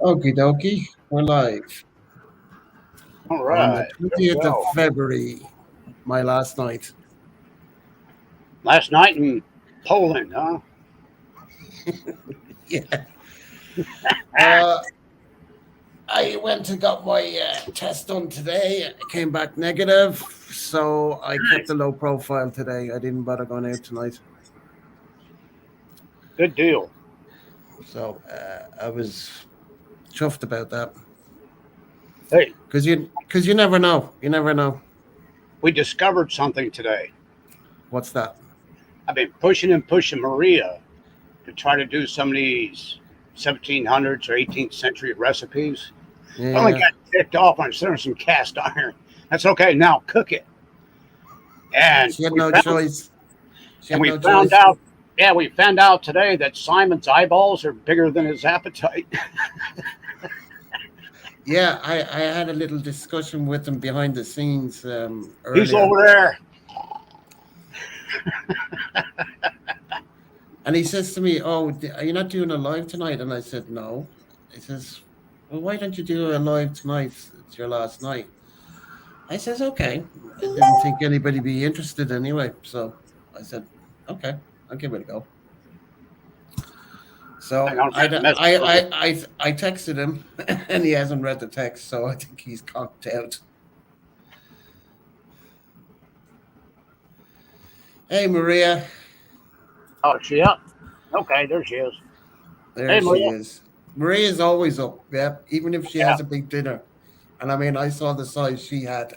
Okie dokie, we're live All on the right, here we 20th of go. February, my last night. Last night in Poland, huh? Yeah. Uh, I went and got my test done today. I came back negative, so I kept a Nice. low profile today. I didn't bother going out tonight. Good deal. So I was chuffed about that. Hey, Because you never know. You never know. we discovered something today. What's that? I've been pushing and pushing Maria to try to do some of these 1700s or 18th century recipes. Finally Yeah. got ticked off on sending some cast iron. That's okay. Now cook it. And She had we no found choice. She and had we no found choice. out. Yeah, we found out today that Simon's eyeballs are bigger than his appetite. Yeah, I had a little discussion with him behind the scenes He's earlier, over there. and he says to me, "Oh, are you not doing a live tonight?" And I said, "No." He says, "Well, why don't you do a live tonight? It's your last night." I says, "Okay." I didn't think anybody be interested anyway, so I said, "Okay, I'll give it a go." I So don't have a message for you. I texted him, and he hasn't read the text, so I think he's conked out. Hey, Maria, Oh, she up? Okay, there she is. there Hey, she Maria. is. Maria's always up, yeah, even if she Yeah, has a big dinner. And I mean, I saw the size she had.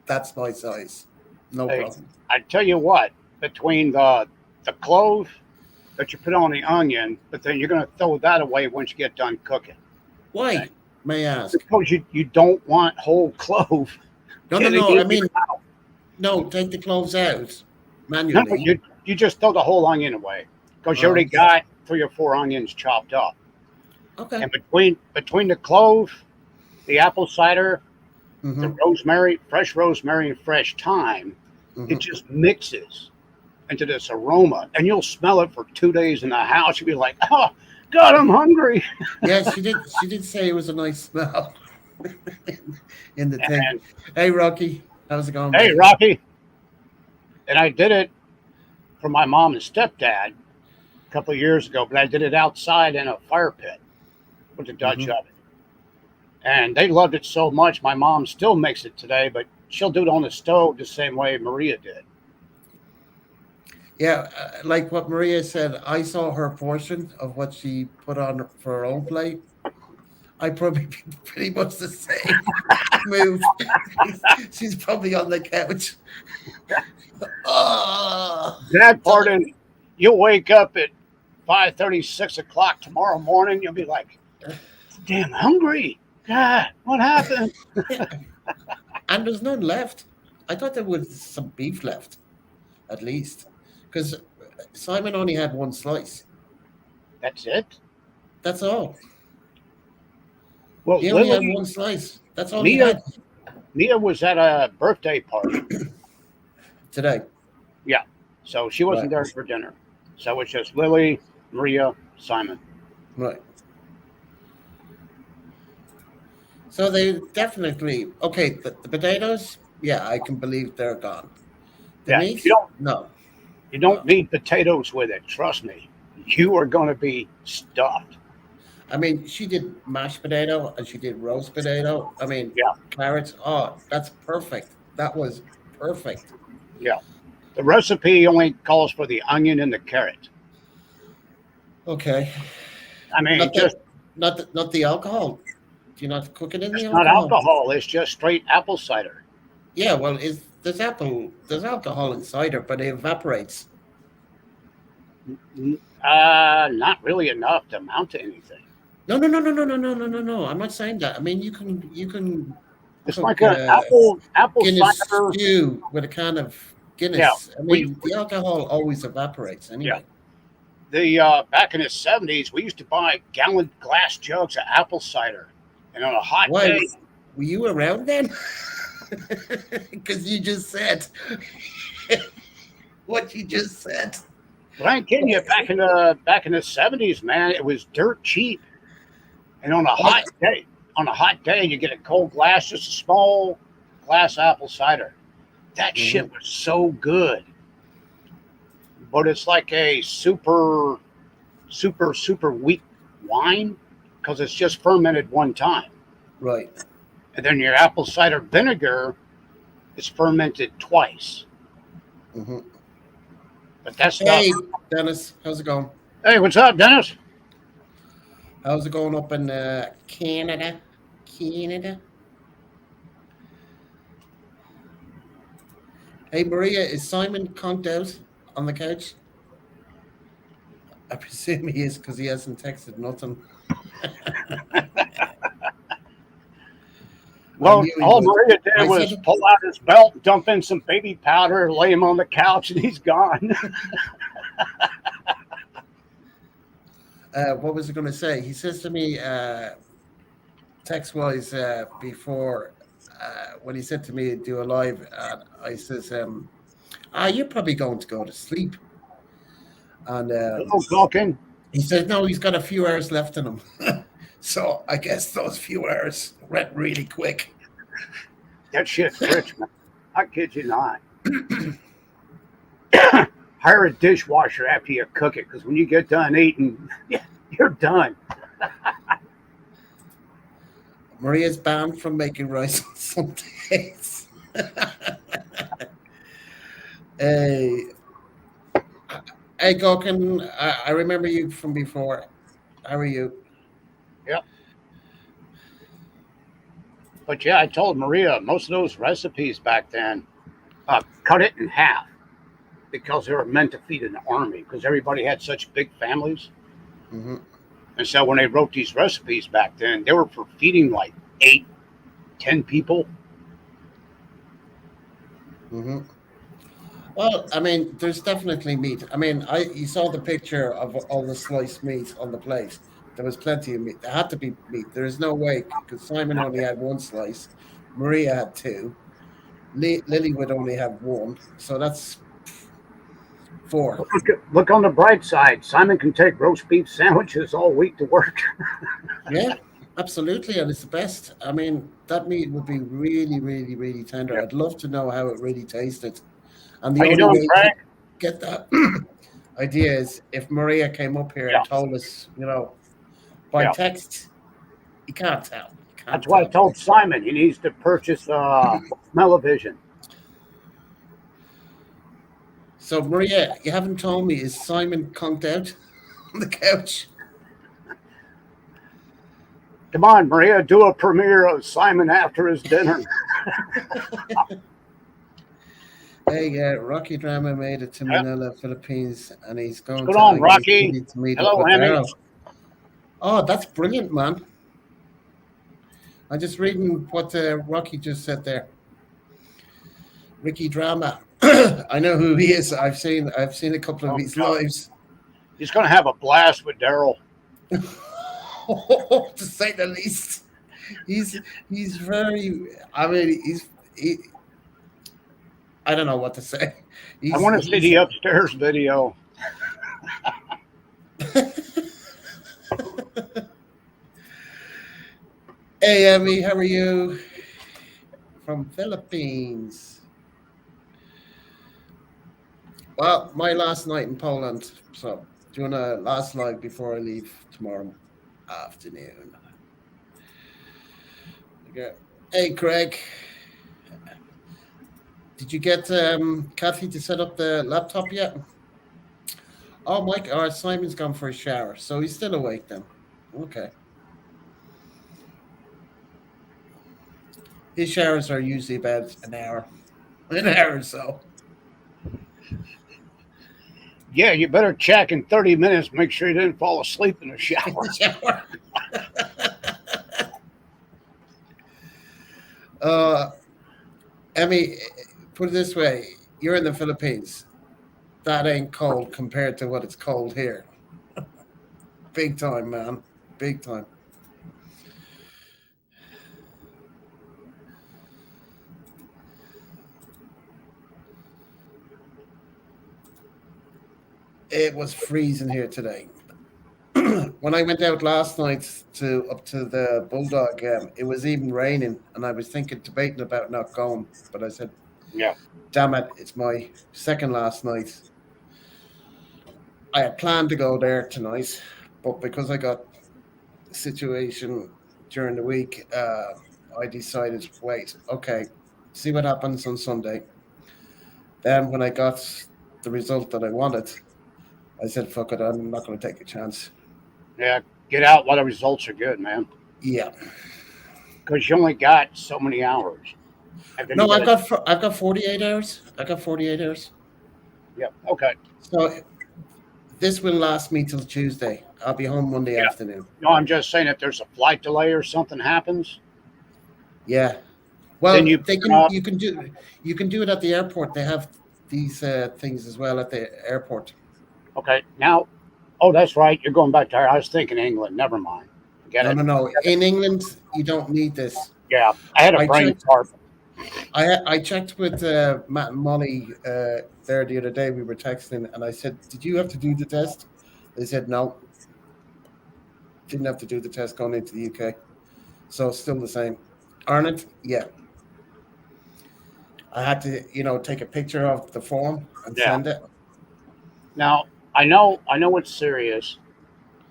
That's my size. No hey, problem. I tell you what, between the clove that you put on the onion, but then you're gonna throw that away once you get done cooking. Okay, Why, may I ask? because you don't want whole clove No, no, getting no. I in your mean, mouth. no, take the cloves out No, manually. you just throw the whole onion away because you already Oh, got 3 or 4 onions chopped up. okay. And between the clove, the apple cider, the Mm-hmm. rosemary, and fresh thyme, it Mm-hmm. just mixes into this aroma, and you'll smell it for 2 days in the house. You'll be like, "Oh God, I'm hungry." Yeah, she did. She did say it was a nice smell in the thing. And Hey, Rocky, how's it going, hey, buddy? Rocky, and I did it for my mom and stepdad a couple of years ago, but I did it outside in a fire pit with a Dutch Mm-hmm. oven, and they loved it so much. My mom still makes it today, but she'll do it on the stove the same way Maria did. Yeah, like what Maria said, I saw her portion of what she put on for her own plate. I probably pretty much the same move. She's probably on the couch. Oh, That part, so, and you'll wake up at 5:30, 6 o'clock tomorrow morning. You'll be like, "Damn hungry. God, what happened?" and there's none left. I thought there was some beef left, at least, because Simon only had one slice. That's it. That's all. Well, He only had Lily, one slice. That's all he Mia, had Mia was at a birthday party. today. Yeah, so she Right, wasn't there for dinner. So it's just Lily, Maria, Simon. right. So they definitely okay. The potatoes, yeah, I can believe they're gone. The Yeah, meat, no, you don't no. need potatoes with it. Trust me, you are going to be stuffed. I mean, she did mashed potato and she did roast potato. I mean, Yeah, carrots. Oh, that's perfect. That was perfect. yeah. The recipe only calls for the onion and the carrot. Okay, I mean, not the just not the alcohol. Do you not cook it in the it's not alcohol? alcohol. It's just straight apple cider. Yeah, well, is there's alcohol in cider, but it evaporates. Not really enough to amount to anything. No, no, no, no, no, no, no, no, no, no. I'm not saying that. I mean, you can It's like cook an apple Guinness cider. stew with a can of Yeah, Guinness. I we mean, the alcohol always evaporates yeah. anyway. The back in the '70s, we used to buy gallon glass jugs of apple cider, and on a hot Why day, were you around then? Because you just said what you just said. but I ain't kidding you. Back in the '70s, man, it was dirt cheap, And on a hot day, you get a cold glass, just a small glass apple cider. That Mm-hmm. shit was so good. But it's like a super weak wine because it's just fermented one time. Right. And then your apple cider vinegar is fermented twice. Mm-hmm. But that stuff. Hey, Dennis, how's it going? Hey, what's up, Dennis? How's it going up in Canada? Canada. Hey, Maria, is Simon conked out on the couch? I presume he is because he hasn't texted nothing. I Well, knew he all would. Maria did I was said, pull out his belt, dump in some baby powder, lay him on the couch, and he's gone. what was I going to say? He says to me, text wise, before when he said to me, do a live, I says, you're probably going to go to sleep. And Hello, Culkin. he said, no, he's got a few hours left in him. So I guess those few hours went really quick. That shit's rich, man. I kid you not. Hire a dishwasher after you cook it, because when you get done eating, you're done. Maria's banned from making rice on Sundays. hey, hey, Gawkin, I remember you from before. How are you? Yep. But yeah, I told Maria most of those recipes back then, cut it in half because they were meant to feed an army because everybody had such big families. Mm-hmm. And so when they wrote these recipes back then, they were for feeding like 8, 10 people. Mm-hmm. Well, I mean, there's definitely meat. I mean, you saw the picture of all the sliced meat on the plate. There was plenty of meat. There had to be meat. There is no way because Simon only had one slice, Maria had two, Lily would only have one. So that's four. Look on the bright side. Simon can take roast beef sandwiches all week to work. Yeah, absolutely, and it's the best. I mean, that meat would be really, really, really tender. Yeah. I'd love to know how it really tasted. And the How you only doing, way to Craig? get that idea is if Maria came up here Yeah, and told us, by yeah. text, you can't tell. You That's can't why I tell, boy. told Simon he needs to purchase Smell-O-Vision. So, Maria, you haven't told me, is Simon conked out on the couch? Come on, Maria, do a premiere of Simon after his dinner. Hey, Rocky Drama made it to Yeah. Manila, Philippines, and he's What's going going to on, Angeles Rocky? City to meet up Hello, with Emmy. Daryl. Oh, that's brilliant, man. I'm just reading what Rocky just said there. Ricky Drama. I know who he is. I've seen a couple of Oh, his no. lives. He's going to have a blast with Daryl. To say the least. He's very. I mean, I don't know what to say. I He's want to see he's. the upstairs video. Hey, Emmy, how are you? From Philippines. Well, my last night in Poland. So doing a last live before I leave tomorrow afternoon. Okay. Hey, Craig. Did you get Kathy to set up the laptop yet? Oh, Mike, Simon's gone for a shower, so he's still awake then. Okay. His showers are usually about an hour or so. Yeah, you better check in 30 minutes. Make sure you didn't fall asleep in the In the shower. shower. uh, Emmy, put it this way: you're in the Philippines. That ain't cold compared to what it's cold here. Big time, man. Big time. It was freezing here today. when I went out last night to up to the Bulldog, it was even raining, and I was thinking, debating about not going, but I said, Yeah. "Damn it, it's my second last night." I had planned to go there tonight, but because I got a situation during the week, I decided, wait, okay, see what happens on Sunday. Then when I got the result that I wanted, I said, "Fuck it, I'm not going to take a chance." Yeah. Get out while the results are good, man. Yeah. Because you only got so many hours, and then you No, got to. I've got 48 hours. I got 48 hours. Yeah. Okay. So this will last me till Tuesday. I'll be home Monday Yeah. afternoon. No, I'm just saying if there's a flight delay or something happens, Yeah. then Well, you they burn can off. you can do it at the airport. They have these things as well at the airport. Okay. Now, oh, that's right. You're going back to. I was thinking England. Never mind. Forget No, it. no, no. In England, you don't need this. Yeah. I had a I brain checked. fart. I checked with Matt and Molly there the other day. We were texting, and I said, "Did you have to do the test?" They said, "No, didn't have to do the test going into the UK." So it's still the same. Ireland, yeah. I had to, take a picture of the form and Yeah. send it. Now, I know it's serious,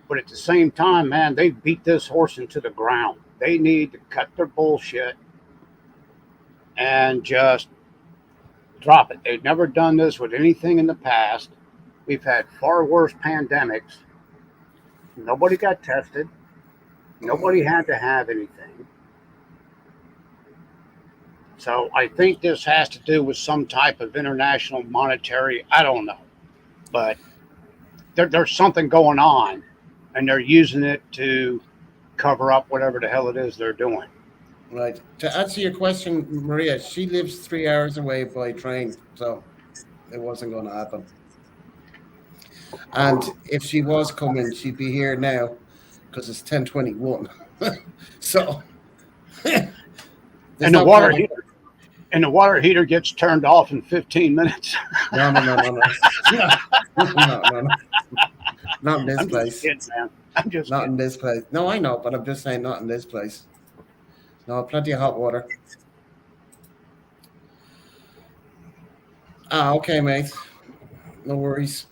but at the same time, man, they beat this horse into the ground. They need to cut their bullshit and just drop it. They've never done this with anything in the past. We've had far worse pandemics. Nobody got tested. Nobody had to have anything. So I think this has to do with some type of international monetary. I don't know, but there's something going on, and they're using it to cover up whatever the hell it is they're doing. Right. To answer your question, Maria, she lives 3 hours away by train, so it wasn't going to happen. And if she was coming, she'd be here now because it's 10:21. So there's And the no water point. heater and the water heater gets turned off in 15 minutes. No, no, no, no, no, no, no, no, no. Not in this I'm just place. kidding, man. I'm just Not kidding. in this place. No, I know, but I'm just saying, not in this place. No, plenty of hot water. Ah, okay, mate. No worries.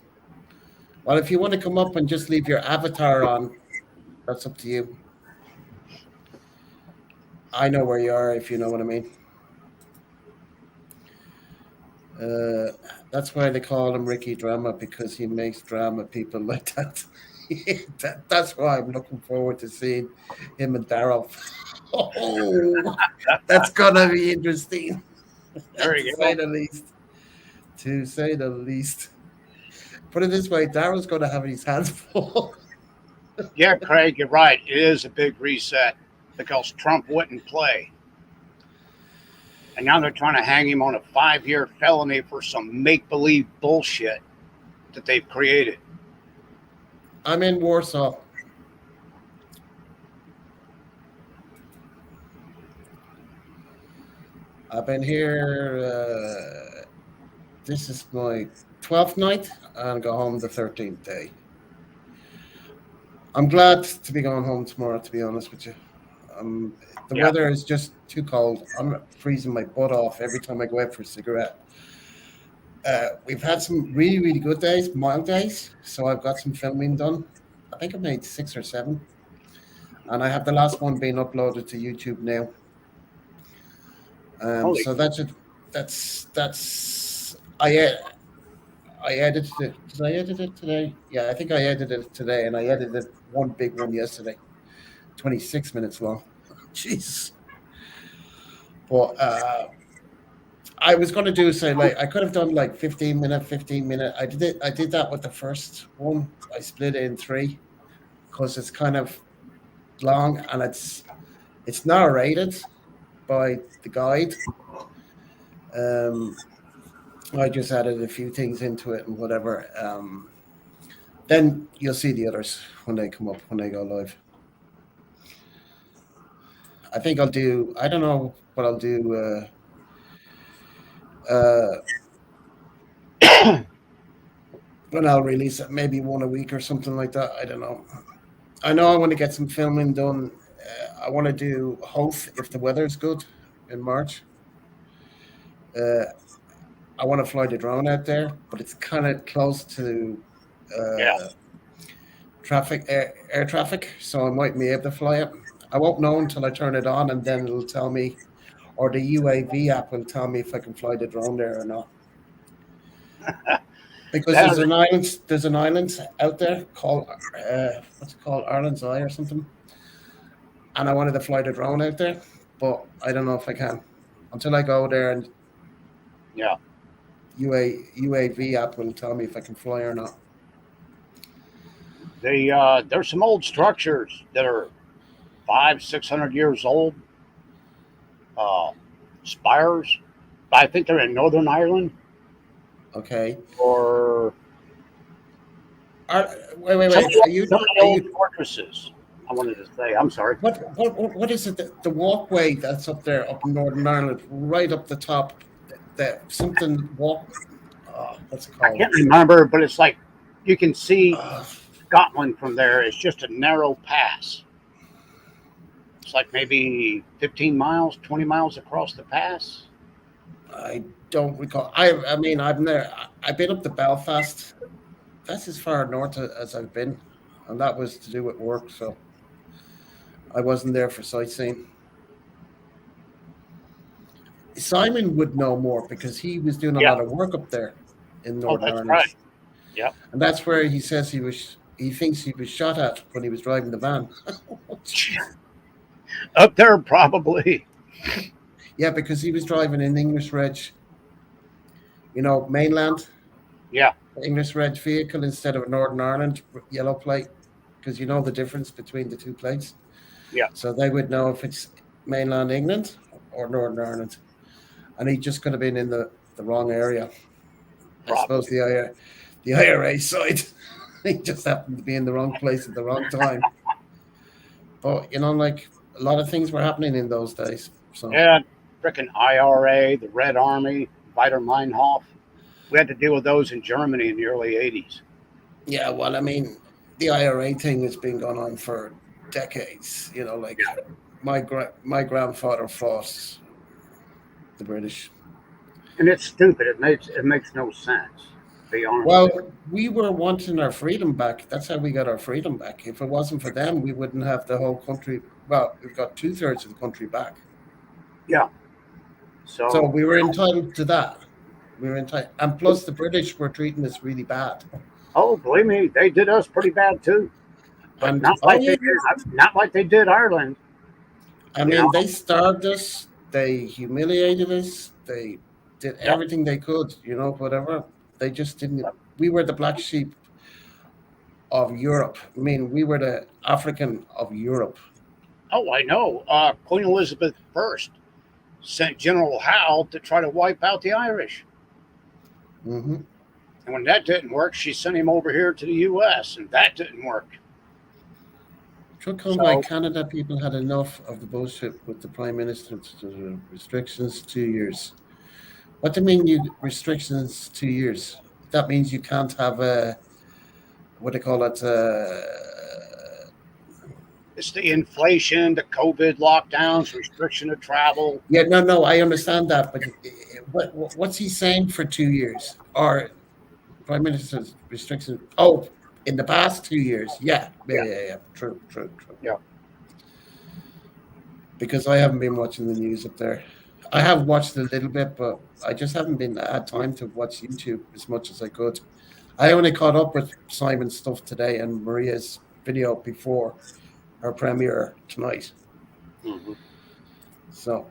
Well, if you want to come up and just leave your avatar on, that's up to you. I know where you are, if you know what I mean. Uh, that's why they call him Ricky Drama, because he makes drama people like that. That's why I'm looking forward to seeing him and Daryl. Oh, that's gonna be interesting, There to you say go. the least. To say the least. Put it this way, Daryl's gonna have his hands full. Yeah, Craig, you're right. It is a big reset because Trump wouldn't play. And now they're trying to hang him on a 5-year felony for some make believe bullshit that they've created. I'm in Warsaw. I've been here. This is my 12th night, and go home the 13th day. I'm glad to be going home tomorrow, to be honest with you. The Yeah. weather is just too cold. I'm freezing my butt off every time I go out for a cigarette. We've had some really, really good days, mild days. So I've got some filming done. I think I made six or seven. And I have the last one being uploaded to YouTube now. Holy. So that's I edited it. Did I edit it today? Yeah, I think I edited it today, and I edited one big one yesterday, 26 minutes long. Jeez. But I was going to do, say, like, I could have done like 15 minute, 15 minute. I did it. I did that with the first one. I split it in three because it's kind of long, and it's narrated by the guide. Um, I just added a few things into it and whatever. Then you'll see the others when they come up, when they go live. I think I'll do. I don't know what I'll do. Uh, when I'll release it, maybe one a week or something like that. I don't know. I know I want to get some filming done. I want to do Hoth if the weather's good in March. Uh, I want to fly the drone out there, but it's kind of close to Yeah. uh, air traffic, so I might be able to fly it. I won't know until I turn it on, and then it'll tell me, or the UAV app will tell me if I can fly the drone there or not. Because That, there's an island out there called what's it called, Ireland's Eye or something, and I wanted to fly the drone out there, but I don't know if I can until I go there and yeah. UAV app will tell me if I can fly or not. There's some old structures that are 500-600 years old. Uh, spires. I think they're in Northern Ireland Okay. or Wait. some of the Are old you fortresses. I wanted to say. I'm sorry. what is it? The walkway that's up there, up in Northern Ireland, right up the top. That something walk. What's it I called? can't remember, but it's like you can see Uh, Scotland from there. It's just a narrow pass. It's like maybe 15 miles, 20 miles across the pass. I don't recall. I mean, I've never. I've been up to Belfast. That's as far north as I've been, and that was to do with work. So I wasn't there for sightseeing. Simon would know more because he was doing a Yeah. lot of work up there in Oh, Northern that's Ireland, right. Yeah. and that's where he says he was. He thinks he was shot at when he was driving the van. Oh, jeez. Up there, probably. Yeah, because he was driving an English reg, mainland Yeah. English reg vehicle instead of a Northern Ireland yellow plate, because you know the difference between the two plates. Yeah. So they would know if it's mainland England or Northern Ireland. And he just could have been in the wrong area. I suppose Probably. the IRA side. He just happened to be in the wrong place at the wrong time. But like a lot of things were happening in those days. So Yeah. Frickin' IRA, the Red Army, Weiter Meinhof. We had to deal with those in Germany in the early 80s. yeah, well, I mean, the IRA thing has been going on for decades. Like Yeah. my grandfather fought the British. And it's stupid. It makes no sense. To be honest with you. Well, we were wanting our freedom back. That's how we got our freedom back. If it wasn't for them, we wouldn't have the whole country. Well, we've got 2/3 of the country back. Yeah. So So, we were entitled to that. We were entitled, and plus the British were treating us really bad. oh, believe me, they did us pretty bad too. But And not oh like they yeah, did. Not like they did Ireland. I You know. mean, they starved us. They humiliated us. They did Yeah. everything they could. Whatever. They just didn't. We were the black sheep of Europe. I mean, we were the African of Europe. Oh, I know. Queen Elizabeth I sent General Howe to try to wipe out the Irish. Hmm. And when that didn't work, she sent him over here to the U.S., and that didn't work. Should come by So, Canada people had enough of the bullshit with the Prime Minister to the restrictions 2 years. What do you mean you restrictions 2 years? That means you can't have a what do they call it? it's the inflation, the COVID lockdowns, restriction of travel. Yeah, no, I understand that, but what's he saying for 2 years? Or Prime Minister's restrictions? Oh, in the past 2 years, Yeah, yeah. True. yeah. Because I haven't been watching the news up there. I have watched a little bit, but I just haven't been had time to watch YouTube as much as I could. I only caught up with Simon's stuff today and Maria's video before her premiere tonight. Hmm. So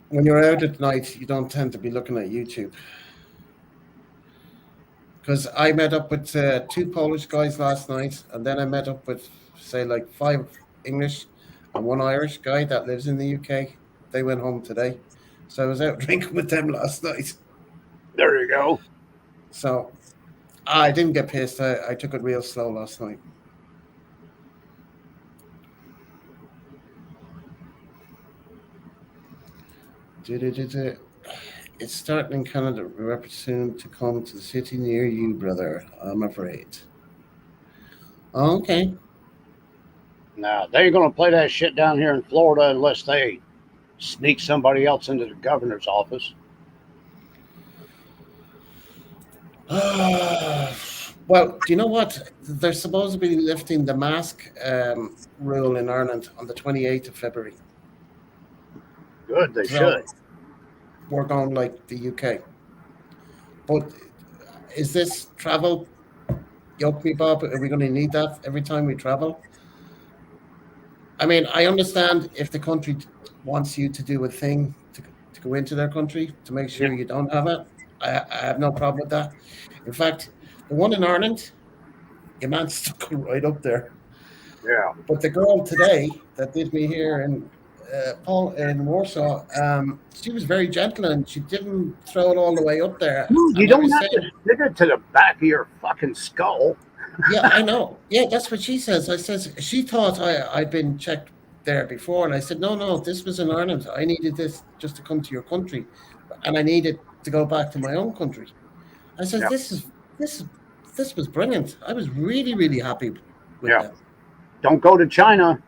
when you're out at night, you don't tend to be looking at YouTube. Because I met up with two Polish guys last night, and then I met up with, say, like five English and one Irish guy that lives in the UK. They went home today. So I was out drinking with them last night. There you go. So I didn't get pissed. I took it real slow last night. It's starting in Canada. We're soon to come to the city near you, brother. I'm afraid. Okay. Nah, they ain't gonna play that shit down here in Florida unless they sneak somebody else into the governor's office. Well, do you know what? They're supposed to be lifting the mask rule in Ireland on the 28th of February. Good, they should. So we're going like the UK. But is this travel? Yoke me, Bob. Are we going to need that every time we travel? I mean, I understand if the country wants you to do a thing to go into their country to make Yeah, sure you don't have it. I have no problem with that. In fact, the one in Ireland, your man stuck it right up there. yeah. But the girl today that did me here in Paul in Warsaw, she was very gentle and she didn't throw it all the way up there. Dude, you And I don't was have to saying, stick it to the back of your fucking skull. yeah, I know. Yeah, that's what she says. I says she thought I'd been checked there before, and I said, no, no, this was in Ireland. I needed this just to come to your country, and I needed to go back to my own country. I says, Yeah, this is this was brilliant. I was really really happy with yeah. them. Don't go to China.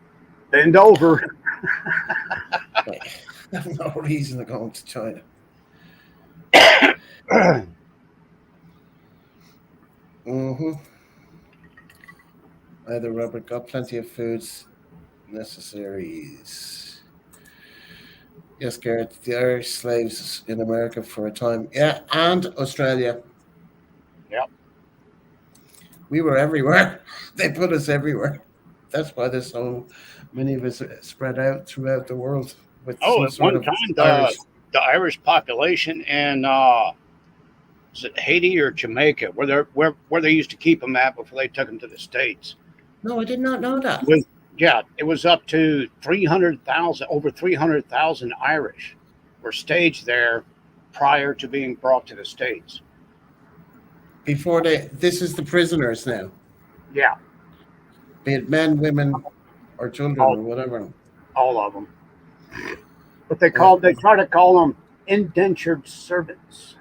Bend over. Like, I have no reason to go to China. Mm-hmm. Either Robert got plenty of foods necessaries. Yes, Garrett, the Irish slaves in America for a time. Yeah, and Australia. Yep. We were everywhere. They put us everywhere. That's why there's so many of us spread out throughout the world with Oh, some at sort one of time Irish. the Irish population in is it Haiti or Jamaica, where they used to keep them at before they took them to the states. No, I did not know that. Was Yeah, it was up to 300,000, over 300,000 Irish were staged there prior to being brought to the states. Before this is the prisoners now, Yeah, be it men, women, or children, all or whatever. all of them. But Yeah, they try to call them indentured servants.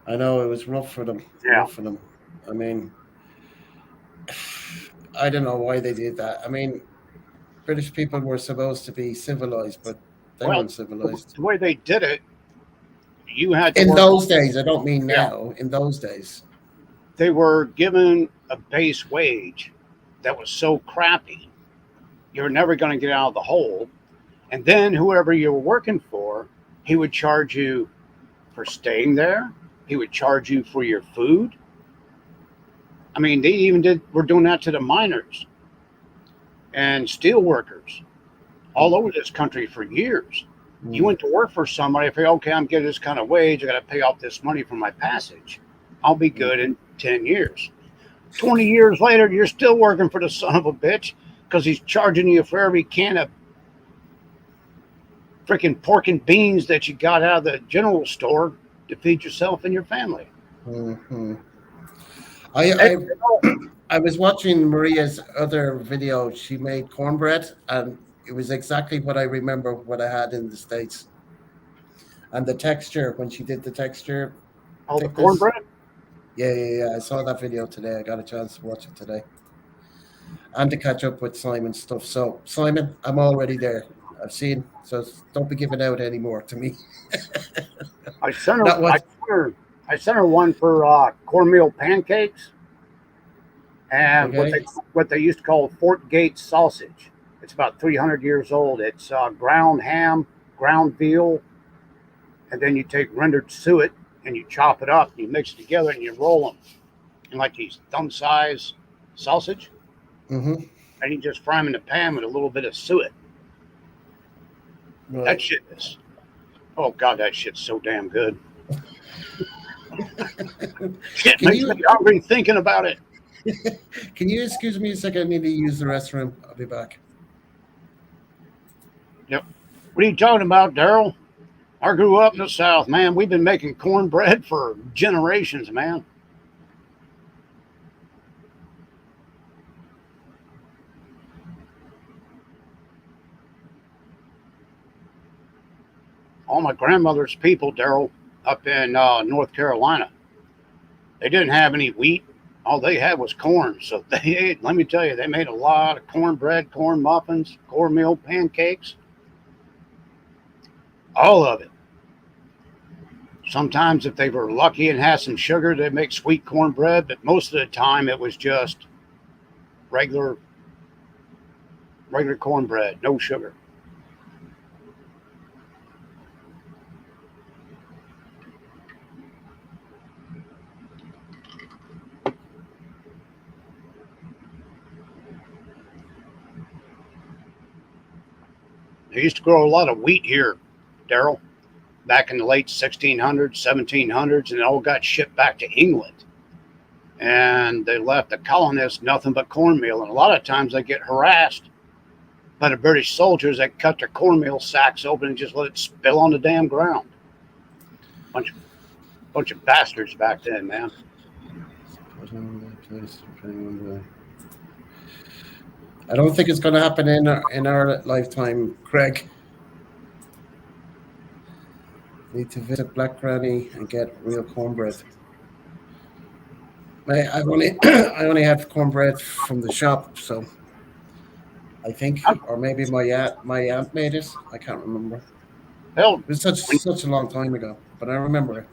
I know it was rough for them. Yeah. Rough for them. I mean, I don't know why they did that. I mean, British people were supposed to be civilized, but they Well, weren't civilized. the way they did it, you had to In work. those days, I don't mean Yeah, now. In those days, they were given a base wage that was so crappy, you're never going to get out of the hole. And then whoever you were working for, he would charge you for staying there. He would charge you for your food. I mean, they even were doing that to the miners and steel workers all over this country for years. You mm, went to work for somebody, if you okay, I'm getting this kind of wage, I got to pay off this money for my passage. I'll be mm. good in 10 years. 20 years later, you're still working for the son of a bitch because he's charging you for every can of freaking pork and beans that you got out of the general store to feed yourself and your family. Mhm. Hey, I I was watching Maria's other video. She made cornbread, and it was exactly what I remember what I had in the States. And the texture when she did the texture all the thickness. cornbread? Yeah, yeah, yeah. I saw that video today. I got a chance to watch it today, and to catch up with Simon's stuff. So Simon, I'm already there. I've seen. So don't be giving out anymore to me. I sent her, Not what. I sent her one for cornmeal pancakes and Okay. what they used to call Fort Gates sausage. It's about 300 years old. It's ground ham, ground veal, and then you take rendered suet and you chop it up and you mix it together and you roll them in like these thumb size sausage, Mm-hmm. and you just fry them in the pan with a little bit of suet. That Right. shit is, oh god, that shit's so damn good. Shit Can makes you me hungry thinking about it. can you excuse me a second? I need to use the restroom. I'll be back. Yep. What are you talking about, Daryl? I grew up in the South, man. We've been making cornbread for generations, man. All my grandmother's people, Daryl, up in North Carolina, they didn't have any wheat. All they had was corn. So they ate, let me tell you, they made a lot of cornbread, corn muffins, cornmeal pancakes, all of it. Sometimes, if they were lucky and had some sugar, they'd make sweet cornbread, but most of the time it was just regular regular cornbread, no sugar. They used to grow a lot of wheat here, Daryl, back in the late 1600s, 1700s, and it all got shipped back to England. And they left the colonists nothing but cornmeal. And a lot of times they get harassed by the British soldiers that cut their cornmeal sacks open and just let it spill on the damn ground. Bunch of bastards back then, man. I don't think it's going to happen in our lifetime, Craig. Need to visit Black Granny and get real cornbread. I only I only had cornbread from the shop, so I think, or maybe my aunt made it. I can't remember. Hell, It was such a long time ago, but I remember it.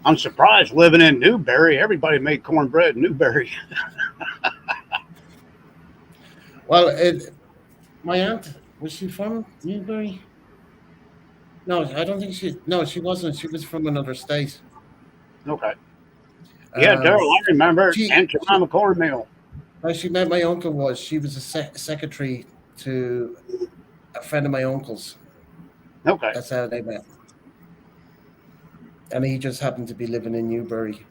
I'm surprised living in Newberry, everybody made cornbread in Newberry. Well, my aunt, was she from Newbury? No, I don't think she. No, she wasn't. She was from another state. Okay. Yeah, Um, Daryl, I remember it. she And she Jemima cornmeal. how she met my uncle was she was a secretary to a friend of my uncle's. Okay. That's how they met, and he just happened to be living in Newbury.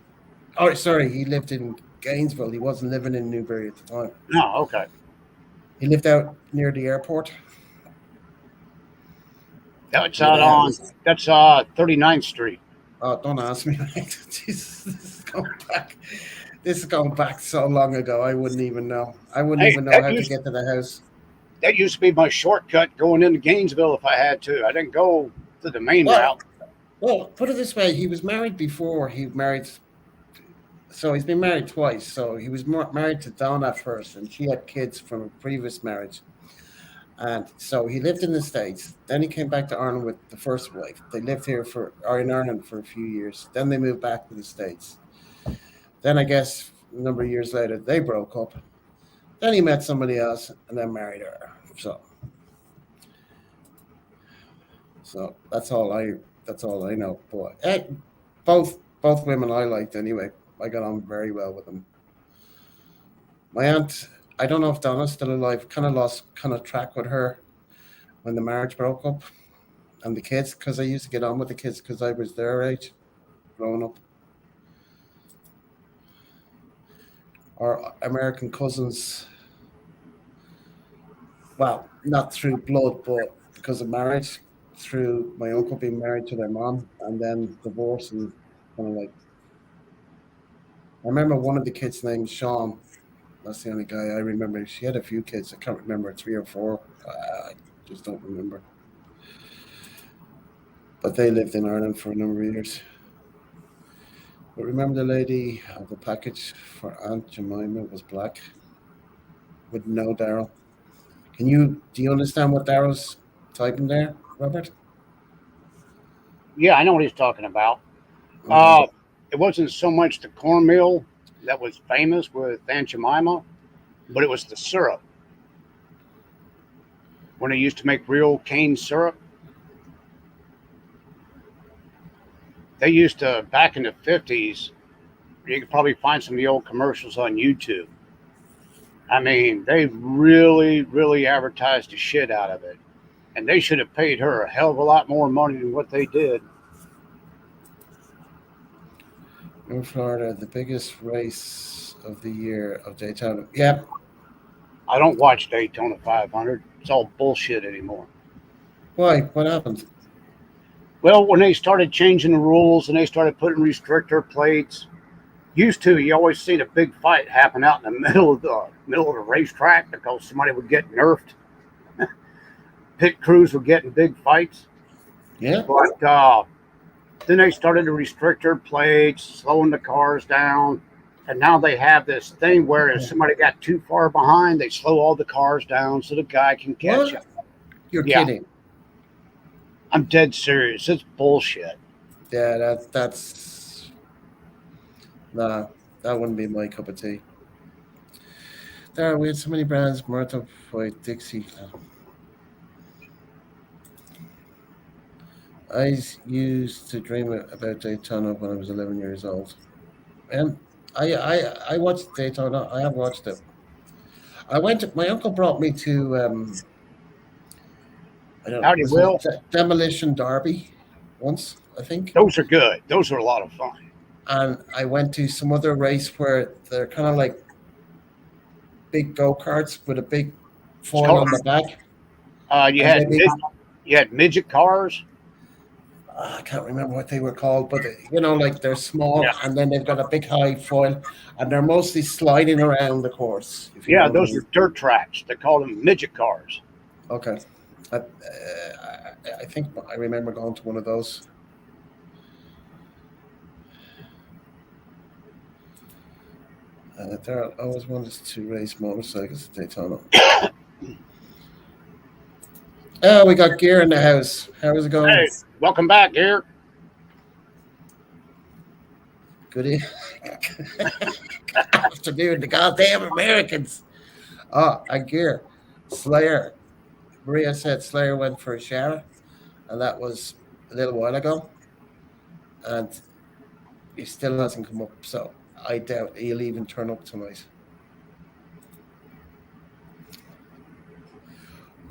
Oh, sorry, he lived in Gainesville. He wasn't living in Newbury at the time. No, okay. He lived out near the airport. That's Near out the on house. that's 39th Street. Oh, don't ask me. Jesus, This is going back so long ago. I wouldn't even know. I wouldn't Hey, even know how to get to the house. that used to be my shortcut going into Gainesville if I had to. I didn't go to the main Well, route. well, put it this way: he was married before. So he's been married twice. So he was married to Donna first, and she had kids from a previous marriage. And so he lived in the States. Then he came back to Ireland with the first wife. They lived here or in Ireland for a few years. Then they moved back to the States. Then I guess a number of years later they broke up. Then he met somebody else and then married her. So that's all I know. But both women I liked anyway. I got on very well with them. My aunt, I don't know if Donna's still alive. Kind of lost track with her when the marriage broke up and the kids, because I used to get on with the kids because I was their age growing up. Our American cousins, well, not through blood, but because of marriage, through my uncle being married to their mom and then divorce and kind of like. I remember one of the kids named Sean. That's the only guy I remember. She had a few kids. I can't remember, three or four. I just don't remember. But they lived in Ireland for a number of years. But remember the lady of the package for Aunt Jemima was black with no Daryl. Do you understand what Daryl's typing there, Robert? Yeah, I know what he's talking about. Okay. Uh, it wasn't so much the cornmeal that was famous with Aunt Jemima, but it was the syrup. When they used to make real cane syrup, they used to, back in the 50s, you could probably find some of the old commercials on YouTube. I mean, they really, really advertised the shit out of it. And they should have paid her a hell of a lot more money than what they did. In Florida, the biggest race of the year of Daytona. Yeah. I don't watch Daytona 500. It's all bullshit anymore. Why? What happened? Well, when they started changing the rules and they started putting restrictor plates, used to you always seen a big fight happen out in the middle of the racetrack because somebody would get nerfed. Pit crews were getting big fights, Yeah. but then they started the restrictor plates, slowing the cars down. And now they have this thing where if somebody got too far behind, they slow all the cars down so the guy can catch What? up. You're Yeah, kidding. I'm dead serious. It's bullshit. Yeah, that's nah. That wouldn't be my cup of tea. There, we had so many brands. Myrtle White, Dixie. I used to dream about Daytona when I was 11 years old. And I watched Daytona. I have watched it. I went. My uncle brought me to. I don't. Howdy, Was it Will. Demolition Derby once? I think. Those are good. Those are a lot of fun. And I went to some other race where they're kind of like big go karts with a big It's foil called. on the back, You and had maybe you had midget cars. I can't remember what they were called, but like they're Yeah, small, and then they've got a big high foil, and they're mostly sliding around the course, if you know yeah. what I Those mean. are dirt tracks. They call them midget cars. Okay, I think I remember going to one of those. There, I always wanted to race motorcycles at Daytona. Oh, we got gear in the house. How's it going? Hey, welcome back here. Good afternoon, the goddamn Americans. Oh, and gear. Slayer. Maria said Slayer went for a shower, and that was a little while ago, and he still hasn't come up. So I doubt he'll even turn up tonight.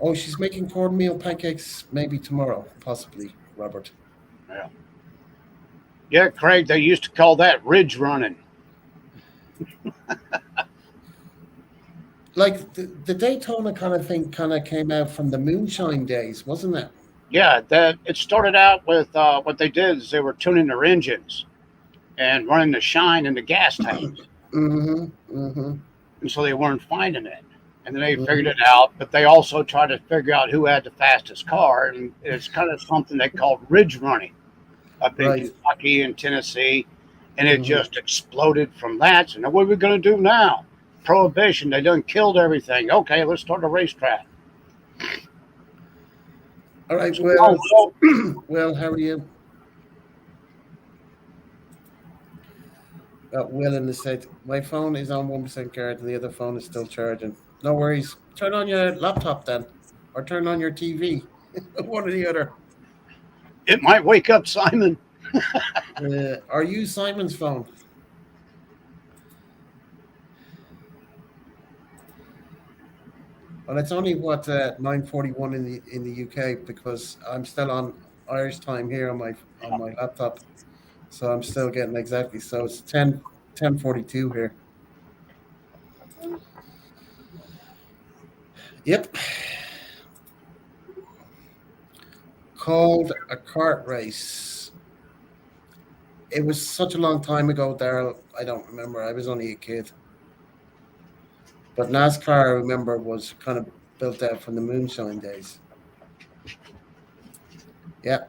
Oh, she's making cornmeal pancakes maybe tomorrow, possibly, Robert. Yeah, yeah, Craig. They used to call that ridge running. Like the Daytona kind of thing kind of came out from the moonshine days, wasn't it? Yeah, that it started out with what they did is they were tuning their engines and running the shine in the gas tanks, Mm-hmm. Mm-hmm. and so they weren't finding it. And then they figured Mm-hmm. it out, but they also tried to figure out who had the fastest car, and it's kind of something they called ridge running up in Right. Kentucky and Tennessee, and it Mm-hmm. just exploded from that. So now what are we going to do now? Prohibition, they done killed everything. Okay, let's start a racetrack. All right. So, oh, Well, well, well, how are you? Will in the state. My phone is on 1% guard, and the other phone is still charging. No worries. Turn on your laptop then, or turn on your TV. One or the other. it might wake up Simon. Are you Simon's phone? Well, it's only what 9:41 in the UK because I'm still on Irish time here on my laptop, so I'm still getting exactly. So it's 10:42 here. Yep, called a kart race. It was such a long time ago, Daryl. I don't remember. I was only a kid. But NASCAR, I remember, was kind of built out from the moonshine days. Yeah,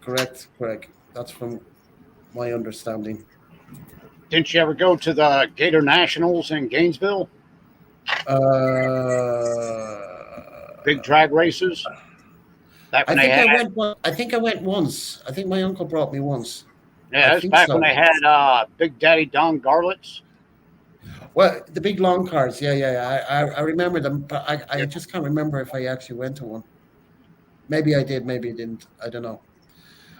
correct, correct. That's from my understanding. Didn't you ever go to the Gator Nationals in Gainesville? Big Uh, drag races back I when they think had. I went. I think I went once. I think my uncle brought me once. I Yeah, that's think back when so. they had Big Daddy Don Garlits. Well, the big long cars. Yeah, yeah, yeah. I remember them, but I Yeah, just can't remember if I actually went to one. Maybe I did. Maybe I didn't. I don't know.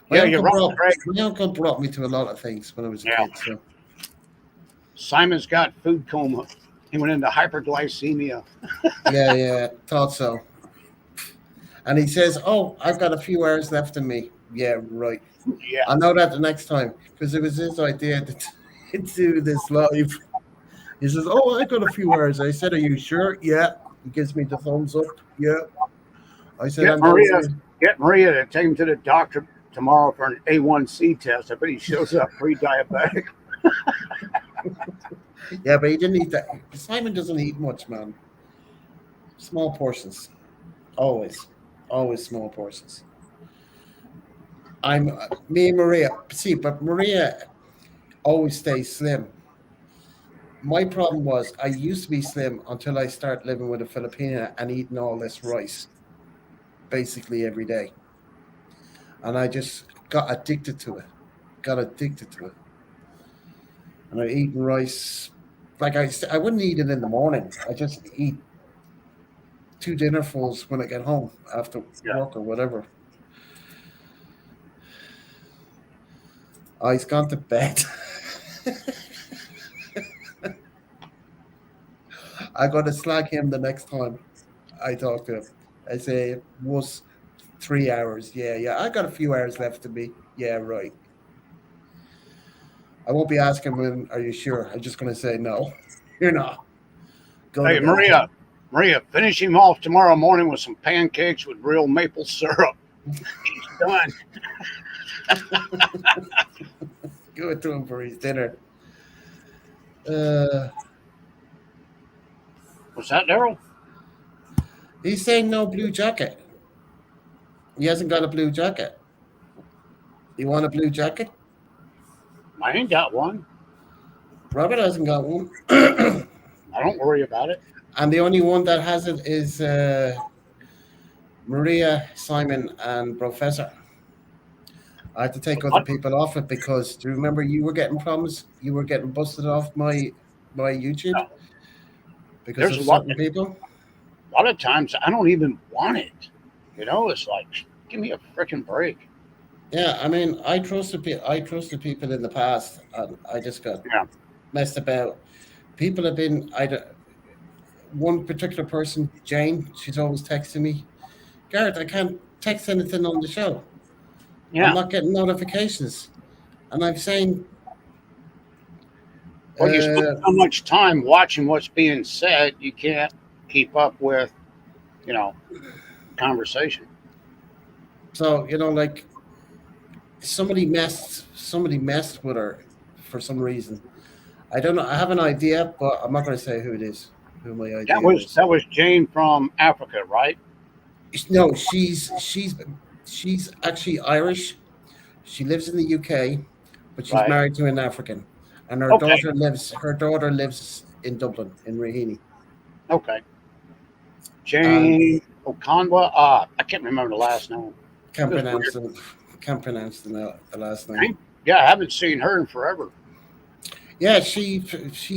yeah, you're right, Craig. My uncle brought me to a lot of things when I was a Yeah, kid. So Simon's got food coma. He went into hyperglycemia. yeah, yeah, thought so. And he says, "Oh, I've got a few hours left in me." Yeah, right. Yeah, I'll know that the next time because it was his idea to do this live. He says, "Oh, I got a few hours." I said, "Are you sure?" Yeah. He gives me the thumbs up. Yeah. I said, get "And there's Maria, get Maria to take him to the doctor tomorrow for an A1C test. I bet he shows up pre-diabetic. yeah, but he didn't eat that. Simon doesn't eat much, man. Small portions, always, always small portions. I'm me and Maria. See, but Maria always stays slim. My problem was I used to be slim until I started living with a Filipina and eating all this rice basically every day, and I just got addicted to it. Got addicted to it, and I eating rice. Like I wouldn't eat it in the morning. I just eat two dinnerfuls when I get home after Yeah. work or whatever. Oh, he's gone to bed. I'm going to slag him the next time I talk to him. I say, it was 3 hours. Yeah, yeah. I got a few hours left to me. Yeah, right. I won't be asking him, are you sure? I'm just going to say, no, you're not. Go to Hey, bed. Maria, finish him off tomorrow morning with some pancakes with real maple syrup. He's done. Give it to him for his dinner. Uh, Was that Daryl? he's saying no blue jacket. He hasn't got a blue jacket. You want a blue jacket? I ain't got one. Robert hasn't got one. I don't worry about it. And the only one that has it is Maria, Simon, and Professor. I had to take other What? people off it because do you remember you were getting problems? You were getting busted off my YouTube No. because There's of a lot. certain people. A lot of times I don't even want it. It's like, give me a freaking break. Yeah, I mean, I trusted people in the past, and I just got Yeah. messed about. People have been. One particular person, Jane. She's always texting me, Garrett. I can't text anything on the show. I'm Yeah. not getting notifications, and I'm saying, Well, you spend uh, so much time watching what's being said, you can't keep up with, you know, conversation. so like somebody messed with her for some reason. I don't know. I have an idea, but I'm not going to say who it is. Who my That idea was is. that was Jane from Africa, right? No, she's actually Irish. She lives in the UK, but she's Right. married to an African, and Okay. her daughter lives in Dublin in Raheny. Okay. And Jane Okonwa. I can't remember the last name. can't It was pronounce weird. the can't pronounce the last name. Jane? Yeah, I haven't seen her in forever. Yeah, she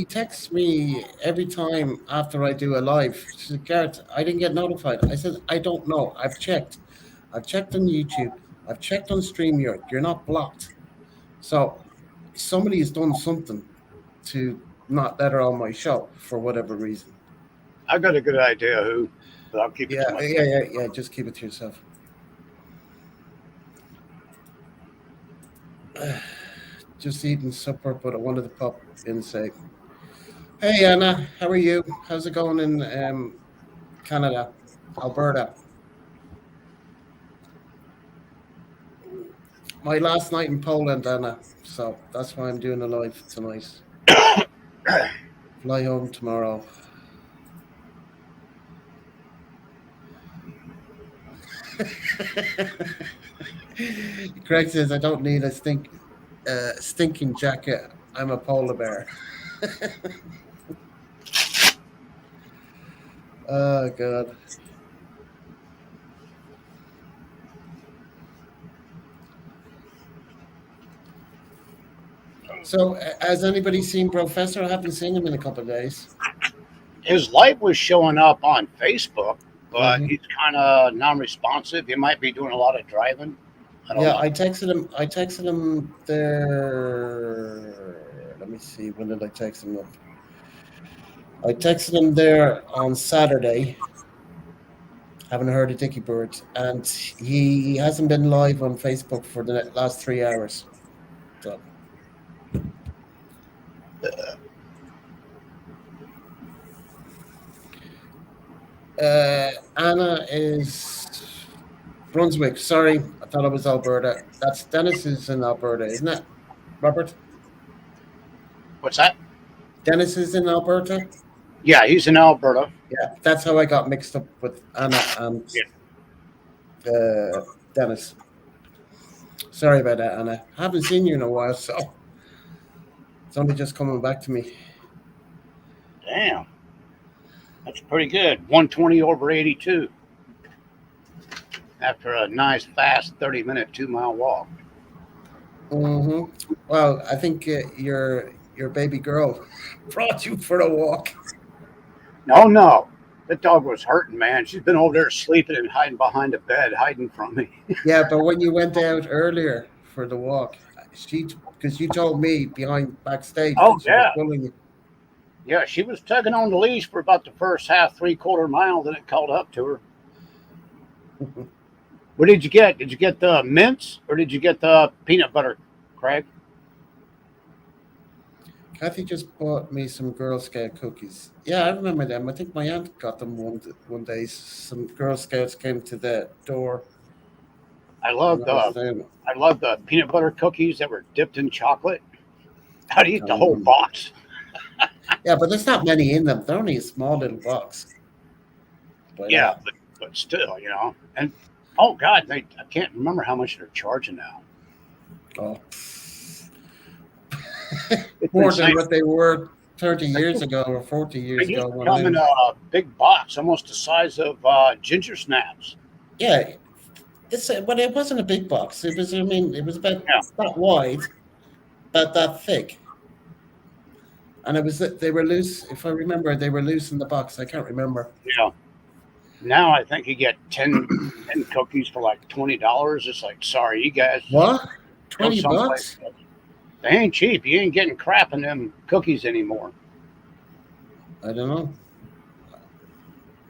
texts me every time after I do a live. She said, Garrett, I didn't get notified. I said, I don't know. I've checked. I've checked on YouTube. I've checked on StreamYard. You're not blocked. So somebody has done something to not let her on my show for whatever reason. I got a good idea who, but I'll keep it to Yeah, myself. yeah, yeah, yeah. Just keep it to yourself. Just eating supper, but I wanted to pop in and say, hey, Anna, how are you? How's it going in Canada, Alberta? My last night in Poland, Anna. So that's why I'm doing a live tonight. Fly home tomorrow. Craig says I don't need a stinking jacket. I'm a polar bear. Oh God. So has anybody seen Professor? I haven't seen him in a couple of days. His life was showing up on Facebook, but Hmm. he's kind of non-responsive. He might be doing a lot of driving. I don't Yeah, know. I texted him. I texted him there. Let me see. When did I text him up? I texted him there on Saturday. Haven't heard a dicky bird, and he hasn't been live on Facebook for the last 3 hours. So, Anna is Brunswick. Sorry, I thought it was Alberta. That's Dennis is in Alberta, isn't it? Robert, What's that? Dennis is in Alberta. Yeah, he's in Alberta. Yeah, that's how I got mixed up with Anna and Yeah. uh, Dennis. Sorry about that, Anna. I haven't seen you in a while, so it's only just coming back to me. Damn, that's pretty good. 120 over 82 after a nice, fast 30-minute 2-mile walk. Mm-hmm. Well, I think your baby girl brought you for a walk. No, no. That dog was hurting, man. She's been over there sleeping and hiding behind a bed, hiding from me. Yeah, but when you went out earlier for the walk, she because you told me behind backstage Oh, that she was yeah. pulling you. Yeah, she was tugging on the leash for about the first half, 3/4 mile, then it caught up to her. What did you get? Did you get the mints or did you get the peanut butter, Craig? Kathy just bought me some Girl Scout cookies. Yeah, I remember them. I think my aunt got them one day. Some Girl Scouts came to the door I when love I was the down. I love the peanut butter cookies that were dipped in chocolate. I'd eat I the whole remember. box. Yeah, but there's not many in them. They're only a small little box by Yeah, that. but still, And oh God, I can't remember how much they're charging now. Oh, It's more than insane. what they were 30 They years used, ago or 40 they years used ago to when come I in was. a big box, almost the size of ginger snaps. Yeah, but it wasn't a big box. It was, I mean, it was about Yeah, that wide, about that thick. And it was, they were loose. If I remember, they were loose in the box. I can't remember. yeah. Now I think you get 10 cookies for like $20. It's like, sorry, you guys just What? go 20 someplace bucks? else. They ain't cheap. You ain't getting crap in them cookies anymore. I don't know.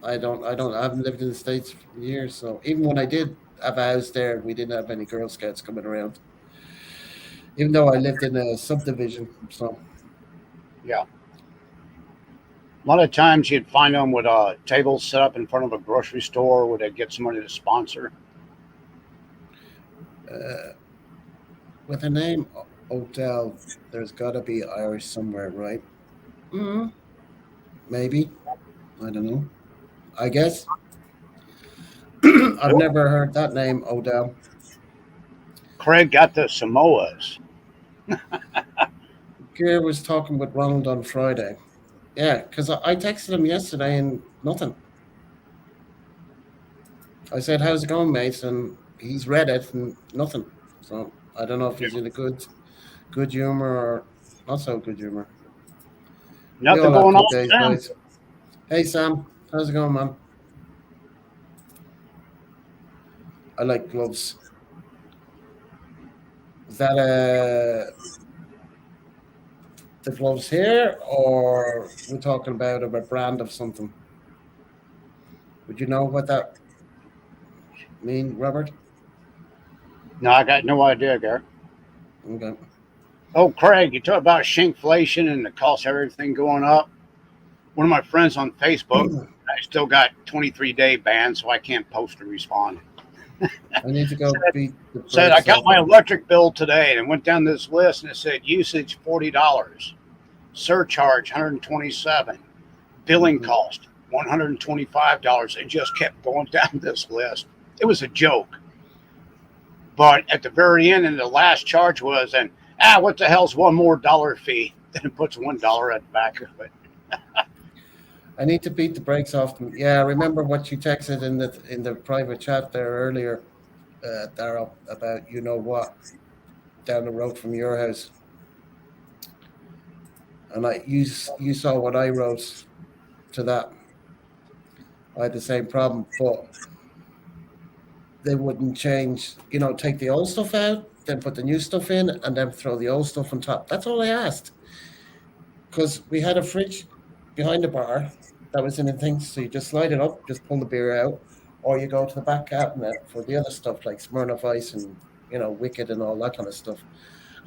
I haven't lived in the States for years. So even when I did have a house there, we didn't have any Girl Scouts coming around. Even though I lived in a subdivision. So, Yeah. A lot of times you'd find them with tables set up in front of a grocery store where they'd get somebody to sponsor. uh, with a name Odell, there's got to be Irish somewhere, right? Mm, maybe. I don't know. I guess. I've never heard that name, Odell. Craig got the Samoas. Gear was talking with Ronald on Friday. Yeah, because I texted him yesterday and nothing. I said, "How's it going, mate?" And he's read it and nothing. So I don't know if he's in a good humor or not so good humor. We Nothing all have going good on, days, Sam. guys. Hey Sam, how's it going, man? I like gloves. Is that the gloves here, or we're talking about a brand of something? Would you know what that mean, Robert? No, I got no idea, Garrett. Okay. Oh, Craig, you talk about shrinkflation and the cost of everything going up. One of my friends on Facebook, I still got 23-day ban, so I can't post or respond. I need to go Said, beat the said I brakes got off my him. electric bill today and went down this list and it said usage $40, surcharge 127, billing Mhm. cost $125, and just kept going down this list. It was a joke. But at the very end, and the last charge was, and what the hell's one more dollar fee? Then it puts $1 at the back of it. I need to beat the brakes off them. Yeah, I remember what you texted in the private chat there earlier, Daryl, about you know what down the road from your house, and you saw what I wrote to that. I had the same problem, but they wouldn't change. You know, take the old stuff out, then put the new stuff in, and then throw the old stuff on top. That's all I asked, because we had a fridge behind the bar that was in the thing. So you just slide it up, just pull the beer out, or you go to the back cabinet for the other stuff like Smirnoff Ice and Wicked and all that kind of stuff.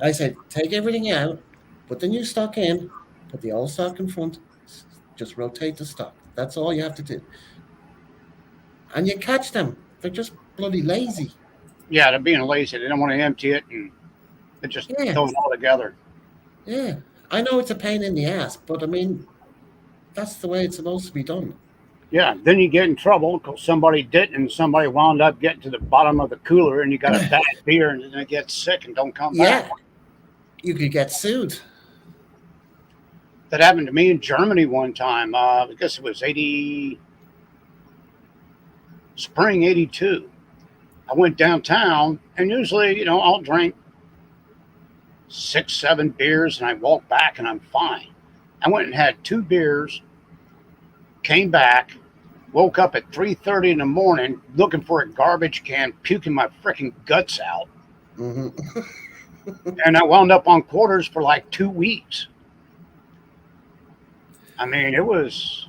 I said, take everything out, put the new stock in, put the old stock in front, just rotate the stock. That's all you have to do, and you catch them. They're just bloody lazy. Yeah, they're being lazy. They don't want to empty it, and they just Yeah, throw it all together. yeah. I know it's a pain in the ass, but I mean that's the way it's supposed to be done. Yeah, then you get in trouble because somebody didn't, and somebody wound up getting to the bottom of the cooler, and you got a bad beer, and then it gets sick and don't come back. Yeah, you could get sued. That happened to me in Germany one time. I guess it was spring '82. I went downtown, and usually, I'll drink 6, 7 beers, and I walk back, and I'm fine. I went and had 2 beers, came back, woke up at 3:30 in the morning, looking for a garbage can, puking my freaking guts out, Hmm. and I wound up on quarters for like 2 weeks. I mean, it was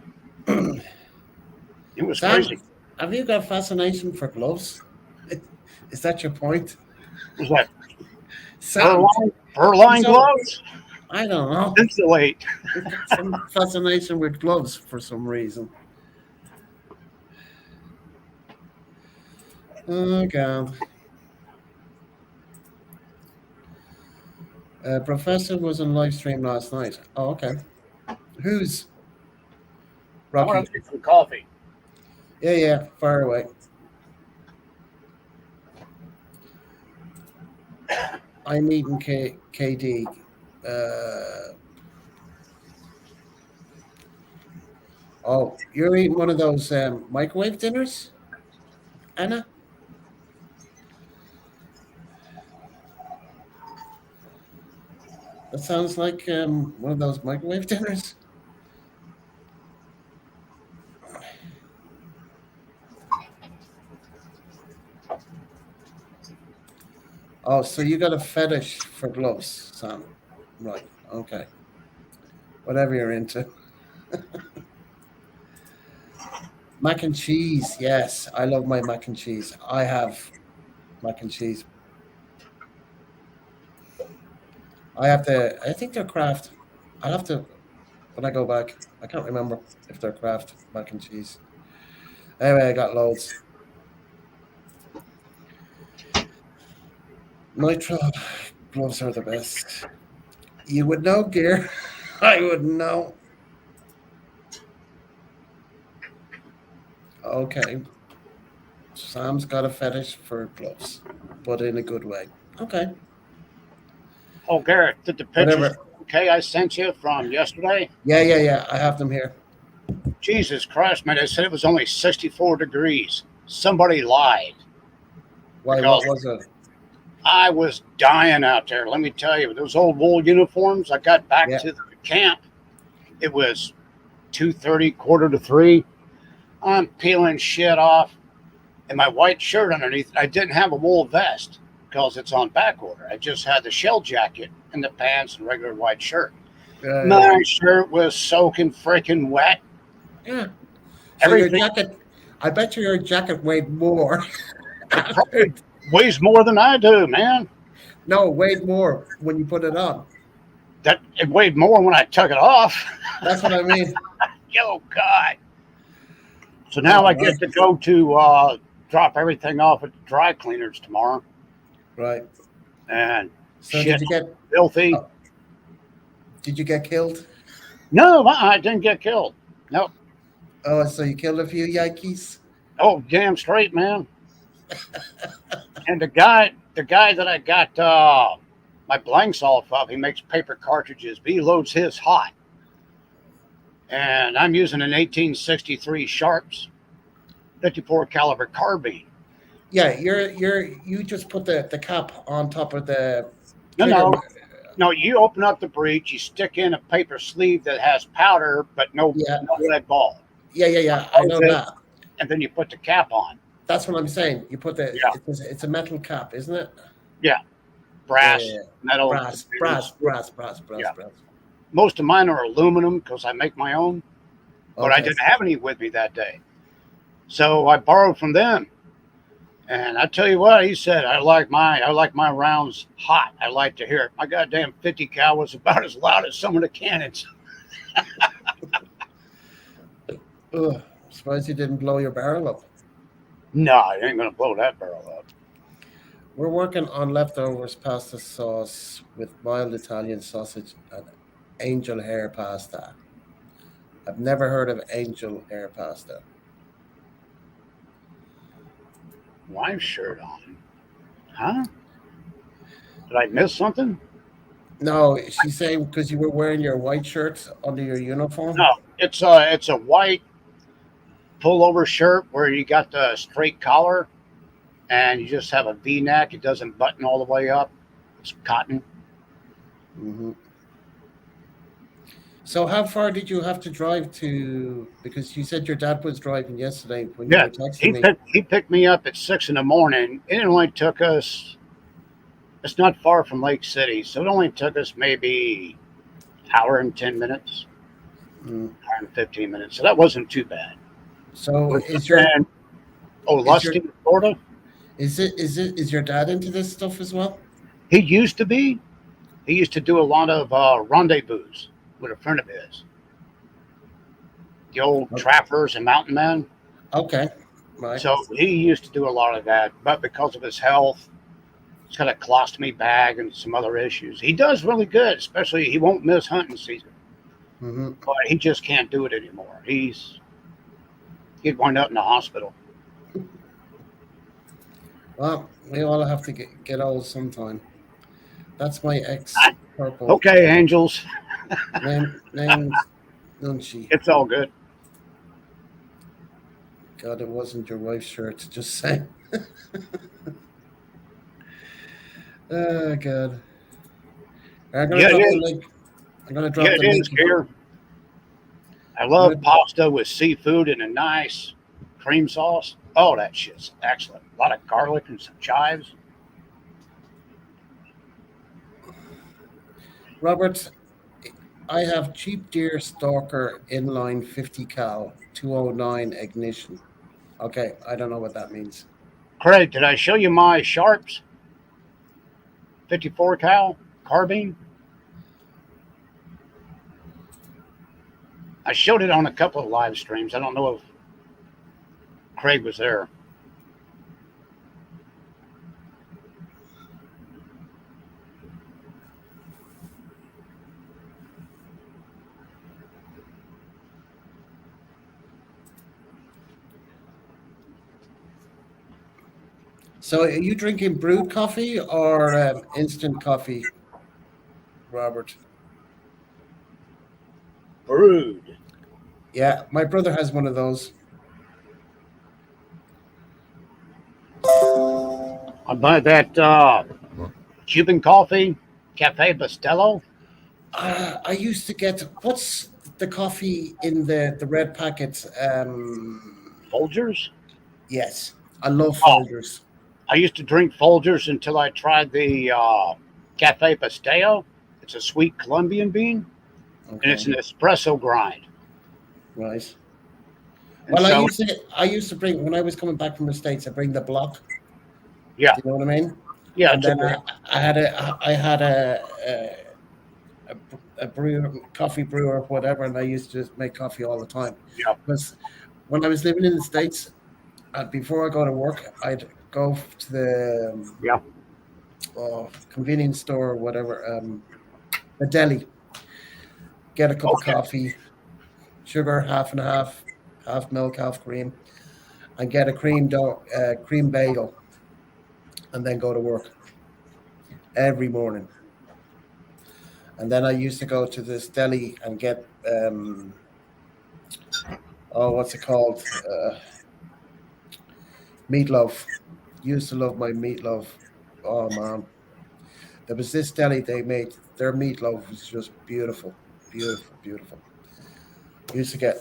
Sam, crazy. have you got fascination for gloves? Is that your point? Was that Sam, fur-lined so gloves? I don't know. Insulate. You've got some fascination with gloves for some reason. Oh God. Professor was on live stream last night. Oh, okay. Who's I want Rocky? to make some coffee. Yeah, yeah, far away. I'm eating KD. Uh, oh, you're eating one of those microwave dinners, Anna? That sounds like one of those microwave dinners. Oh, so you got a fetish for gloves, Sam? Right. Okay. Whatever you're into. Mac and cheese. Yes, I love my mac and cheese. I have mac and cheese. I have to. I think they're Kraft. I'll have to when I go back. I can't remember if they're Kraft mac and cheese. Anyway, I got loads. Nitro gloves are the best. You would know, gear. I wouldn't know. Okay, Sam's got a fetish for gloves, but in a good way. Okay, Oh, Garrett, did the pictures whatever. okay I sent you from yesterday? Yeah, yeah, yeah. I have them here. Jesus Christ, man! They said it was only 64 degrees. Somebody lied Why? because What was it? I was dying out there. Let me tell you, those old wool uniforms. I got back Yeah, to the camp. It was 2:30, quarter to 3. I'm peeling shit off, and my white shirt underneath. I didn't have a wool vest because it's on back order. I just had the shell jacket and the pants and regular white shirt. yeah, My shirt was soaking freaking wet. yeah. So your Everything. jacket, I bet you your jacket weighed more It after. probably weighs more than I do, man. No, weighed more when you put it on. That it weighed more when I took it off. That's what I mean. Yo, God. So now Oh, I right, get to go to drop everything off at the dry cleaners tomorrow, right. and So shit, filthy. uh, did you get killed? No, I didn't get killed. No. Oh, so you killed a few Yankees? Oh, damn straight, man. And the guy that I got my blanks off of, he makes paper cartridges, but he loads his hot. And I'm using an 1863 Sharps 54 caliber carbine. Yeah, you just put the cap on top of the No, trigger. no, no. You open up the breech, you stick in a paper sleeve that has powder, but no, Yeah, no lead ball. yeah, yeah, yeah. I Close know it, that. and then you put the cap on. That's what I'm saying. You put the Yeah, it's a metal cap, isn't it? yeah. Yeah, Brass, yeah, yeah. metal. Brass, brass, brass, brass, brass, Yeah. brass. Most of mine are aluminum because I make my own, but I Okay. didn't have any with me that day. So I borrowed from them. And I tell you what, he said, I like my rounds hot. I like to hear it. My goddamn 50 cal was about as loud as some of the cannons. Ugh, surprised you didn't blow your barrel up. No, I ain't gonna blow that barrel up. We're working on leftovers pasta sauce with mild Italian sausage and angel hair pasta. I've never heard of angel hair pasta. Wife shirt on. Huh? Did I miss something? No, she's saying because you were wearing your white shirt under your uniform. No, it's a white pullover shirt where you got the straight collar and you just have a V-neck. It doesn't button all the way up. It's cotton. Hmm. So how far did you have to drive to? Because you said your dad was driving yesterday when you Yeah, were texting he me. picked me up at 6 in the morning. It only took us. It's not far from Lake City, so it only took us maybe hour and 10 minutes, Mm. hour and 15 minutes. So that wasn't too bad. So We're just in is your Lusty, Florida. is your dad into this stuff as well? He used to be. He used to do a lot of rendezvous with a friend of his, the old Oh, trappers and mountain men. okay, right. So he used to do a lot of that, but because of his health, it's got a colostomy bag and some other issues. He does really good, especially he won't miss hunting season, Hmm. but he just can't do it anymore. He'd wind up in the hospital. Well, we all have to get old sometime. That's my ex purple Okay, angels, named Nunchi. it's all good. God, it wasn't your wife's shirt. Just saying. Oh God. I'm gonna Yeah, it drop the is. link. I'm gonna Yeah, drop the it is link. here. I I'm love gonna, pasta with seafood and a nice cream sauce. Oh, that shit's excellent. A lot of garlic and some chives. Robert, I have cheap deer stalker inline 50 cal 209 ignition. Okay, I don't know what that means. Craig, did I show you my Sharps 54 cal carbine? I showed it on a couple of live streams. I don't know if Craig was there. So, are you drinking brewed coffee or instant coffee, Robert? Brewed. Yeah, my brother has one of those. I buy that Cuban coffee, Cafe Bustelo, I used to get what's the coffee in the red packets? Folgers. Yes, I love Oh, Folgers. I used to drink Folgers until I tried the Cafe Bustelo. It's a sweet Colombian bean, and it's Okay, an espresso grind. right. And Well, so, I used to bring when I was coming back from the States. I bring the block. yeah, Do you know what I mean? yeah, And it's a then great. I had a brewer, coffee brewer, whatever, and I used to just make coffee all the time. Yeah, Because when I was living in the States, before I go to work, I'd go to the yeah. convenience store or whatever, a deli, get a cup of Okay, coffee, sugar half and half, half milk, half cream, and get a cream bagel, and then go to work every morning. And then I used to go to this deli and get what's it called? Meatloaf. Used to love my meatloaf. Oh man, there was this deli they made. Their meatloaf was just beautiful, beautiful, beautiful. Used to get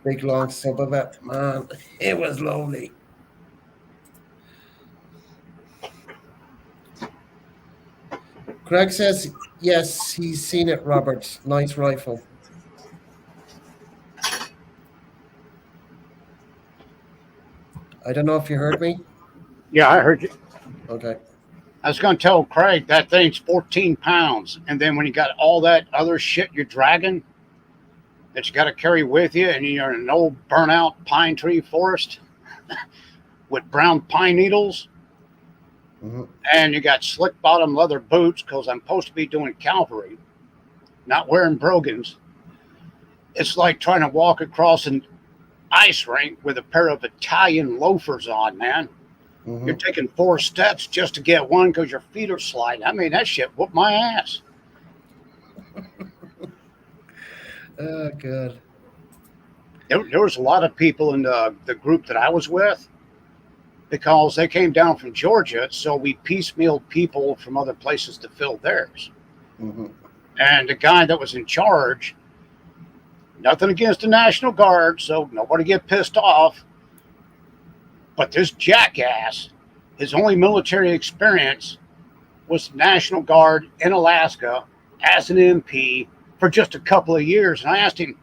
big long sub of it. Man, it was lovely. Craig says yes, he's seen it. Robert, nice rifle. I don't know if you heard me. yeah, I heard you. Okay. I was going to tell Craig that thing's 14 pounds, and then when you got all that other shit you're dragging that you got to carry with you, and you're in an old burnout pine tree forest with brown pine needles, Hmm. and you got slick bottom leather boots because I'm supposed to be doing cavalry, not wearing brogans. It's like trying to walk across an ice rink with a pair of Italian loafers on, man. You're Hmm. taking 4 steps just to get one because your feet are sliding. I mean, that shit whooped my ass. Oh god. There was a lot of people in the group that I was with because they came down from Georgia, so we piecemealed people from other places to fill theirs. Hmm. And the guy that was in charge, nothing against the National Guard, so nobody get pissed off, but this jackass, his only military experience was National Guard in Alaska as an MP for just a couple of years. And I asked him,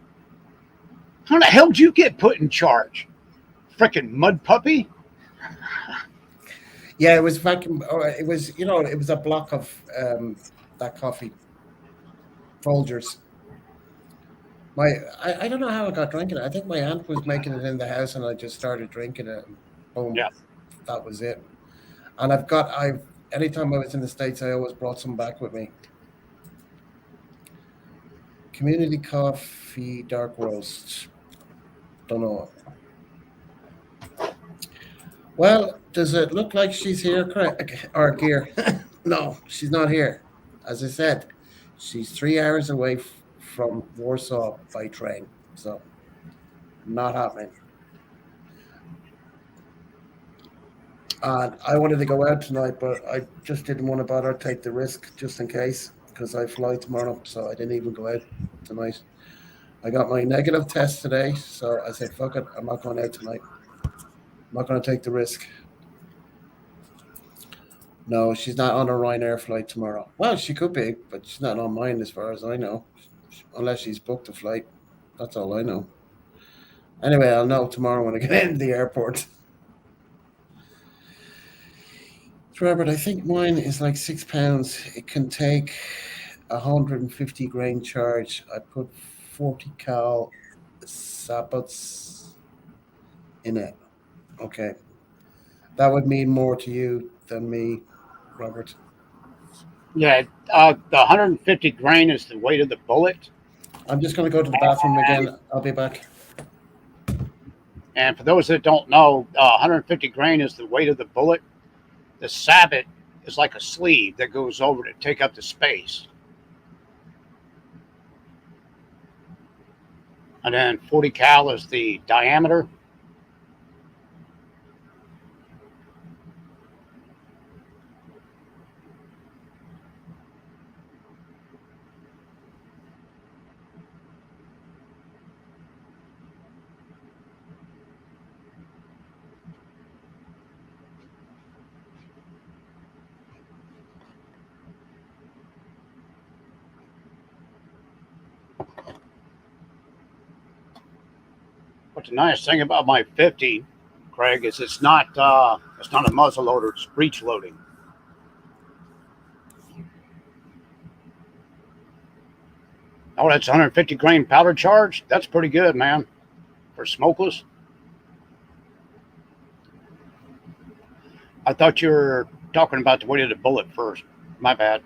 how the hell did you get put in charge? Frickin' mud puppy? Yeah, it was vacuum. It was, it was a block of that coffee Folgers. My, I don't know how I got drinking it. I think my aunt was making it in the house, and I just started drinking it, and boom, Yeah. that was it. And I've anytime I was in the States, I always brought some back with me. Community coffee, dark roast. Don't know. Well, does it look like she's here, or gear? No, she's not here. As I said, she's 3 hours away from Warsaw by train, so not happening. And I wanted to go out tonight, but I just didn't want to bother take the risk just in case because I fly tomorrow, so I didn't even go out tonight. I got my negative test today, so I said, "Fuck it, I'm not going out tonight. I'm not going to take the risk." No, she's not on a Ryanair flight tomorrow. Well, she could be, but she's not on mine as far as I know, unless she's booked a flight. That's all I know. Anyway, I'll know tomorrow when I get into the airport. Robert, I think mine is like £6. It can take 150 grain charge. I put 40 cal sabots in it. Okay. That would mean more to you than me, Robert. Yeah, the 150 grain is the weight of the bullet. I'm just going to go to the bathroom again. I'll be back. And for those that don't know, 150 grain is the weight of the bullet. The sabot is like a sleeve that goes over to take up the space. And then 40 cal is the diameter. But the nice thing about my 50, Craig, is it's not a muzzle loader, it's breech loading. Oh, that's 150 grain powder charge. That's pretty good, man, for smokeless. I thought you were talking about the weight of the bullet first. My bad.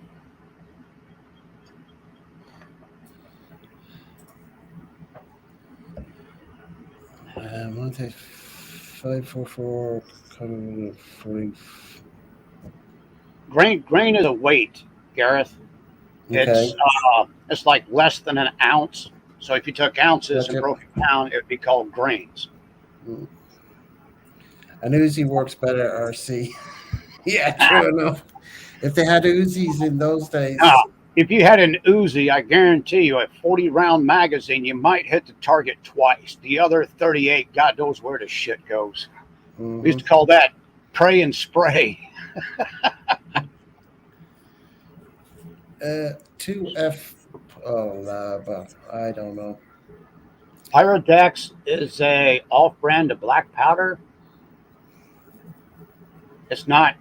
One take 544 40. Grain is a weight, Gareth. Okay. It's like less than an ounce. So if you took ounces and Gotcha. broke it down, it would be called grains. Mm. An Uzi works better, RC. Yeah, true enough. If they had Uzis in those days, Now, if you had an Uzi, I guarantee you, a 40 round magazine, you might hit the target twice. The other 38, God knows where the shit goes. We used mhm. to call that pray and spray. 2F. Oh, nah, but I don't know. Pyrodex is a off brand of black powder. It's not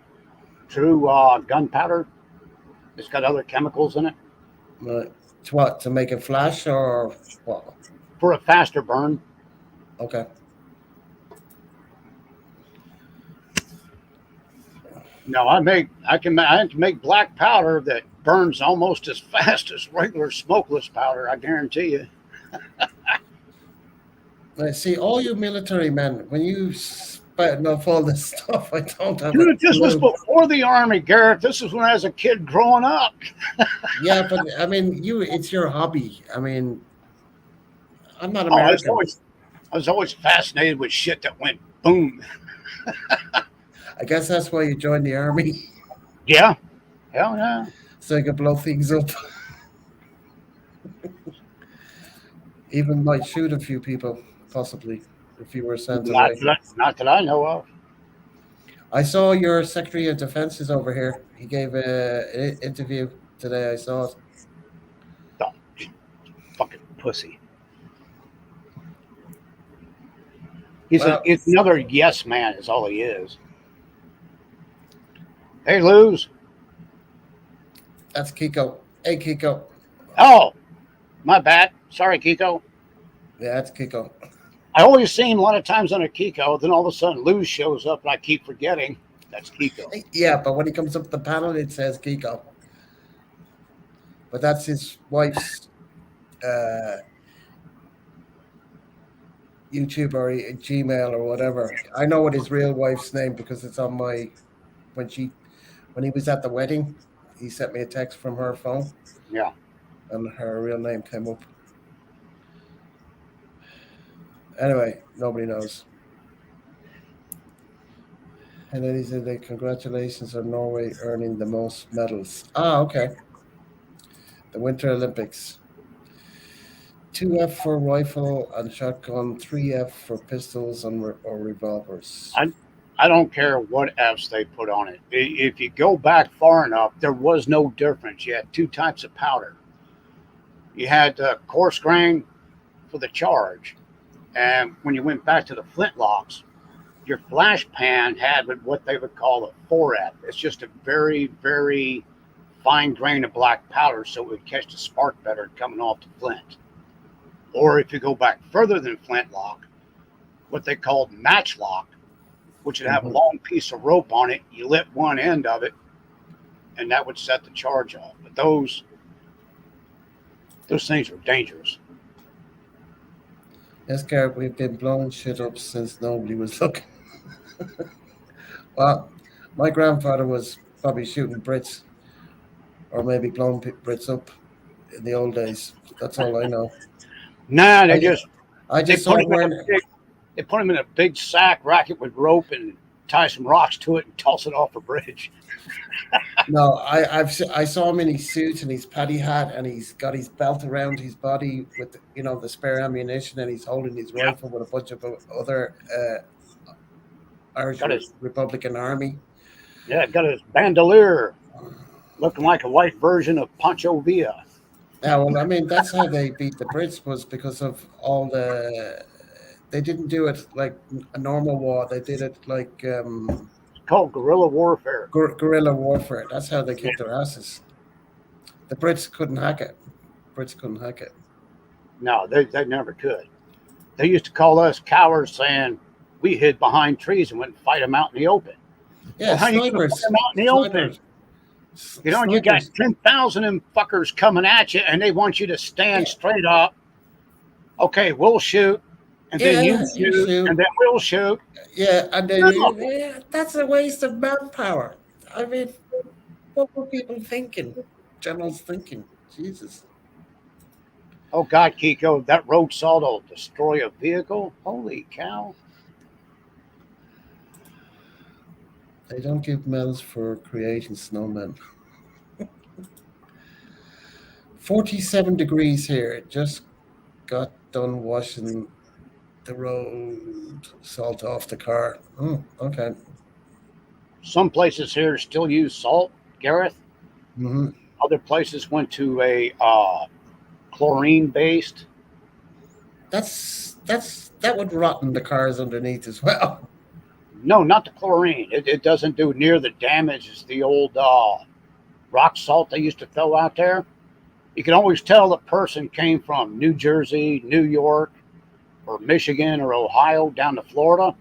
true gunpowder. It's got other chemicals in it To what? To make it flash or what? for a faster burn. Okay. No, I can make black powder that burns almost as fast as regular smokeless powder. I guarantee you. See, all you military men, when you spouting off all this stuff, I don't have a Dude, this was clue. before the army, Garrett. This was when I was a kid growing up. Yeah, but I mean, it's your hobby. I mean, I'm not Oh, American. I was always fascinated with shit that went boom. I guess that's why you joined the army, Yeah, hell yeah. so you can blow things up. Even might shoot a few people, possibly, if you were sent away. Not that I know of. I saw your Secretary of Defense is over here. He gave an interview today. I saw it. Oh, fucking pussy. Well, He's another yes man. Is all he is. Hey, Luz. that's Kiko. Hey, Kiko. Oh, my bad. Sorry, Kiko. Yeah, that's Kiko. I always see him a lot of times on a Kiko. Then all of a sudden, Luz shows up, and I keep forgetting that's Kiko. Yeah, but when he comes up the panel, it says Kiko. But that's his wife's uh, YouTube or Gmail or whatever. I know what his real wife's name because it's on my when she when he was at the wedding. He sent me a text from her phone, Yeah. and her real name came up. Anyway, nobody knows. And then he said, "Congratulations on Norway earning the most medals." Ah, okay. The Winter Olympics. 2F for rifle and shotgun, 3F for pistols and or revolvers. I don't care what F's they put on it. If you go back far enough, there was no difference. You had two types of powder. You had coarse grain for the charge, and when you went back to the flintlocks, your flash pan had what they would call a 4F. It's just a very, very fine grain of black powder, so it would catch the spark better coming off the flint. Or if you go back further than flintlock, what they called matchlock, which would have a Mhm. long piece of rope on it. You lit one end of it, and that would set the charge off. But those things are dangerous. Yes, Garrett, we've been blowing shit up since nobody was looking. Well, my grandfather was probably shooting Brits or maybe blowing Brits up in the old days. That's all I know. Nah, I just, I they just put saw him him in a wearing. big they put him in a big sack, rack it with rope, and tie some rocks to it and toss it off a bridge. No, I saw him in his suit and his paddy hat, and he's got his belt around his body with the spare ammunition, and he's holding his Yeah, rifle with a bunch of other Irish got his Republican Army. got his bandolier, looking like a white version of Pancho Villa. Yeah, well, I mean that's how they beat the Brits was because of all the. They didn't do it like a normal war. They did it like It's called guerrilla warfare. guerrilla warfare. That's how they Yeah. kicked their asses. The Brits couldn't hack it. Brits couldn't hack it. No, they never could. They used to call us cowards, saying we hid behind trees and went and fight them out in the open. Yeah, Well, how are you going to fight snipers, them out in the open? snipers, And you got snipers. 10,000 of them fuckers coming at you, and they want you to stand Yeah, straight up. Okay, we'll shoot, and then you yeah, you shoot, shoot. and then we'll shoot. Yeah, and then No. yeah, that's a waste of manpower. I mean, what were people thinking? Generals thinking, Jesus. Oh, God, Kiko, that road salt will destroy a vehicle? Holy cow. They don't give medals for creating snowmen. 47 degrees here. Just got done washing the road salt off the car. Oh, okay. Some places here still use salt, Gareth. Hmm. Other places went to a chlorine based. That would rotten the cars underneath as well. No, not the chlorine. It doesn't do near the damage as the old rock salt they used to throw out there. You can always tell the person came from New Jersey, New York, or Michigan or Ohio down to Florida.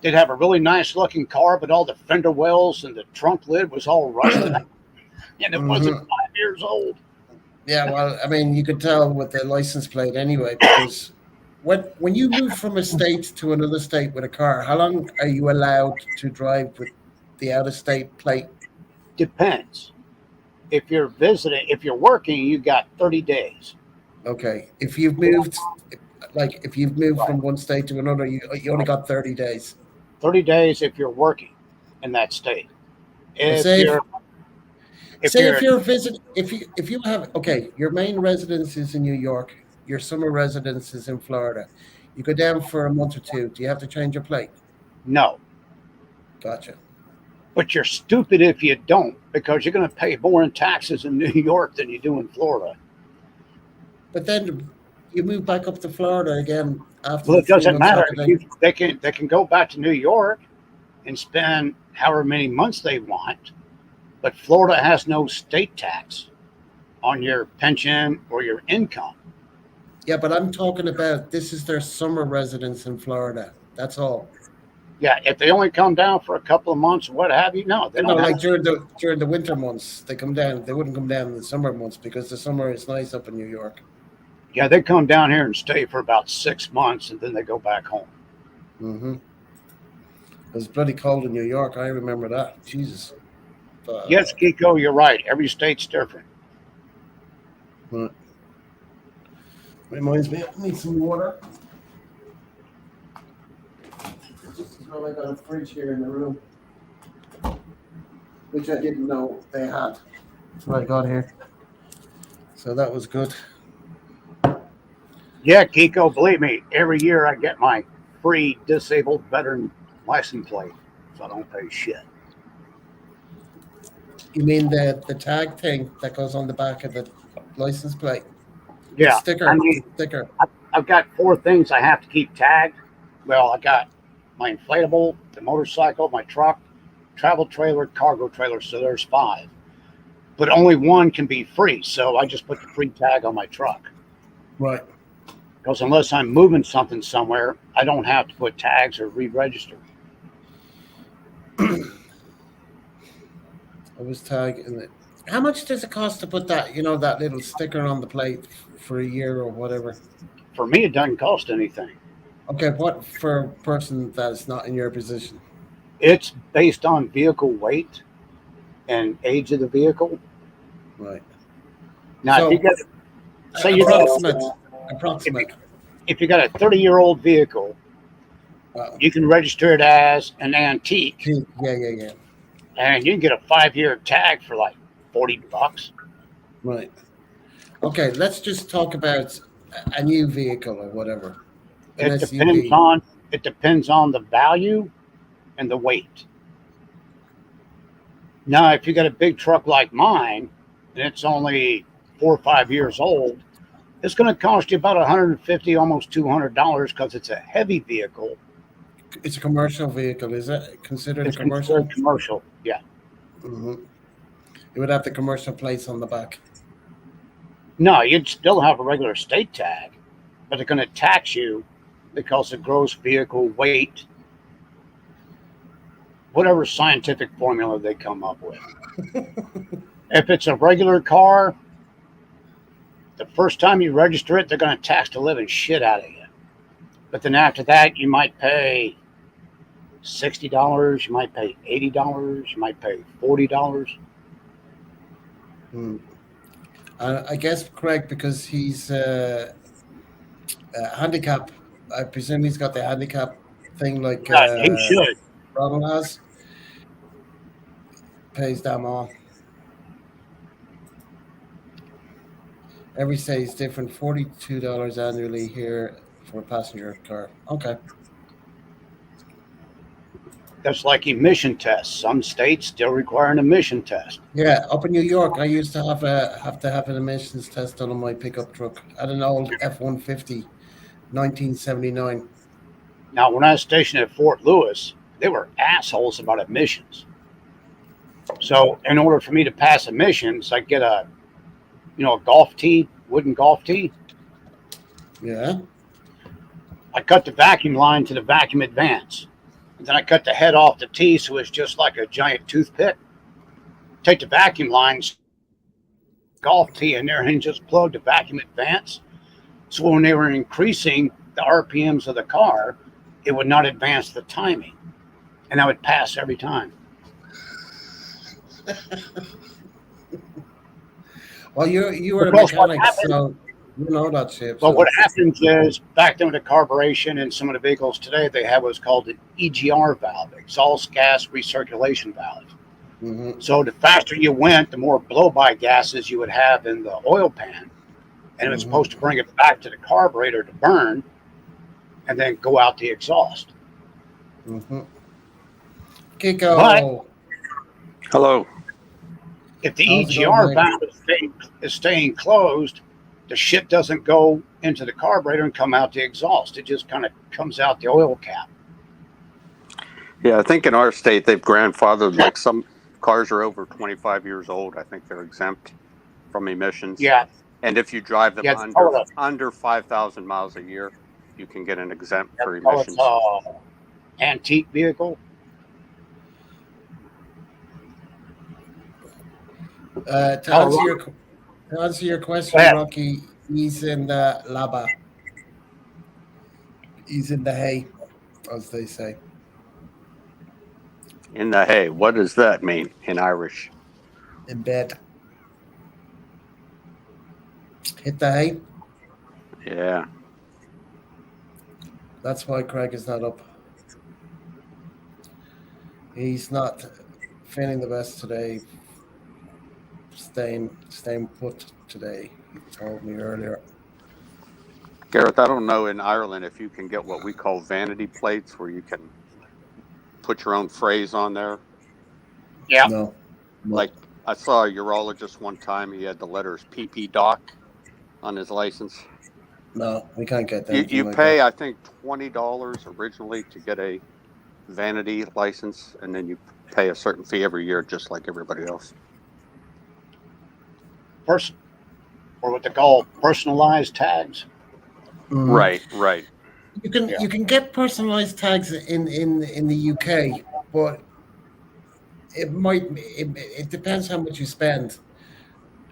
They'd have a really nice looking car, but all the fender wells and the trunk lid was all rusted out, and it wasn't Hmm. 5 years old. Yeah, well, I mean, you could tell with the license plate anyway, because when you move from a state to another state with a car, how long are you allowed to drive with the out of state plate? Depends. If you're visiting, if you're working, you got 30 days. Okay, if you've moved, Like if you've moved Right. from one state to another, you only Right. got 30 days. 30 days if you're working in that state. But If you're if say you're if you're visit if you have okay, your main residence is in New York, your summer residence is in Florida. You go down for a month or two. Do you have to change your plate? no, Gotcha. but you're stupid if you don't because you're going to pay more in taxes in New York than you do in Florida. But then you move back up to Florida again after Well, the it three doesn't months matter. holiday. They can go back to New York and spend however many months they want, but Florida has no state tax on your pension or your income. Yeah, but I'm talking about this is their summer residence in Florida. That's all. Yeah, if they only come down for a couple of months or what have you, no, they You know, don't have. like during the winter months, they come down. They wouldn't come down in the summer months because the summer is nice up in New York. Yeah, they come down here and stay for about 6 months and then they go back home. Mm-hmm. It was bloody cold in New York. I remember that. Jesus. Yes, Uh, Kiko, you're right. Every state's different. uh, Reminds me, I need some water. Just as well, I got a fridge here in the room, which I didn't know they had. That's what I got here. So that was good. Yeah, Kiko, believe me, every year I get my free disabled veteran license plate, so I don't pay shit. You mean the tag thing that goes on the back of the license plate? The Yeah, I sticker, mean, sticker. I've got four things I have to keep tagged. Well, I got my inflatable, the motorcycle, my truck, travel trailer, cargo trailer, so there's five. But only one can be free, so I just put the free tag on my truck. Right. Because unless I'm moving something somewhere, I don't have to put tags or re-register. I was tagging it. How much does it cost to put that, that little sticker on the plate for a year or whatever? For me, it doesn't cost anything. Okay, what for a person that's not in your position? It's based on vehicle weight and age of the vehicle. Right. Now, if you So get, say you got, approximate, if you, approximate. if you got a 30-year-old vehicle, Uh, you can register it as an antique, yeah, yeah, yeah. and you can get a 5-year tag for like $40. Right. Okay, let's just talk about a new vehicle or whatever, an It depends SUV. on it depends on the value and the weight. Now, if you got a big truck like mine, and it's only 4 or 5 years old, it's going to cost you about 150, almost $200 because it's a heavy vehicle. It's a commercial vehicle, is it? Considered a It's considered commercial? commercial. Yeah. Hmm. It would have the commercial plates on the back. No, you'd still have a regular state tag, but they're going to tax you because of gross vehicle weight, whatever scientific formula they come up with. If it's a regular car, the first time you register it, they're going to tax the living shit out of you. But then after that, you might pay $60, you might pay $80, you might pay $40. Hmm. I guess Craig, because he's handicap. I presume he's got the handicap thing like Yeah, he should. Ronald has. Pays them all. Every state is different. $42 annually here for a passenger car. Okay. That's like emission tests. Some states still require an emission test. Yeah, up in New York, I used to have an emissions test done on my pickup truck. I had an old F-150, 1979. Now, when I was stationed at Fort Lewis, they were assholes about emissions. So, in order for me to pass emissions, I get a golf tee, wooden golf tee. Yeah. I cut the vacuum line to the vacuum advance. And then I cut the head off the tee so it's just like a giant toothpick. Take the vacuum line, golf tee in there, and just plug the vacuum advance. So when they were increasing the RPMs of the car, it would not advance the timing, and I would pass every time. Well, you were a Because what mechanic, happened? so You know that shape. But So what happens is back then with the carburation and some of the vehicles today, they have what's called an EGR valve, exhaust gas recirculation valve. mhm, So the faster you went, the more blow-by gases you would have in the oil pan, and it was mhm, supposed to bring it back to the carburetor to burn, and then go out the exhaust. mhm. But Kiko, Hello. if the how's it going, EGR mate? valve is staying closed, the shit doesn't go into the carburetor and come out the exhaust. It just kind of comes out the oil cap. Yeah, I think in our state they've grandfathered, like some cars are over 25 years old. I think they're exempt from emissions. Yeah, And if you drive them yeah, under 5,000 miles a year, you can get an exempt they for call it emissions. antique vehicle. To Colorado. answer your Go question, ahead. Rocky, he's in the laba. He's in the hay, as they say. In the hay, what does that mean in Irish? In bed. Hit the hay. Yeah. That's why Craig is not up. He's not feeling the best today. Staying put today. He told me earlier. Gareth, I don't know in Ireland if you can get what we call vanity plates where you can put your own phrase on there. Yeah, No. Like I saw a urologist one time, he had the letters PP Doc on his license. No, we can't get You anything like pay, that. I think, $20 originally to get a vanity license, and then you pay a certain fee every year, just like everybody else. person or what they call personalized tags. Mhm. Right. You can get personalized tags in the UK, but it depends how much you spend,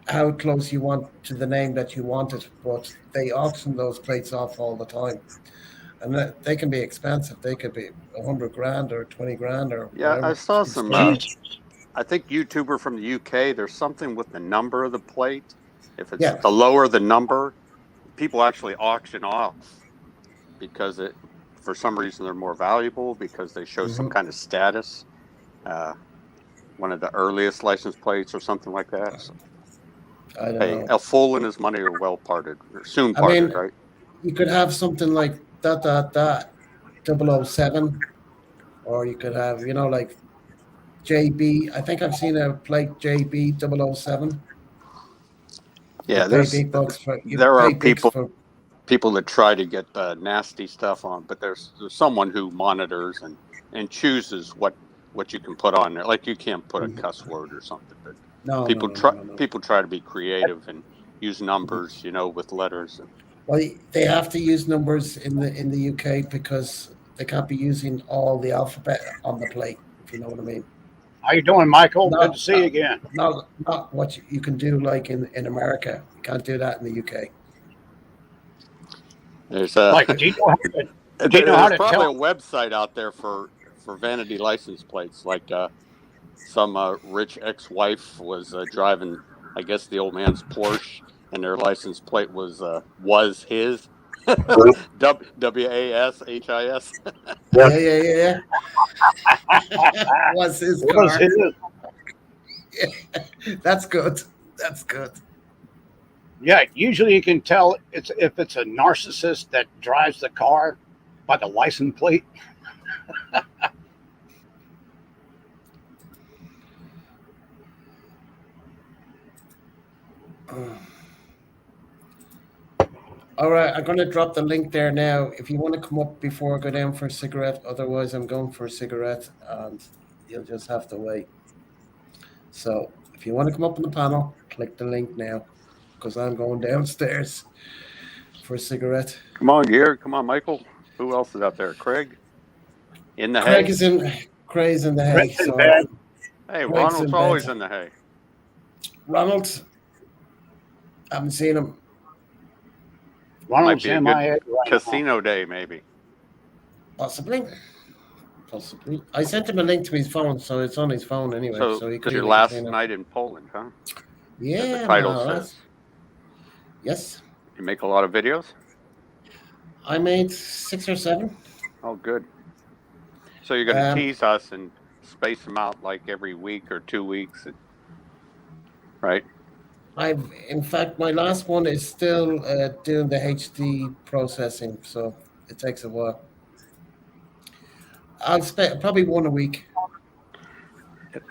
how close you want to the name that you want it. But they auction those plates off all the time, and they can be expensive. They could be 100 grand or 20 grand or Yeah, I whatever. saw It's some. crazy. Jesus. I think YouTuber from the UK. There's something with the number of the plate. If it's Yeah. the lower the number, people actually auction off because it, for some reason, they're more valuable because they show some Hmm. kind of status. Uh, One of the earliest license plates or something like that. So, I don't hey, know. a fool and his money are well parted, or soon I parted, mean, right? you could have something like that 007, or you could have like JB. I think I've seen a plate JB 007. You Yeah, pay big bucks for you there are pay bigs for. people that try to get nasty stuff on, but there's someone who monitors and chooses what you can put on there. Like you can't put a cuss word or something, but No, no, no, no, no, no. people try to be creative and use numbers, with letters. Well, they have to use numbers in the UK because they can't be using all the alphabet on the plate, if you know what I mean. How you doing, Michael? Good Not to see you again. not what you can do like in America. You can't do that in the UK. There's Like, do you know how there's to probably a tell? website out there for vanity license plates. Like some rich ex-wife was driving, I guess, the old man's Porsche, and their license plate was his. WASHIS. Yeah, yeah, yeah, yeah. Was his What was car. his? That's good. That's good. Yeah, usually you can tell if it's a narcissist that drives the car by the license plate. All right, I'm going to drop the link there now. If you want to come up before I go down for a cigarette, otherwise I'm going for a cigarette and you'll just have to wait. So if you want to come up on the panel, click the link now because I'm going downstairs for a cigarette. Come on, Gary. Come on, Michael. Who else is out there? Craig? In the Craig hay? is in Craig's in the hay. Ripped in So bed. Hey, Craig's Ronald's in always bed. in the hay. Ronald, haven't seen him. Might Ronald's be a in good my head right now. casino day, maybe. Possibly. I sent him a link to his phone, so it's on his phone anyway. So, So he this could is your be in the last casino. night in Poland, huh? As the Yeah, title man. says. Yes. You make a lot of videos? I made 6 or 7. Oh, good. So you're going to Um, tease us and space them out like every week or 2 weeks, right? in fact, my last one is still doing the HD processing, so it takes a while. I'll spend probably one a week.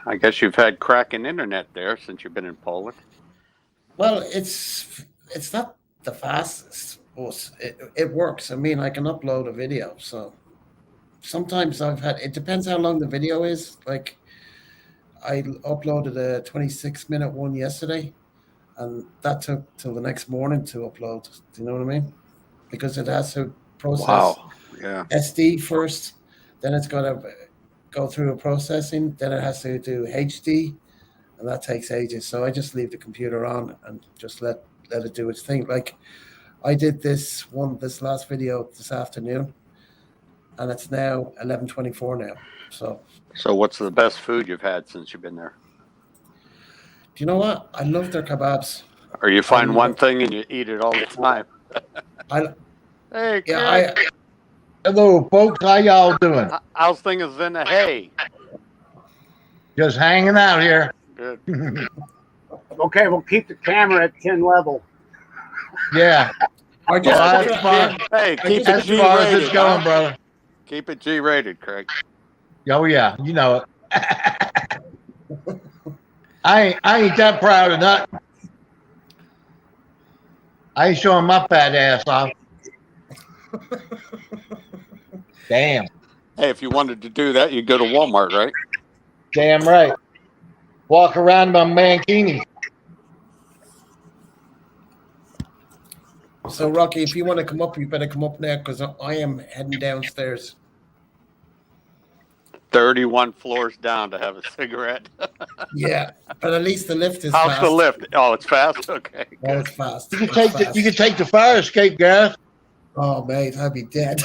I guess you've had cracking internet there since you've been in Poland. Well, it's not the fastest, but it works. I mean, I can upload a video, so sometimes it depends how long the video is. Like, I uploaded a 26-minute one yesterday, and that took till the next morning to upload. Do you know what I mean? Because it has to process Wow. Yeah. SD first, then it's got to go through a processing, then it has to do HD, and that takes ages. So I just leave the computer on and just let it do its thing. Like, I did this last video this afternoon, and it's now 11:24 now. So what's the best food you've had since you've been there? Do you know what? I love their kebabs. Or you find one thing and you eat it all the time? I Hey, yeah, Craig. Hello, folks. How y'all doing? How's things in the hay? Just hanging out here. Good. Okay, we'll keep the camera at 10 level. Yeah. I just Well, that's fine. Hey, keep it As far as G-rated. it's going, brother. Keep it G-rated, Craig. Oh yeah, you know it. I ain't that proud of nothing. I ain't showing my fat ass off. Damn. Hey, if you wanted to do that, you'd go to Walmart, right? Damn right. Walk around my mankini. So, Rocky, if you want to come up, you better come up now because I am heading downstairs. 31 floors down to have a cigarette. Yeah, but at least the lift is How's fast. the lift? Oh, it's fast? Okay. Oh, Good. it's fast. You can It's take fast. you can take the fire escape, guys. Oh, mate, I'd be dead.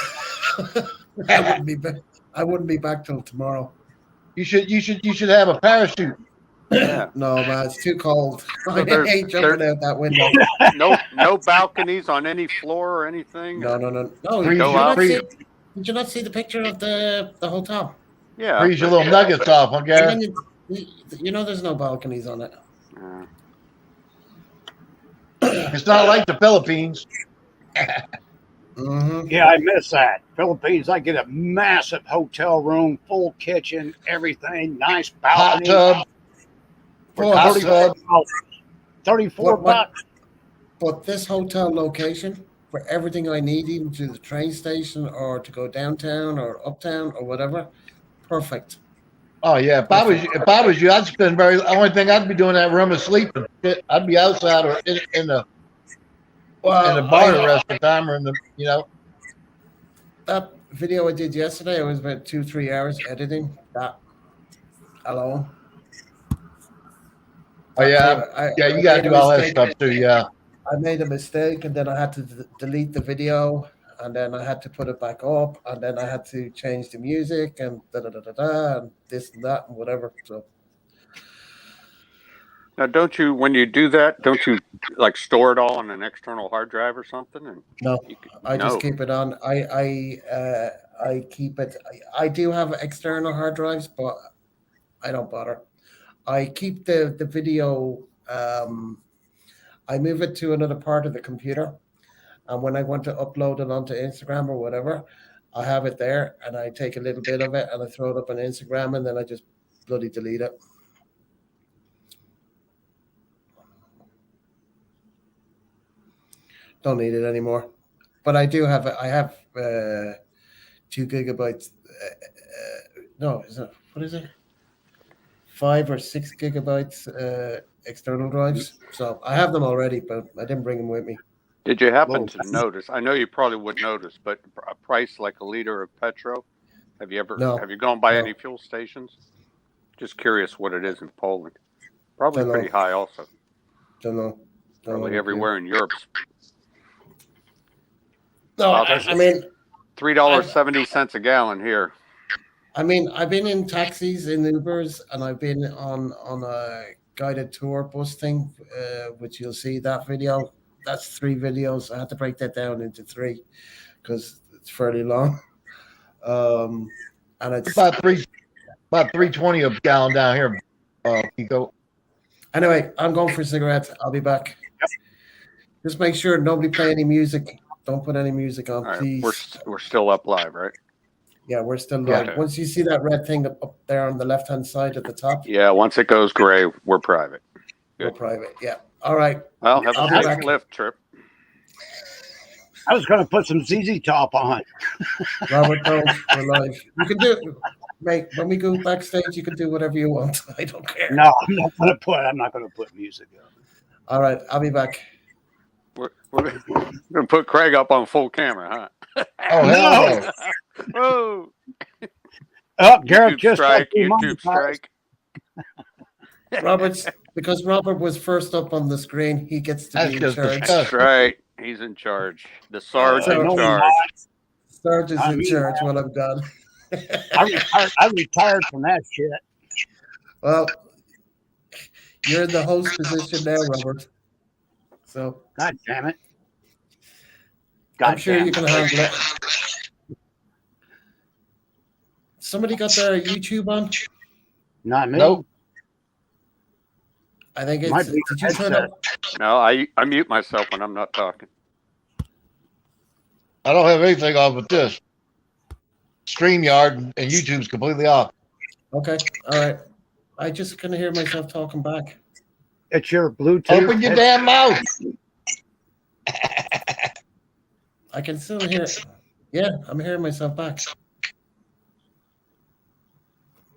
I wouldn't be back till tomorrow. You should have a parachute. Yeah. No, man, it's too cold. I there's- ain't jumping out that window. No balconies on any floor or anything? No. Freeze go your- out. Did you not see the picture of the hotel? Yeah. Freeze your little nuggets off, And okay? then you know there's no balconies on it. Yeah. It's not like the Philippines. Mm-hmm. Yeah, I miss that. Philippines, I get a massive hotel room, full kitchen, everything, nice Hot balcony. tub. Oh, Hot tub. 34 What- bucks. But this hotel location, for everything I need, even to the train station or to go downtown or uptown or whatever, perfect. Oh yeah, if I was you, I'd spend only thing I'd be doing in that room is sleeping. I'd be outside or in the bar the rest of the time, or in the That video I did yesterday, I was about 2-3 hours editing that alone. Oh yeah, you gotta do all that stuff too. Yeah. I made a mistake, and then I had to delete the video, and then I had to put it back up, and then I had to change the music and and this and that and whatever. So Now, when you do that, don't you like store it all on an external hard drive or something? And no, I just no. keep it on. I keep it. I do have external hard drives, but I don't bother. I keep the video. I move it to another part of the computer, and when I want to upload it onto Instagram or whatever, I have it there, and I take a little bit of it and I throw it up on Instagram, and then I just bloody delete it. Don't need it anymore. But I do have. I have 2 gigabytes. No, what is it? 5 or 6 gigabytes external drives. So I have them already, but I didn't bring them with me. Did you happen to notice? I know you probably wouldn't notice, but a price like a liter of petrol. Have you gone by any fuel stations? Just curious what it is in Poland. Probably Don't know. pretty high also. Don't know. Probably everywhere in Europe. No, I mean, $3.70 a gallon here. I mean, I've been in taxis, in Ubers, and I've been on a guided tour bus thing, which you'll see that video. that's 3 videos. I had to break that down into 3 because it's fairly long. And it's About 320 a gallon down here, Kiko. anyway. I'm going for cigarettes. I'll be back. Just make sure nobody play any music. Don't put any music on, All right, please. we're still up live, right? Yeah, we're still live. Okay. Once you see that red thing up there on the left-hand side at the top, Yeah, once it goes gray, we're private. we're Good. private. Yeah. All right. Well, have I'll a be safe back. lift, Trip. I was going to put some ZZ Top on. Robert, don't. We're live. You can do, mate. When we go backstage, you can do whatever you want. I don't care. No, I'm not going to put music on. All right. I'll be back. We're gonna put Craig up on full camera, huh? Oh, hell no. Whoa! Oh, Garrett YouTube just strike. got YouTube strike. Robert's because Robert was first up on the screen. He gets to That's be in just charge. disgusting. That's right. He's in charge. The Sarge in no, charge. Sarge is I in mean, charge while I'm gone. I retired from that shit. Well, you're in the host position now, Robert. So God damn it. I'm sure damn you can handle it. Somebody got their YouTube on? Not me. Nope. I think Might it's. be Did you turn up? No, I mute myself when I'm not talking. I don't have anything off with this. StreamYard and YouTube's completely off. Okay. All right. I just couldn't hear myself talking back. It's your Bluetooth. Open your damn mouth. I can still hear it. Yeah, I'm hearing myself back.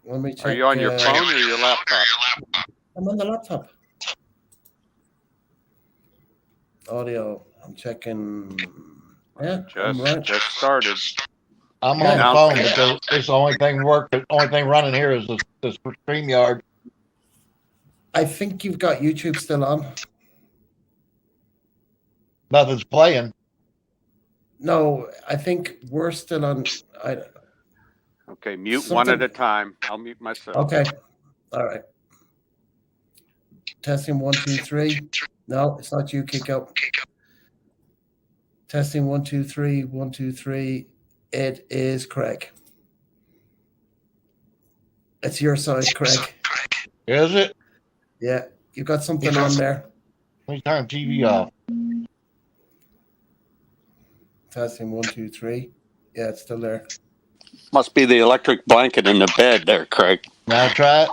Let me check. Are you on your phone or your laptop? I'm on the laptop. Audio. I'm checking. Yeah, I'm right. Just started. I'm Yeah. on the phone, but it's the only thing the only thing running here is this StreamYard. I think you've got YouTube still on. Nothing's playing. No, I think we're still on. Okay, mute one at a time. I'll mute myself. Okay. All right. Testing 1, 2, 3. No, it's not you, Kiko. Testing 1, 2, 3. 1, 2, 3. It is Craig. It's your side, Craig. Is it? Yeah, you got something on there. Let me turn TV off. Testing 1, 2, 3. Yeah, it's still there. Must be the electric blanket in the bed there, Craig. Now try it.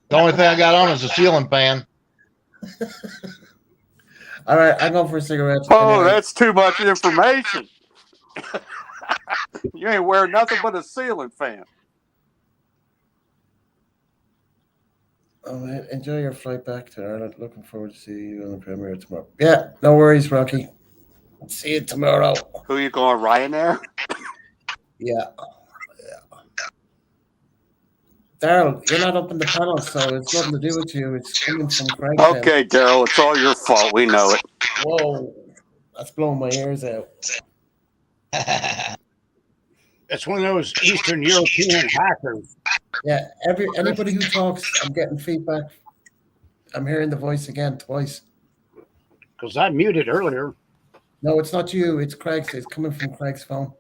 The only thing I got on is the ceiling fan. All right, I'm going for cigarettes. Oh, Anyway. that's too much information. You ain't wearing nothing but a ceiling fan. Oh, man, enjoy your flight back to Ireland. Looking forward to seeing you on the premiere tomorrow. Yeah, no worries, Rocky. See you tomorrow. Who you going, Ryanair? Yeah. Daryl, you're not up in the panel, so it's nothing to do with you. It's coming from Craig. Okay, Daryl, it's all your fault. We know it. Whoa, that's blowing my ears out. It's one of those Eastern European hackers. Yeah, anybody who talks, I'm getting feedback. I'm hearing the voice again twice. Because I muted earlier. No, it's not you. It's Craig's. It's coming from Craig's phone.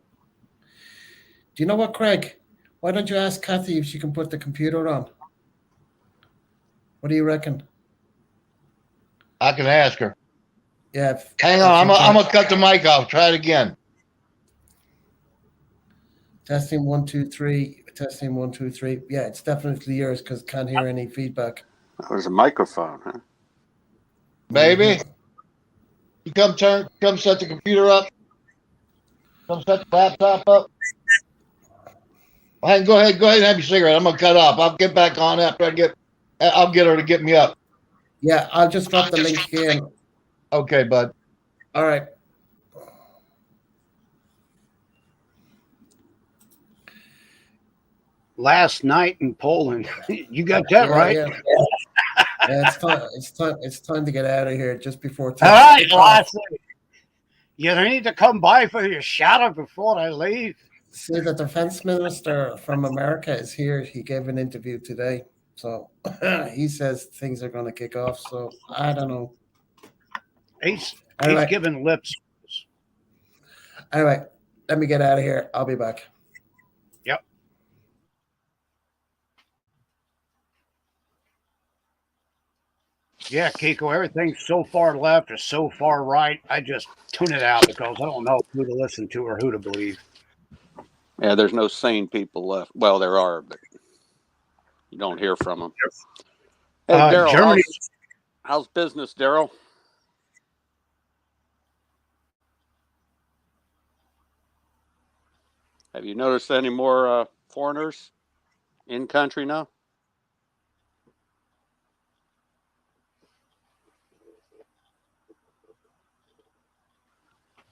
Do you know what, Craig? Why don't you ask Kathy if she can put the computer on? What do you reckon? I can ask her. Yeah. Hang on, I'm gonna cut the mic off. Try it again. Testing 1, 2, 3. Testing 1, 2, 3. Yeah, it's definitely yours because can't hear any feedback. That was a microphone, huh? Baby, you come set the computer up. Come set the laptop up. Hey, go ahead and have your cigarette. I'm gonna cut off. I'll get back on after I'll get her to get me up. Yeah, I'll just drop the link again. Okay, bud. All right. Last night in Poland. You got that right? Yeah. It's time to get out of here just before. All right, Lassie. You need to come by for your shower before I leave. See, the defense minister from America is here. He gave an interview today. So he says things are going to kick off. So I don't know. He's All right. giving lip service. All right. Let me get out of here. I'll be back. Yep. Yeah, Kiko, everything's so far left or so far right. I just tune it out because I don't know who to listen to or who to believe. Yeah, there's no sane people left. Well, there are, but you don't hear from them. Hey, Daryl, Germany. how's business, Daryl? Have you noticed any more foreigners in country now?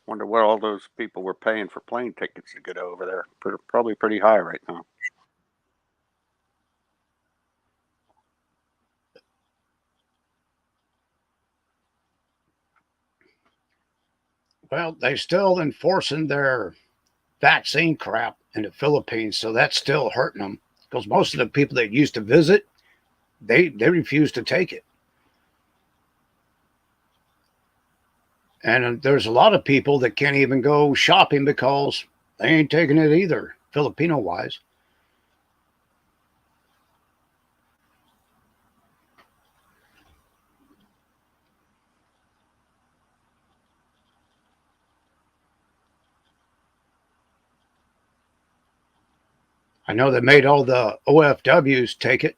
Wonder what all those people were paying for plane tickets to get over there. Probably pretty high right now. Well, they're still enforcing their vaccine crap in the Philippines, so that's still hurting them because most of the people that used to visit, they refuse to take it. And there's a lot of people that can't even go shopping because they ain't taking it either, Filipino wise. I know they made all the OFWs take it.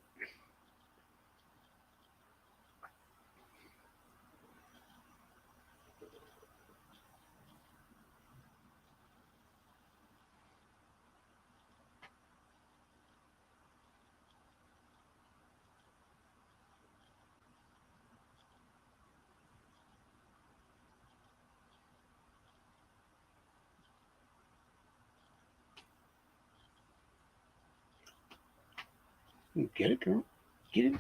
Get it, girl. Get it.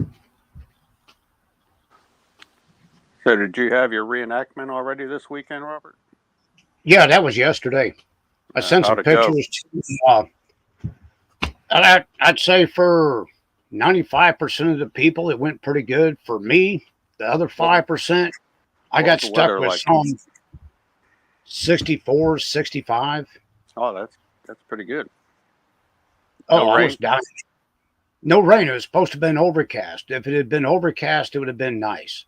So, did you have your reenactment already this weekend, Robert? Yeah, that was yesterday. I sent some How'd it go? pictures. I'd say for 95% of the people, it went pretty good. For me, the other 5%, I got stuck with some 64, 65. Oh, that's pretty good. Oh, No I rain? was dying. No rain. It was supposed to have been overcast. If it had been overcast, it would have been nice.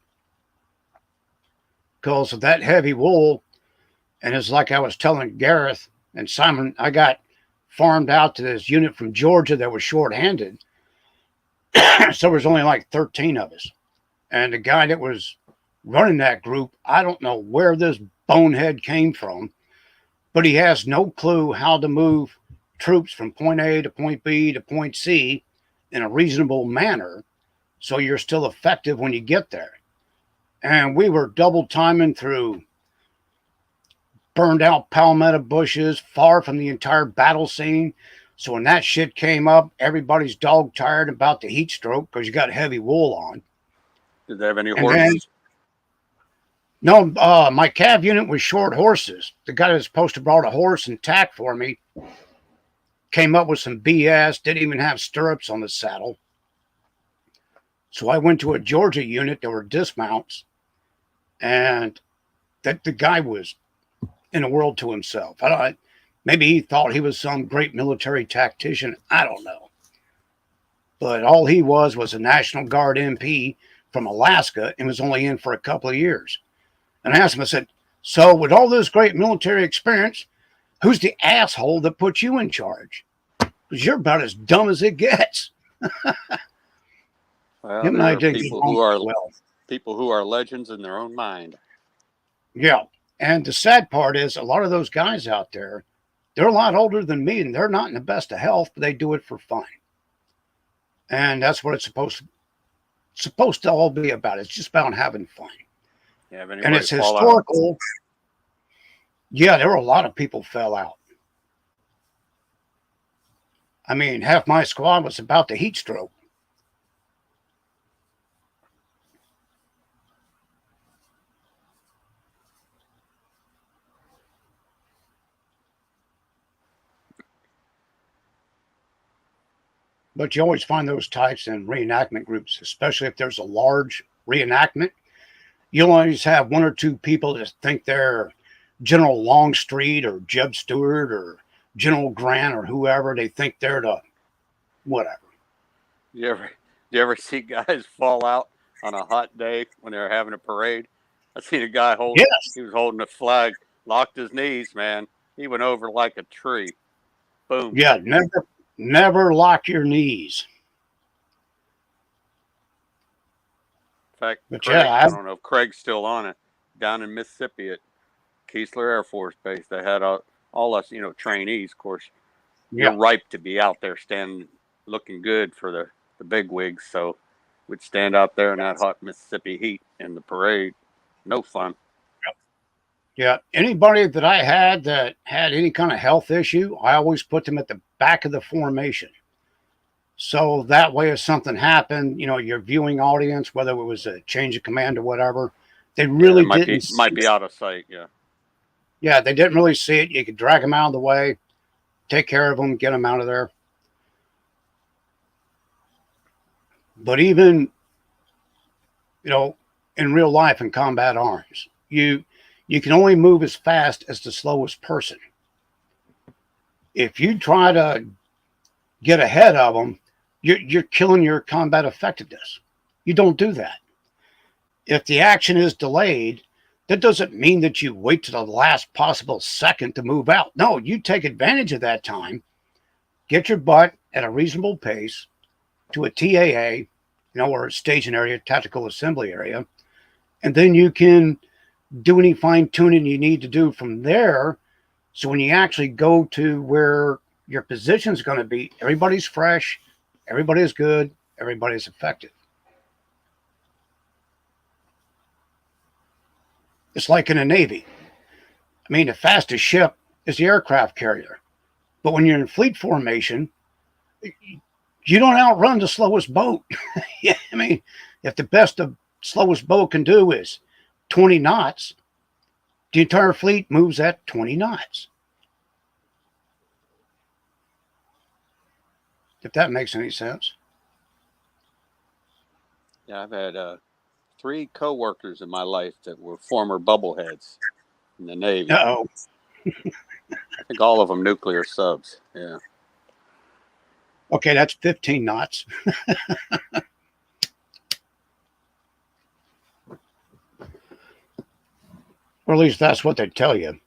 Because of that heavy wool, and it's like I was telling Gareth and Simon, I got farmed out to this unit from Georgia that was short-handed. So there was only like 13 of us. And the guy that was running that group, I don't know where this bonehead came from, but he has no clue how to move troops from point A to point B to point C in a reasonable manner so you're still effective when you get there. And we were double timing through burned out palmetto bushes far from the entire battle scene. So when that shit came up, everybody's dog tired about the heat stroke because you got heavy wool on. Did they have any And horses? No, my cav unit was short horses. The guy that was supposed to brought a horse and tack for me came up with some BS, didn't even have stirrups on the saddle. So I went to a Georgia unit. There were dismounts, and that the guy was in a world to himself. Maybe he thought he was some great military tactician. I don't know. But all he was a National Guard MP from Alaska and was only in for a couple of years. And I asked him, I said, so with all this great military experience, who's the asshole that put you in charge? Because you're about as dumb as it gets. Well, there are people who are legends in their own mind. Yeah. And the sad part is a lot of those guys out there, they're a lot older than me and they're not in the best of health, but they do it for fun. And that's what it's supposed to all be about. It's just about having fun. Yeah, and it's historical. Yeah, there were a lot of people fell out. I mean, half my squad was about to heat stroke. But you always find those types in reenactment groups, especially if there's a large reenactment. You'll always have one or two people that think they're General Longstreet or Jeb Stuart or General Grant or whoever. They think they're the whatever. You ever you ever see guys fall out on a hot day when they're having a parade? I seen a guy Yes. he was holding a flag, locked his knees, man. He went over like a tree. Boom. Yeah. Never lock your knees. In fact, But Craig, yeah, I don't know if Craig's still on it. Down in Mississippi at Keesler Air Force Base, they had all us, trainees. Of course, you're yeah, ripe to be out there standing, looking good for the big wigs. So we'd stand out there in that hot Mississippi heat in the parade. No fun. yeah. Anybody that I had that had any kind of health issue, I always put them at the back of the formation. So that way, if something happened, your viewing audience, whether it was a change of command or whatever, they Yeah, really didn't see might be it. out of sight. Yeah. Yeah, they didn't really see it. You could drag them out of the way, take care of them, get them out of there. But even, in real life in combat arms, you can only move as fast as the slowest person. If you try to get ahead of them, you're killing your combat effectiveness. You don't do that. If the action is delayed, that doesn't mean that you wait to the last possible second to move out. No, you take advantage of that time, get your butt at a reasonable pace to a TAA, or a staging area, tactical assembly area, and then you can do any fine tuning you need to do from there. So when you actually go to where your position is going to be, everybody's fresh, everybody's good, everybody's effective. It's like in the Navy. I mean, the fastest ship is the aircraft carrier. But when you're in fleet formation, you don't outrun the slowest boat. Yeah, I mean, if the slowest boat can do is 20 knots, the entire fleet moves at 20 knots. If that makes any sense. Yeah, I've had 3 coworkers in my life that were former bubbleheads in the Navy. Uh-oh. I think all of them nuclear subs. Yeah. Okay, that's 15 knots. Or at least that's what they tell you.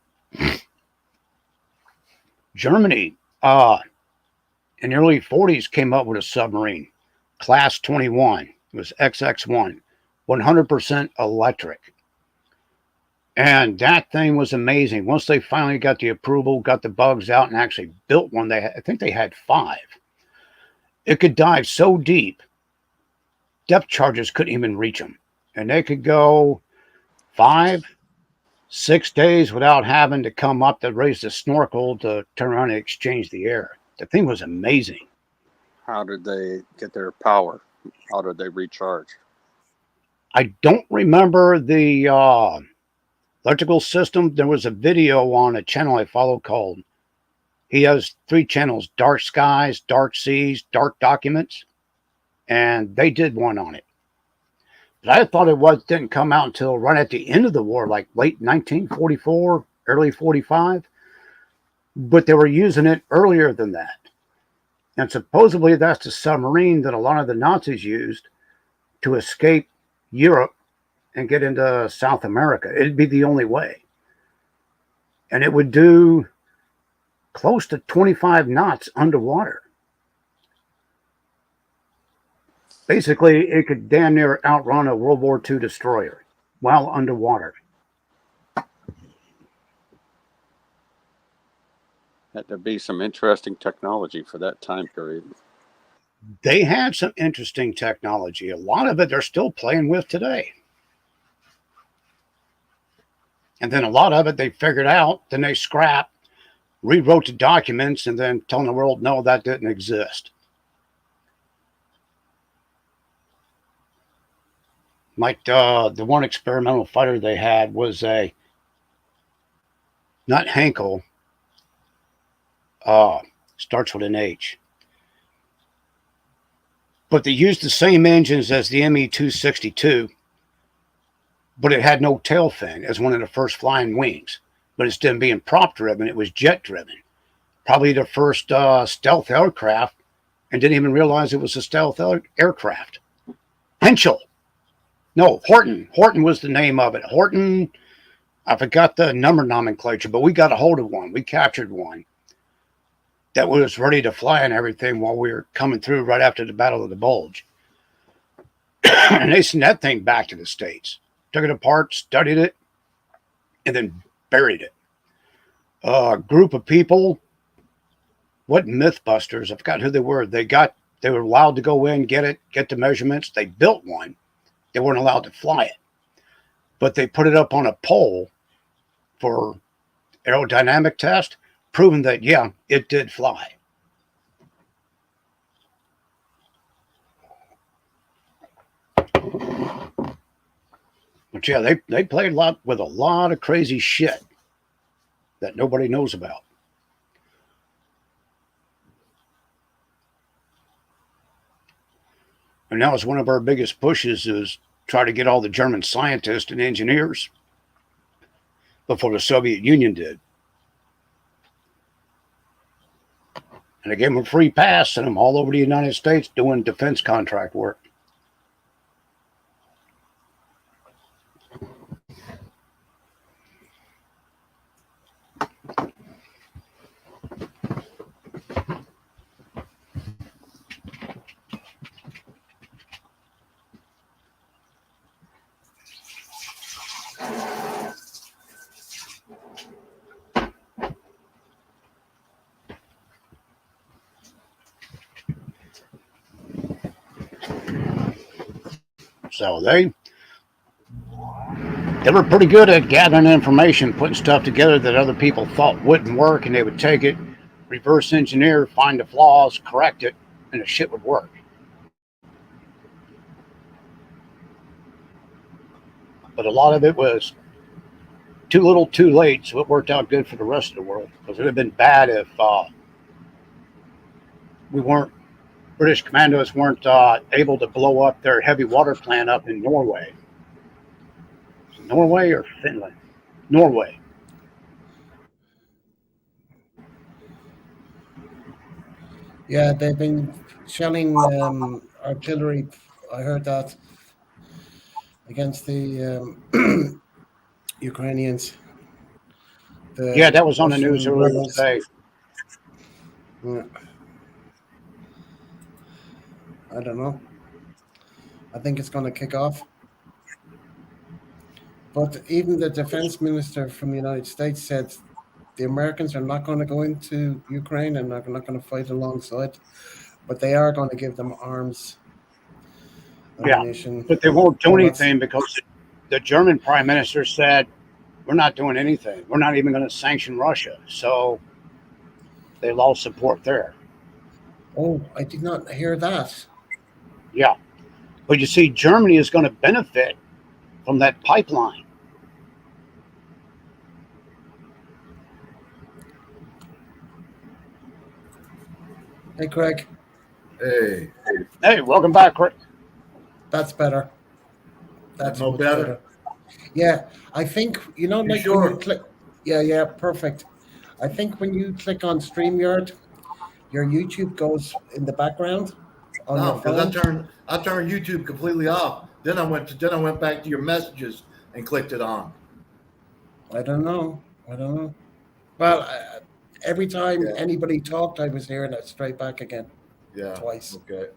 Germany, in the early 40s, came up with a submarine, Class 21. It was XX1, 100% electric. And that thing was amazing. Once they finally got the approval, got the bugs out, and actually built one, I think they had 5. It could dive so deep, depth charges couldn't even reach them. And they could go 5, 6 days without having to come up to raise the snorkel to turn around and exchange the air. The thing was amazing. How did they get their power? How did they recharge? I don't remember the electrical system. There was a video on a channel I follow called, he has 3 channels, Dark Skies, Dark Seas, Dark Documents, and they did one on it. But I thought it didn't come out until right at the end of the war, like late 1944, early 45. But they were using it earlier than that. And supposedly that's the submarine that a lot of the Nazis used to escape Europe and get into South America. It'd be the only way. And it would do close to 25 knots underwater. Basically, it could damn near outrun a World War II destroyer while underwater. Had to be some interesting technology for that time period. They had some interesting technology. A lot of it they're still playing with today. And then a lot of it they figured out, then they scrapped, rewrote the documents, and then telling the world, no, that didn't exist. Like the one experimental fighter they had was not Henkel, starts with an H. But they used the same engines as the ME-262, but it had no tail fin as one of the first flying wings. But instead of being prop driven, it was jet driven. Probably the first stealth aircraft, and didn't even realize it was a stealth aircraft. Henschel. No, Horton. Horton was the name of it. Horton, I forgot the number nomenclature, but we got a hold of one. We captured one that was ready to fly and everything while we were coming through right after the Battle of the Bulge. And they sent that thing back to the States. Took it apart, studied it, and then buried it. A group of people, what Mythbusters, I forgot who they were. They were allowed to go in, get the measurements. They built one. They weren't allowed to fly it. But they put it up on a pole for aerodynamic test, proving that, yeah, it did fly. But yeah, they played with a lot of crazy shit that nobody knows about. And now it's one of our biggest pushes is try to get all the German scientists and engineers before the Soviet Union did. And they gave them a free pass, sent them all over the United States doing defense contract work. So they were pretty good at gathering information, putting stuff together that other people thought wouldn't work, and they would take it, reverse engineer, find the flaws, correct it, and the shit would work. But a lot of it was too little, too late, so it worked out good for the rest of the world. Because it would have been bad if British commandos weren't able to blow up their heavy water plant up in Norway. Norway or Finland? Norway. Yeah, they've been shelling artillery. I heard that against the Ukrainians. Yeah, that was on the news earlier today. Yeah. I don't know. I think it's going to kick off. But even the defense minister from the United States said the Americans are not going to go into Ukraine and they're not going to fight alongside, but they are going to give them arms, ammunition. Yeah, but they won't do anything because the German prime minister said, we're not doing anything. We're not even going to sanction Russia. So they lost support there. Oh, I did not hear that. Yeah. But you see, Germany is going to benefit from that pipeline. Hey, Craig. Hey. Hey, welcome back, Craig. That's better. That's no better. Yeah, I think, you know, like sure? when you click. Yeah, perfect. I think when you click on StreamYard, your YouTube goes in the background. No, because I turned YouTube completely off. Then I went back to your messages and clicked it on. I don't know. Well, every time anybody talked, I was hearing it straight back again. Yeah. Twice. Okay.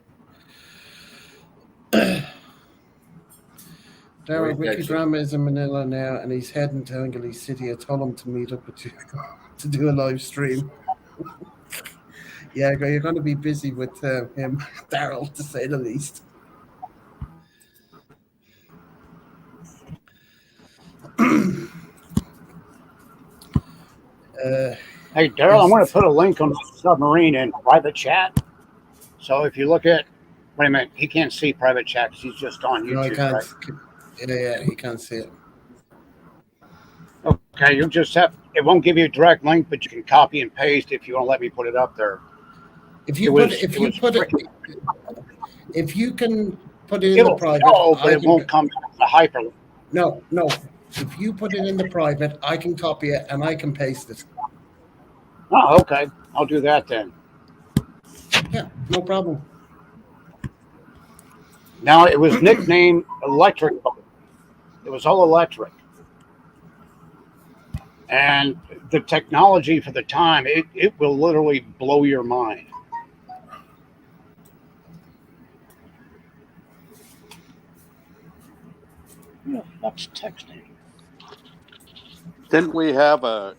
Darren, Ricky Drama is in Manila now, and he's heading to Angeles City. I told him to meet up with you to do a live stream. Yeah, you're going to be busy with him, Daryl, to say the least. Hey, Daryl, I want to put a link on the submarine in private chat. So if you look at, wait a minute, he can't see private chat because he's just on YouTube. No, I can't. Right? Yeah, he can't see it. Okay, you'll just have, it won't give you a direct link, but you can copy and paste if you want to let me put it up there. If you can put it in the private, but it won't come as a hyperlink. No, no. If you put it in the private, I can copy it and I can paste it. Oh, okay. I'll do that then. Yeah, no problem. Now, it was nicknamed Electric Boat. It was all electric. And the technology for the time, it will literally blow your mind. Who the fuck's texting? Didn't we have a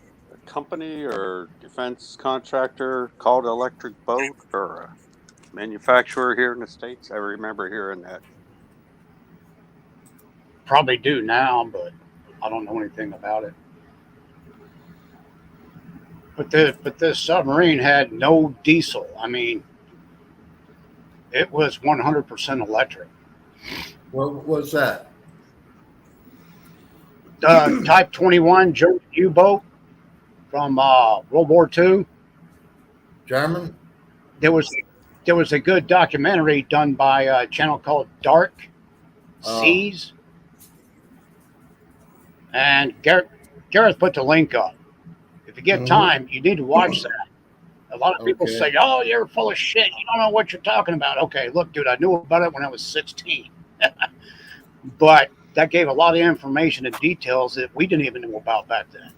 company or defense contractor called Electric Boat or a manufacturer here in the States? I remember hearing that. Probably do now, but I don't know anything about it. But this submarine had no diesel. I mean, it was 100% electric. What was that? Type 21 German U-boat from World War II. German? There was a good documentary done by a channel called Dark Seas, and Gareth put the link up. If you get time, you need to watch that. A lot of people Okay. say, "Oh, you're full of shit. You don't know what you're talking about." Okay, look, dude, I knew about it when I was 16, but that gave a lot of information and details that we didn't even know about back then.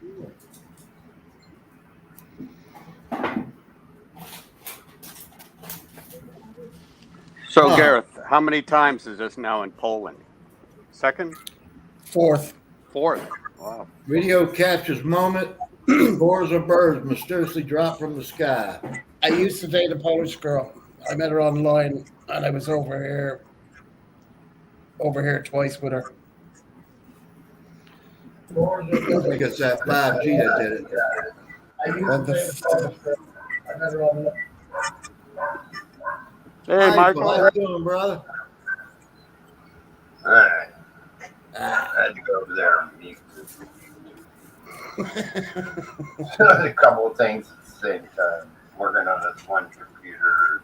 So, Huh. Gareth, how many times is this now in Poland? Second? Fourth. Fourth? Wow. Video captures moment. Scores of birds mysteriously drop from the sky. I used to date a Polish girl. I met her online, and I was over here twice with her. I think it's that 5G that did it. And Hey, Hi, Michael. how you doing, brother? All right. I had to go over there and mute. A couple of things at the same time. Working on this one computer.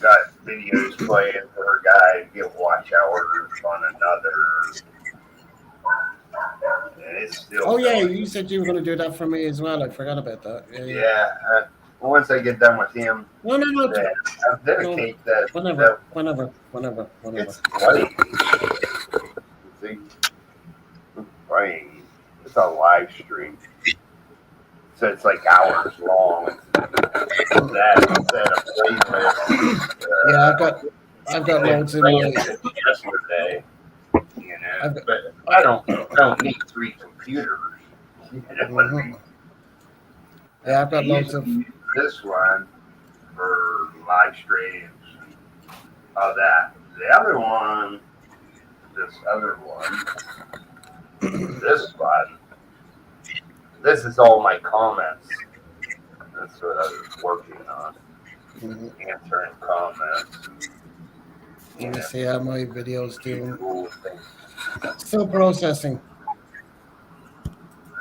Got videos playing for a guy, get watch hours on another. And it's still oh yeah, going. you said you were going to do that for me as well. I forgot about that. Yeah. Once I get done with him, No, then I'll dedicate that. whenever. It's late. See? Right. It's a live stream. So it's like hours long. That instead of playlist. Yeah, I've got loads in my. Yesterday. You know, but I don't need 3 computers. You know what I mean? Yeah, I've got I loads of. usually use this one for live streams and all that. The other one, this one, this is all my comments. That's what I was working on, answering comments. Let me see how my video's doing. Cool things. Still processing.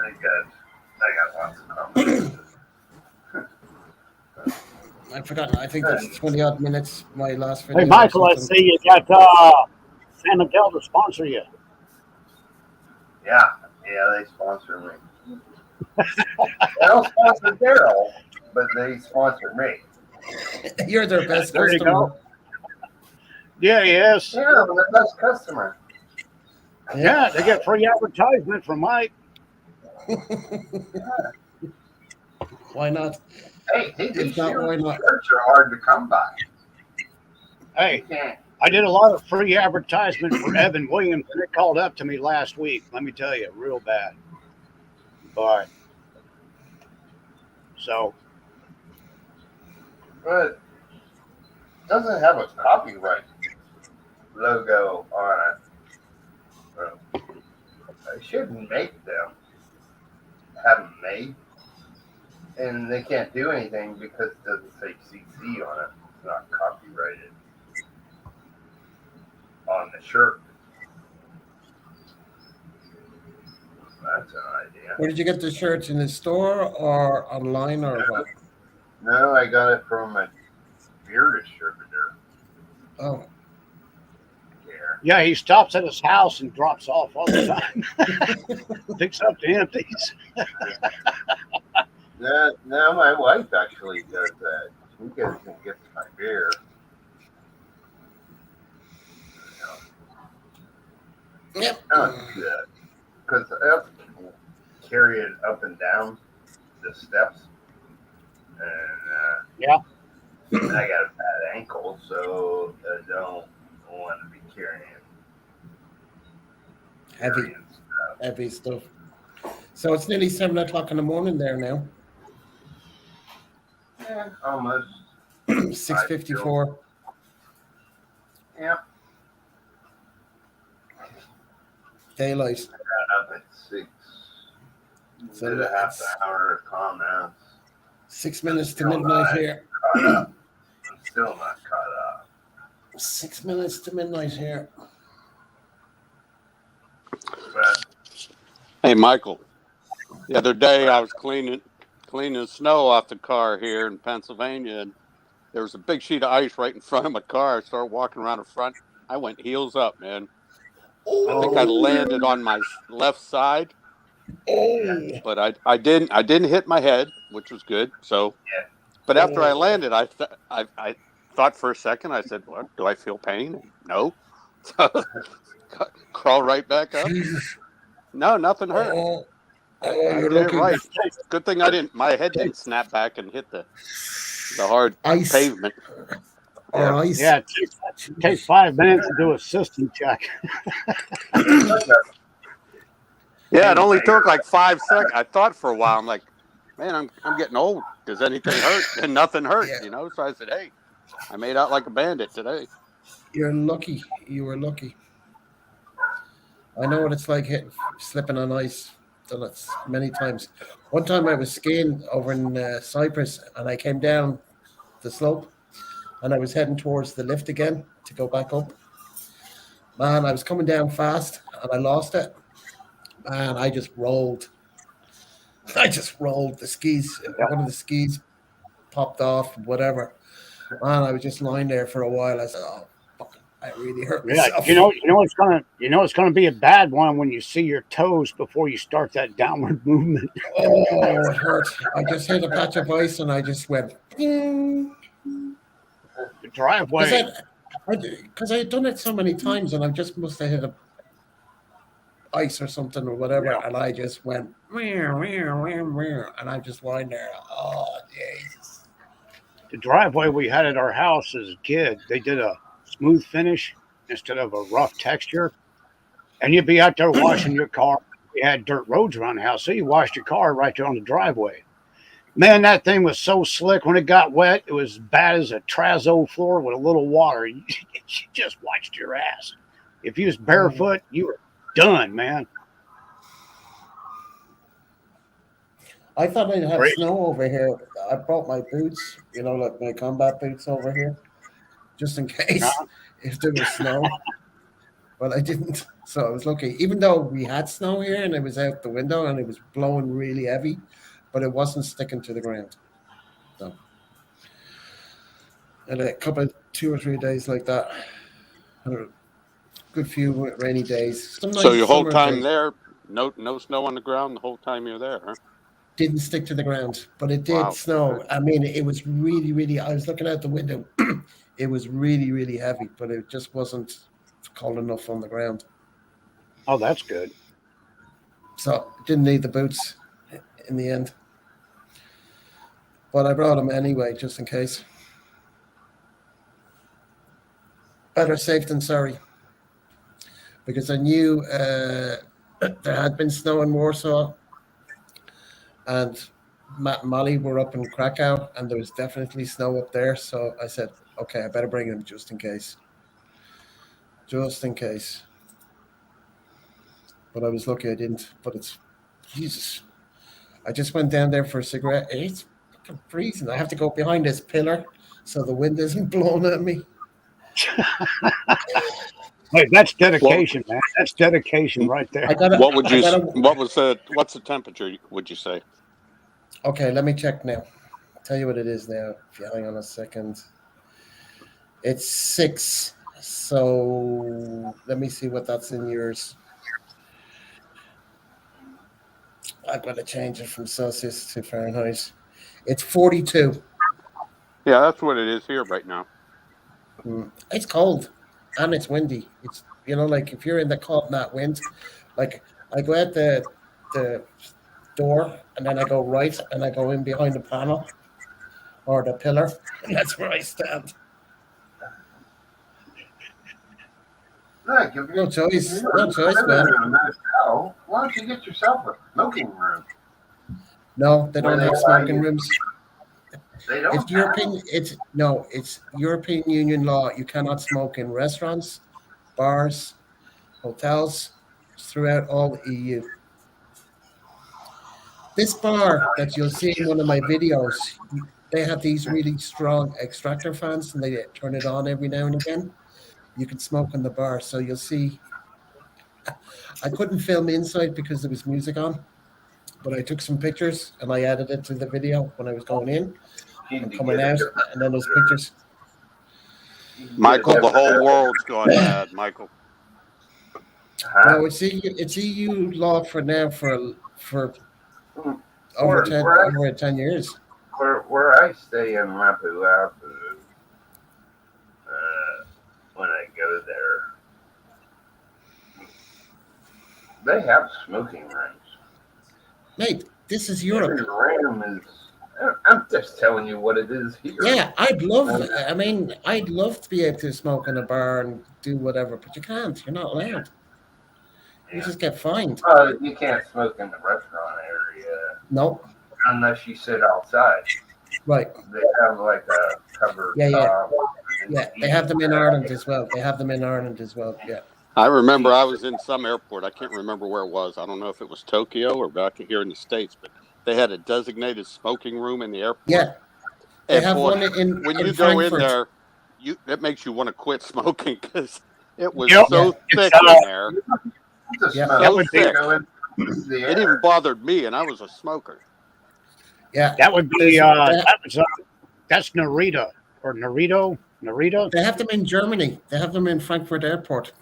I got lots of comments. I forgot. I think it's 20 odd minutes. My last video. Hey, Michael, I see you got San Miguel to sponsor you. Yeah, they sponsor me. They don't sponsor Daryl, but they sponsor me. You're their best There you customer. go. Yeah, yes. Yeah, I'm the best customer. Yeah, they get free advertisement from Mike. Why not? Hey, these If not, why not? shirts are hard to come by. Hey, I did a lot of free advertisement for Evan Williams, and it called up to me last week. Let me tell you, real bad. But so, But it doesn't have a copyright logo on it. So I shouldn't make them. Have them made. And they can't do anything because it doesn't say CC on it. It's not copyrighted on the shirt. That's an idea. Where did you get the shirts? In the store or online or what? No, I got it from a beer distributor Oh, here. Yeah, he stops at his house and drops off all the time. Picks up the empties. No, my wife actually does that. She goes and gets my beer. Yep. I don't do that because I have to carry it up and down the steps, and Yeah. I got a bad ankle, so I don't want to be carrying Heavy, stuff. heavy stuff. So it's nearly 7 o'clock in the morning there now. Yeah, almost. 6:54. Yeah, Daylight. got up at 6. So Did a half it's an hour of comments. 6 minutes to Still midnight not here. caught up. I'm still not caught up. 6 minutes to midnight here. But Hey, Michael. The other day I was cleaning the snow off the car here in Pennsylvania, and there was a big sheet of ice right in front of my car. I started walking around the front. I went heels up, man. I think I landed on my left side, Oh, but I didn't hit my head, which was good. So, yeah, but after I landed, I thought for a second. I said, "What? Do I feel pain?" No. So, crawl right back up. Jesus. No, nothing hurt. Oh, I you're did it lucky. right. Good thing I didn't. My head didn't snap back and hit the hard Ice pavement. or Yeah. ice. Yeah, it takes 5 minutes to do a system check. Yeah, it only took like 5 seconds. I thought for a while, I'm like, man, I'm getting old. Does anything hurt? And nothing hurt, Yeah. So I said, hey, I made out like a bandit today. You're lucky. You were lucky. I know what it's like slipping on ice. Done it many times. One time I was skiing over in Cyprus, and I came down the slope, and I was heading towards the lift again to go back up. Man, I was coming down fast, and I lost it. Man, I just rolled. I just rolled. The skis, one of the skis popped off, whatever. Man, I was just lying there for a while. I said, "Oh, fuck, I really hurt Yeah, myself." it's gonna be a bad one when you see your toes before you start that downward movement. Oh, it hurt. I just hit a patch of ice, and I just went. The Because driveway. I had done it so many times, and I just must have hit a ice or something or whatever, Yeah. and I just went, meow, meow, meow, meow, and I'm just lying there. Oh, Jesus. The driveway we had at our house as a kid, they did a smooth finish instead of a rough texture. And you'd be out there washing your car. We had dirt roads around the house, so you washed your car right there on the driveway. Man, that thing was so slick when it got wet. It was as bad as a Trazo floor with a little water. You just watched your ass. If you was barefoot, you were done, man. I thought I'd have Great. snow over here. I brought my boots, like my combat boots over here, just in case if there was snow. But I didn't, so I was lucky. Even though we had snow here and it was out the window and it was blowing really heavy, but it wasn't sticking to the ground. So, and a couple of 2 or 3 days like that. A good few rainy days. Some So nice your whole summer time days. there, no snow on the ground the whole time you're there, huh? Didn't stick to the ground, but it did Wow. snow. I mean, it was really, really. I was looking out the window. It was really, really heavy, but it just wasn't cold enough on the ground. Oh, that's good. So didn't need the boots in the end. But I brought them anyway, just in case. Better safe than sorry. Because I knew there had been snow in Warsaw, and Matt and Molly were up in Krakow, and there was definitely snow up there. So I said, okay, I better bring them just in case. Just in case. But I was lucky I didn't. But it's, Jesus. I just went down there for a cigarette. It's fucking freezing. I have to go behind this pillar so the wind isn't blowing at me. Hey, that's dedication, man. That's dedication right there. What's the temperature, would you say? Okay, let me check now. I'll tell you what it is now. If you hang on a second. It's So let me see what that's in yours. I've got to change it from Celsius to Fahrenheit. It's 42. Yeah, that's what it is here right now. It's cold and it's windy. It's like if you're in the cold and that wind, like I go out the door and then I go right and I go in behind the panel or the pillar and that's where I stand. Look, if No you're, if choice. you're No choice, man. living in a motel, why don't you get yourself a smoking room No, they where don't they have allow smoking you? rooms. They It's don't have. European. It's European Union law. You cannot smoke in restaurants, bars, hotels, throughout all the EU. This bar that you'll see in one of my videos, they have these really strong extractor fans, and they turn it on every now and again. You can smoke in the bar, so you'll see. I couldn't film inside because there was music on, but I took some pictures and I added it to the video when I was going in You and need to coming get a out, different and then those odor. pictures. You can get a Michael, the different whole odor. world's gone mad, Michael. Huh? No, it's EU law for now for Mm, over Where, 10 where, I, over 10 years. where I stay in Mapuapu, when I go there, they have smoking rooms. Mate, this is Every Europe. room is. I'm just telling you what it is here. Yeah, I'd love. And, I mean, I'd love to be able to smoke in a bar and do whatever, but you can't. You're not allowed. You yeah. just get fined. You can't smoke in the restaurant area No, unless you sit outside. right. They have like a covered Yeah, yeah, top. yeah. They have them in Ireland as well. They have them in Ireland as well. Yeah. I remember I was in some airport. I can't remember where it was. I don't know if it was Tokyo or back here in the States, but they had a designated smoking room in the airport. Yeah, they And have boy, one in when in you go in Frankfurt. there, it makes you want to quit smoking because it was Yep. Yeah, so It's thick in there, The yeah, smoke that so would be thick. go into the It even air. bothered me, and I was a smoker. yeah. that would be There's that was that's Narita or Narita. they have them in Germany. They have them in Frankfurt Airport,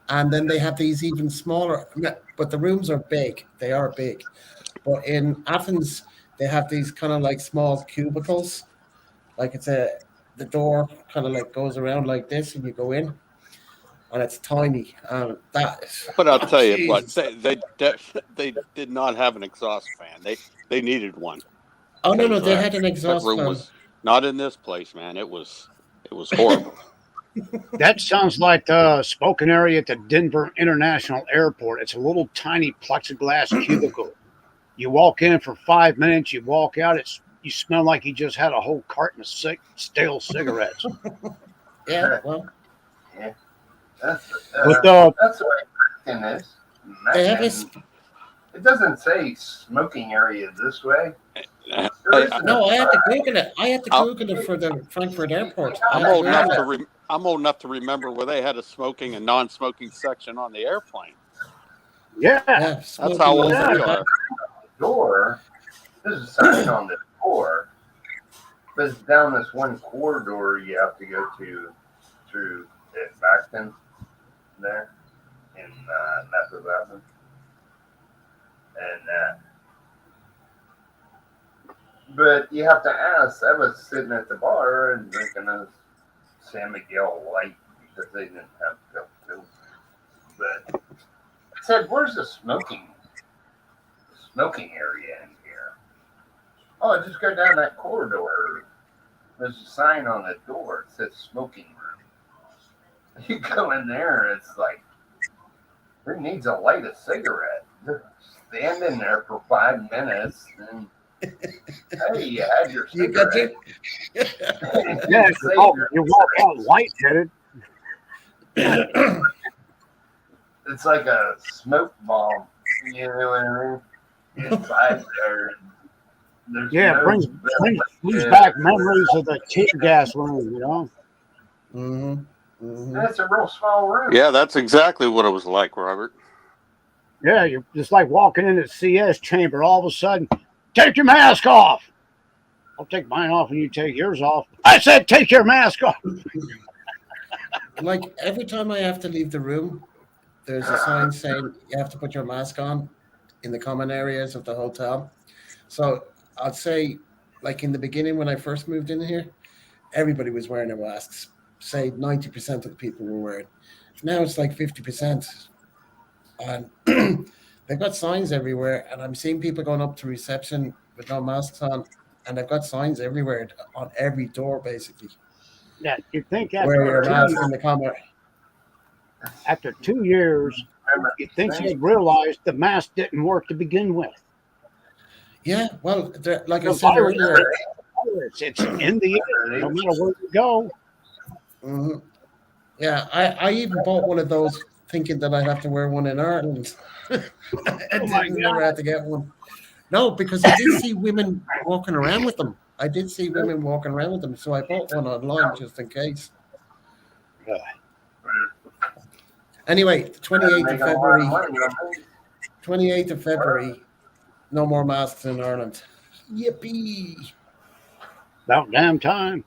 and then they have these even smaller. But the rooms are big. They are big. But in Athens, they have these kind of like small cubicles. Like the door kind of like goes around like this, and you go in, and it's tiny. And that is, But I'll oh, tell you what, Jesus. they did not have an exhaust fan. They needed one Oh no, no, because they had an that exhaust room fan. was not in this place, man. It was horrible. That sounds like the smoking area at the Denver International Airport. It's a little tiny plexiglass cubicle. You walk in for 5 minutes, you walk out. You smell like you just had a whole carton of stale cigarettes. Yeah, well, Yeah, that's But that's the way Mexican is. they have And it doesn't say smoking area this way. I, There isn't no, a I had to sign. Google it. I had to Google it for the Frankfurt Airport. I I'm had to old enough Google to it. I'm old enough to remember where they had a smoking and non-smoking section on the airplane. yeah, Yeah, That's smoking how was old at we the back. are. Door. There's a sign on the door, but it's down this one corridor you have to go to through at Baxton there in Napa Valley. And but you have to ask. I was sitting at the bar and drinking a San Miguel Light because they didn't have Coke. But I said, "Where's the smoking area in here?" Oh, just go down that corridor. There's a sign on the door. It says smoking room. You go in there, it's like, who needs a light a cigarette? Stand in there for 5 minutes and hey, you had your You got cigarette. it? yeah. Save You walk out lightheaded. It's like a smoke bomb. You know what I mean? Inside there. There's Yeah, no brings back memories of the tear gas room. Mm-hmm. Mm-hmm. That's a real small room. Yeah, that's exactly what it was like, Robert. Yeah, you're just like walking in the CS chamber. All of a sudden, take your mask off. I'll take mine off and you take yours off. I said, take your mask off. like every time I have to leave the room, there's a sign saying you have to put your mask on in the common areas of the hotel. So I'd say, like in the beginning when I first moved in here, everybody was wearing their masks. Say 90% of the people were wearing. Now it's like 50%, and they've got signs everywhere. And I'm seeing people going up to reception with no masks on, and they've got signs everywhere on every door, basically. Yeah, you think Wear after your two mask years, in the common. after 2 years, Remember, you think you'd realize the mask didn't work to begin with. Yeah, well, like I The said virus, earlier. it's in the air, no matter where you go. Mhm. Yeah, I even bought one of those thinking that I'd have to wear one in Ireland. I Oh my didn't never God. had to get one. No, because I did see women walking around with them. I did see women walking around with them, so I bought one online just in case. Yeah. Anyway, making a lot of money. 28th of February, no more masks in Ireland. Yippee! About damn time.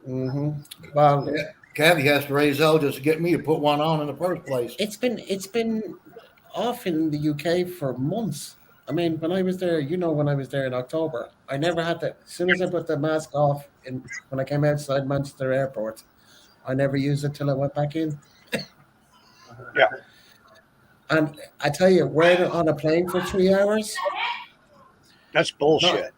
Well, Kathy has to raise hell just to get me to put one on in the first place. it's been off in the UK for months. I mean, when I was there, when I was there in October, I never had to. As soon as I put the mask off, when I came outside Manchester Airport, I never used it till I went back in. Yeah. And I tell you, wearing it on a plane for 3 hours, That's not bullshit.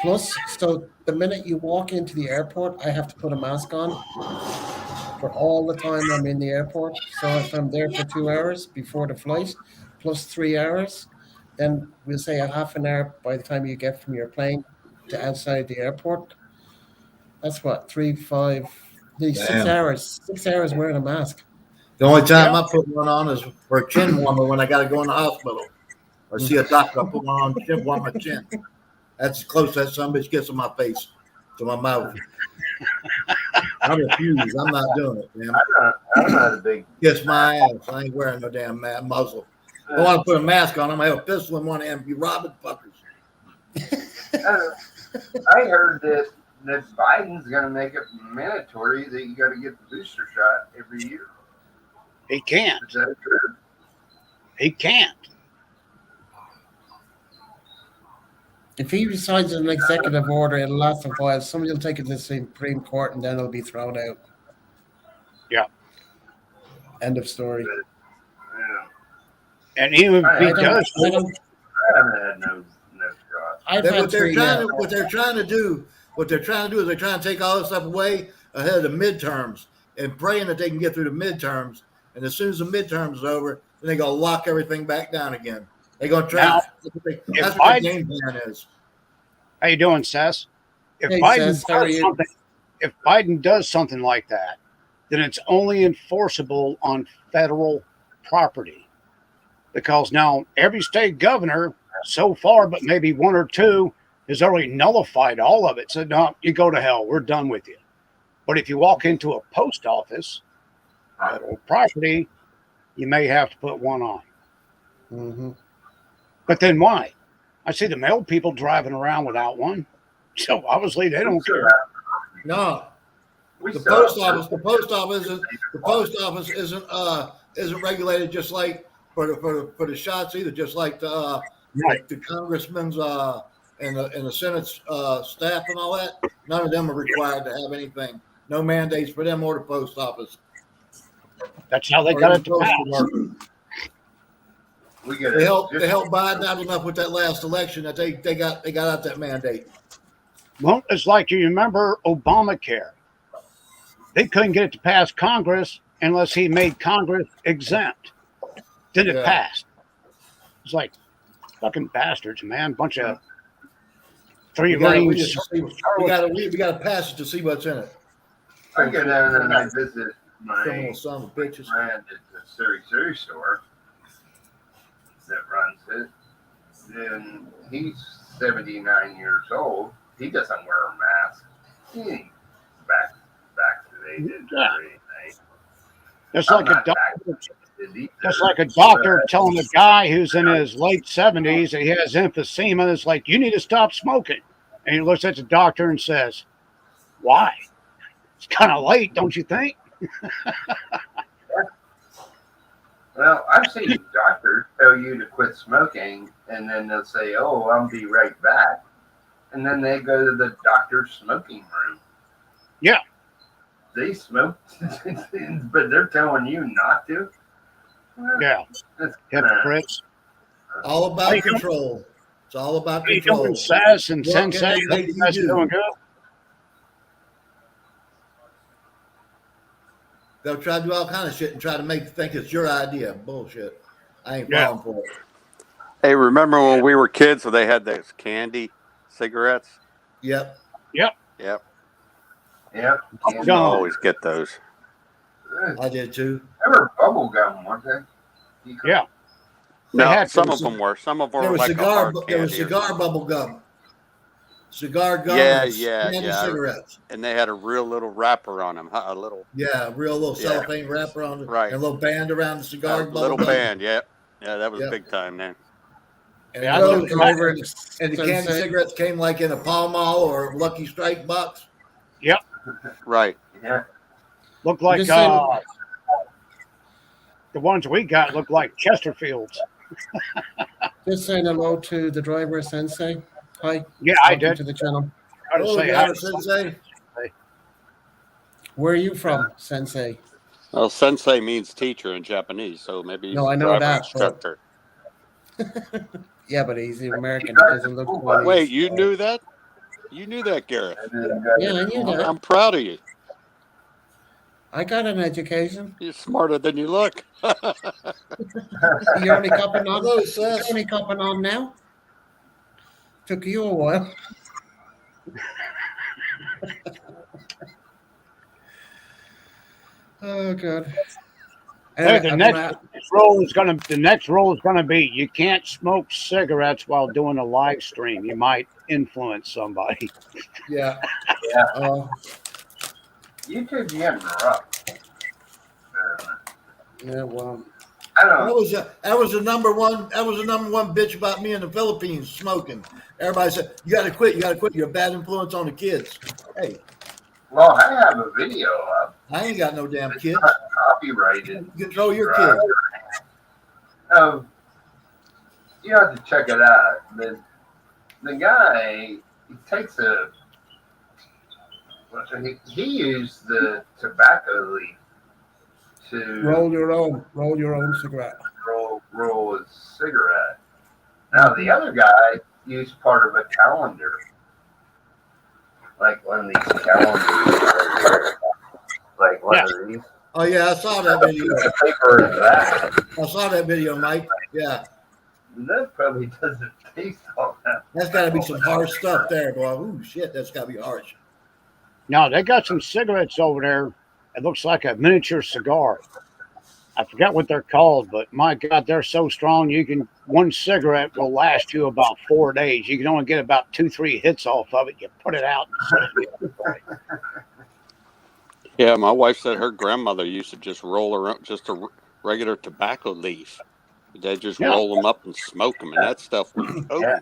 plus. So the minute you walk into the airport, I have to put a mask on for all the time I'm in the airport. So if I'm there for 2 hours before the flight, plus 3 hours, then we'll say a half an hour by the time you get from your plane to outside the airport. That's what, three, five, nearly six Damn. hours, 6 hours wearing a mask. The only time Yeah. I put one on is for a chin warmer when I got to go in the hospital or see a doctor. I put one on to warm my chin. That's as close as some bitch gets on my face, to my mouth. I refuse. I'm not doing it, man. I'm not a big. Kiss my ass. I ain't wearing no damn muzzle. I want to put a mask on. I'm gonna have a pistol in one hand and be robbing fuckers. I heard that Biden's going to make it mandatory that you got to get the booster shot every year. He can't. Is that true? He can't. If he signs an executive order, it'll last a while. Somebody will take it to the Supreme Court and then it'll be thrown out. Yeah. End of story. Yeah. And even if he I does, don't, I haven't had no shot. I've What had they're three. trying to do is they're trying to take all this stuff away ahead of the midterms and praying that they can get through the midterms. And as soon as the midterms is over, then they're gonna lock everything back down again. They're gonna try. Now, That's what the game plan is. how you doing, Sess? If Hey, Biden Sess, how are does you? something, if Biden does something like that, then it's only enforceable on federal property. Because now every state governor so far, but maybe one or two, has already nullified all of it. Said, no, you go to hell. We're done with you. But if you walk into a post office, federal property, you may have to put one on. Mm-hmm. But then why? I see the mail people driving around without one. So obviously they don't care. No, We the still post have- office. The post office isn't regulated just like for the shots either. Just like Right. the congressmen's and the Senate's staff and all that. None of them are required to have anything. No mandates for them or the post office. That's how they Or got even it to postal pass. workers. We get They helped Biden out enough with that last election that they got out that mandate. Well, it's like you remember Obamacare. They couldn't get it to pass Congress unless he made Congress exempt. Then it Yeah. passed. It's like fucking bastards, man. Bunch of three We rings. gotta pass it to see what's in it. I go down and I visit my Criminal son of bitches. friend at the Surrey store that runs it. Then he's 79 years old. He doesn't wear a mask. He ain't vaccinated Yeah. or anything. It's like a I'm not doctor. vaccinated That's either, like a doctor but- telling a guy who's in his late 70s that he has emphysema. It's like, you need to stop smoking. And he looks at the doctor and says, why? It's kind of late, don't you think? Well, I've seen doctors tell you to quit smoking, and then they'll say, "Oh, I'll be right back," and then they go to the doctor's smoking room. Yeah. They smoke, but they're telling you not to. Well, Yeah. that's Hypocrites. All How about you doing? control. It's all about How you doing, control. Sass and What can Sensei? they Hope make you you guys are do? doing good. They'll try to do all kind of shit and try to make you think it's your idea. Bullshit. I ain't Yeah. falling for it. Hey, remember when we were kids, so they had those candy cigarettes? Yep. Yep. Yep. yep. Used to Gum. always get those. I did too. They were bubble gum, weren't they? Yeah. They No, had some to. of them were. Some of them There were was like a cigar. hard There was candy or cigar something. bubble gum, cigar gum, Yeah, and yeah, candy yeah. cigarettes. And they had a real little wrapper on them. A little, Yeah, real little yeah, cellophane wrapper on it, right. and a little band around the A cigar bubble little gum. band, yeah. Yeah, that was Yep. big time then. And, Yeah, I Hello, took and, my, driver and the candy Sensei. cigarettes came like in a Pall Mall or Lucky Strike box. Yep. Right. Yeah. Looked like Just saying- the ones we got looked like Chesterfields. Just saying hello to the driver Sensei. Hi. Yeah, I Welcome did. to the channel. Try to Oh, say hi. driver Sensei. Where are you from, Sensei? Well, sensei means teacher in Japanese, so maybe he's No, I a know driver that, but instructor. yeah, but he's American. He doesn't look like Wait, he's- you knew that? You knew that, Gareth? Yeah, I knew that. I'm proud of you. I got an education. You're smarter than you look. You're only copping on. Hello, You're Sess. only copping on now. Took you a while. Oh God. Hey, Anyway, the I'm next gonna- rule is gonna be you can't smoke cigarettes while doing a live stream. You might influence somebody. Yeah. Oh, YouTube's getting rough. yeah. Well, I That don't. was the number one. That was the number one bitch about me in the Philippines smoking. Everybody said, "You got to quit. You got to quit. You're a bad influence on the kids." Hey, Well, I have a video up, I ain't got no damn kids. copyrighted. You control your kids. You have to check it out. The guy, he takes he used the tobacco leaf to roll your own cigarette. roll his cigarette. Now the other guy used part of a calendar, like one of these calendars, like one of these. Oh yeah, I saw that video. The paper is that. I saw that video, Mike. Yeah, That probably doesn't taste all that. that's got to be some harsh stuff there, boy. Ooh, shit, that's got to be harsh. No, they got some cigarettes over there. It looks like a miniature cigar. I forgot what they're called, but my God, they're so strong. One cigarette will last you about 4 days. You can only get about 2-3 hits off of it. You put it out. Yeah, my wife said her grandmother used to just roll around just a regular tobacco leaf. They just roll them up and smoke them, and that stuff was potent. Yeah.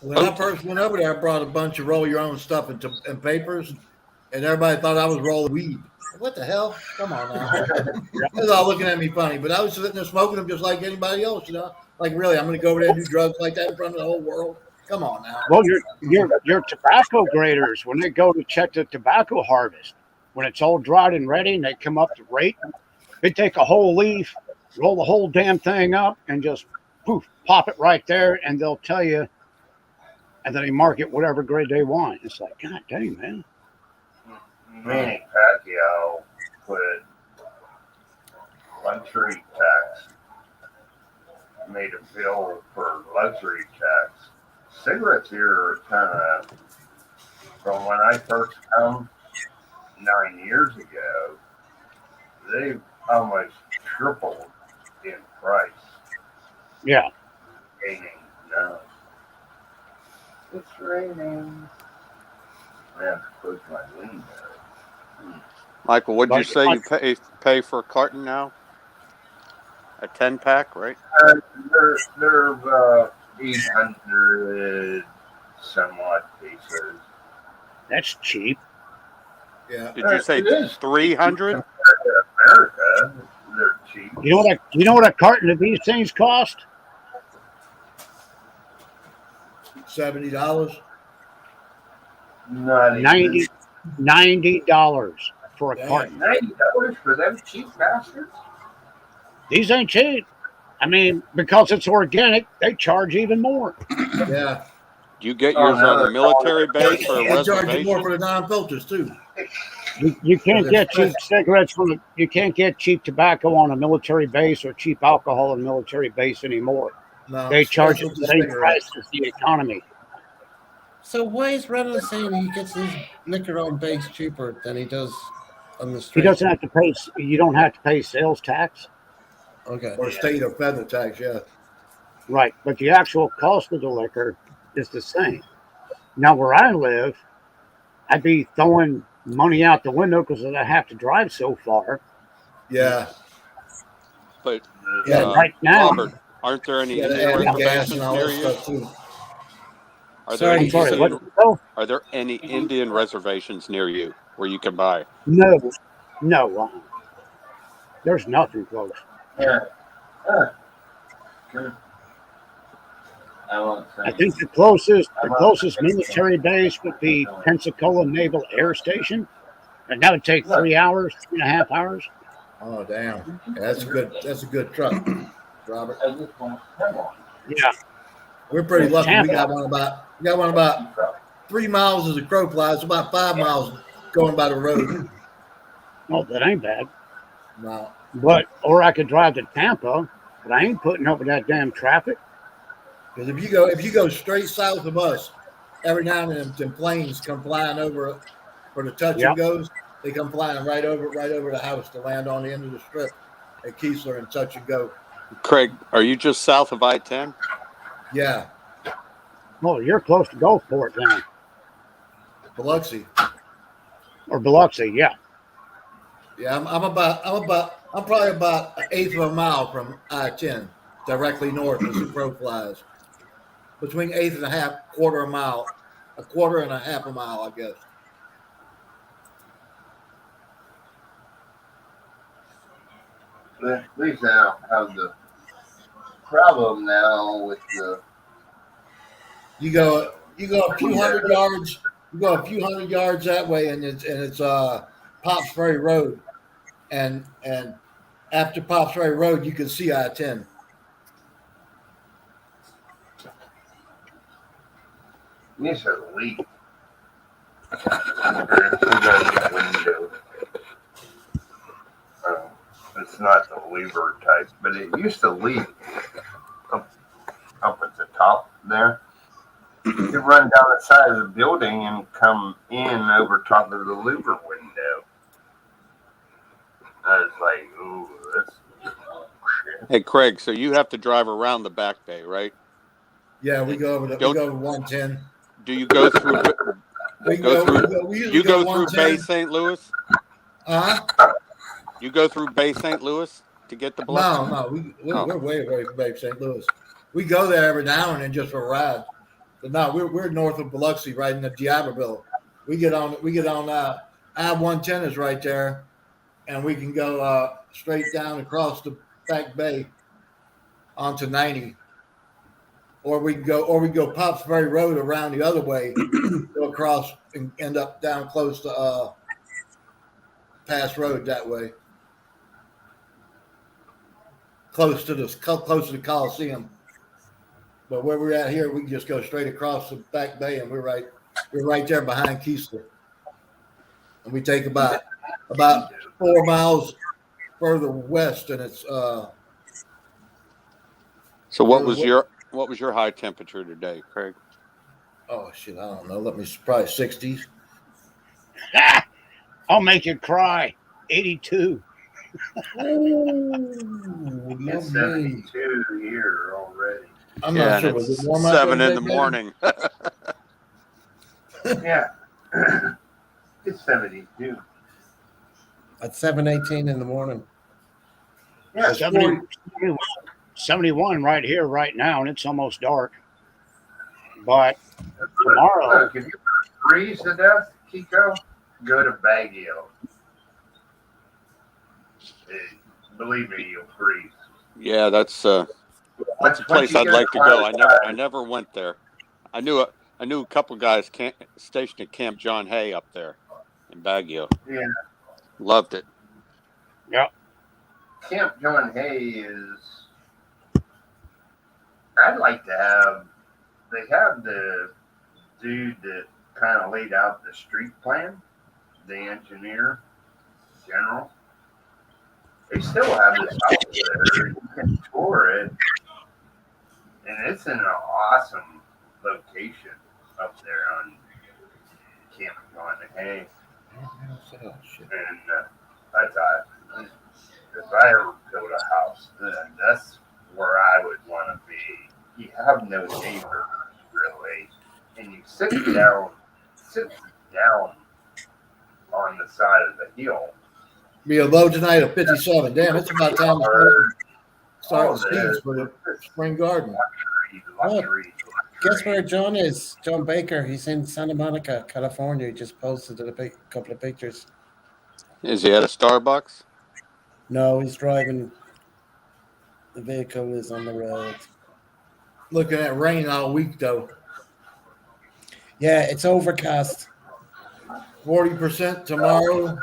When I first went over there, I brought a bunch of roll your own stuff and papers, and everybody thought I was rolling weed. What the hell? Come on now. They was all looking at me funny, but I was sitting there smoking them just like anybody else, you know. Like really, I'm going to go over there and do drugs like that in front of the whole world. Come on now. Well, your tobacco graders, when they go to check the tobacco harvest, when it's all dried and ready and they come up to rate, they take a whole leaf, roll the whole damn thing up, and just poof, pop it right there, and they'll tell you, and then they mark it whatever grade they want. It's like, God dang, man. Manny Pacquiao put luxury tax, made a bill for luxury tax. Cigarettes here are kind of, from when I first come 9 years ago, they've almost tripled in price. Yeah. Gaining. No. It's raining. I have to close my window. Michael, what'd you Like- say you pay for a carton now? A 10-pack, right? They're 800 somewhat pieces. That's cheap. Yeah. Did you say It is 300? compared to America. They're cheap. You know what a carton of these things cost? $70. Not even $90 for a Damn. carton. $90 for them cheap bastards. These ain't cheap. I mean, because it's organic, they charge even more. Yeah. Do you get Oh, yours no, on a they're military base or a They charge you more reservation? for the non-filters too. You can't They're get cheap fresh. cigarettes you can't get cheap tobacco on a military base or cheap alcohol on a military base anymore. No, They charge you specialty the same price cigarettes. as the economy. So why is Reynolds saying he gets his liquor on base cheaper than he does on the He street? doesn't have to pay. You don't have to pay sales tax, Okay. Or state or federal tax, yeah. right? But the actual cost of the liquor is the same. Now, where I live, I'd be throwing money out the window because I have to drive so far. Yeah. But Yeah. Right now, Robert, aren't there any You gotta Indian add the gas and reservations all near that you? stuff too. Are there Sorry, any I'm sorry. Indian, What? No, are there any Indian reservations near you where you can buy? no, no. There's nothing close. Yeah. Good. I won't say. I think the closest military base would be Pensacola Naval Air Station, and that would take 3 hours, 3.5 hours. Oh damn. Yeah, that's a good truck, Robert. I just want come on. Yeah, We're pretty lucky. We Tampa. got one about 3 miles as a crow flies, about 5 miles going by the road. Well, that ain't bad. No. Or I could drive to Tampa, but I ain't putting up with that damn traffic. Because if you go straight south of us, every now and then them planes come flying over for the touch Yep. and goes. They come flying right over the house to land on the end of the strip at Keesler and touch and go. Craig, are you just south of I-10? Yeah, Oh, you're close to Gulfport now, Biloxi. or Biloxi. Yeah. Yeah, I'm probably about an eighth of a mile from I-10, directly north as the crow flies. Between eighth and a half, quarter and a half a mile, I guess. But at least I don't have the problem now with the. You go a few hundred yards. You go a few hundred yards that way, and it's Pops Ferry Road, and after Pops Ferry Road, you can see I-10. These are leak. Window. It's not the lever type, but it used to leak up at the top there. It run down the side of the building and come in over top of the louver window. I was like, ooh, that's shit. Hey, Craig, so you have to drive around the Back Bay, right? Yeah, we go over 110. Do you go through We usually go through 110. Bay St. Louis? Uh-huh. You go through Bay St. Louis to get to Biloxi? No, we're way away from Bay St. Louis. We go there every now and then just for a ride. But no, we're north of Biloxi, right in the D'Iberville. We get on I-110 is right there, and we can go straight down across the Back Bay onto 90. Or we go Pops Ferry Road around the other way, go across and end up down close to Pass Road that way. Close to the Coliseum. But where we're at here, we can just go straight across the Back Bay, and we're right there behind Keesler. And we take about 4 miles further west, and it's So what was your high temperature today, Craig? oh shit, I don't know. Let me probably 60s. I'll make you cry. 82. Ooh, It's lovely. 72 here already. I'm Yeah, not and sure. Was it it's warm out 7 there in the today, morning. Yeah. It's 72. At 7:18 in the morning. Yeah, 71 right here, right now, and it's almost dark. But tomorrow, look, if you freeze to death, Kiko, go to Baguio. Believe me, you'll freeze. Yeah, that's a Once place you I'd get like to go. I outside, never went there. I knew a couple guys stationed at Camp John Hay up there in Baguio. yeah, Loved it. Yep. Camp John Hay is. I'd like to have. They have the dude that kind of laid out the street plan, the engineer general. They still have this house there. You can tour it, and it's in an awesome location up there on Camp John Hay. Oh, shit. And I thought, if I ever build a house, then that's where I would want to be. You have no neighbors really, and you sit down on the side of the hill. Be a low tonight of 57. Damn, it's about time to start the seeds for the spring garden. Luxury. Guess where John is? John Baker. He's in Santa Monica, California. He just posted a couple of pictures. Is he at a Starbucks? No, he's driving. The vehicle is on the road. Looking at rain all week though. Yeah, it's overcast. 40% tomorrow,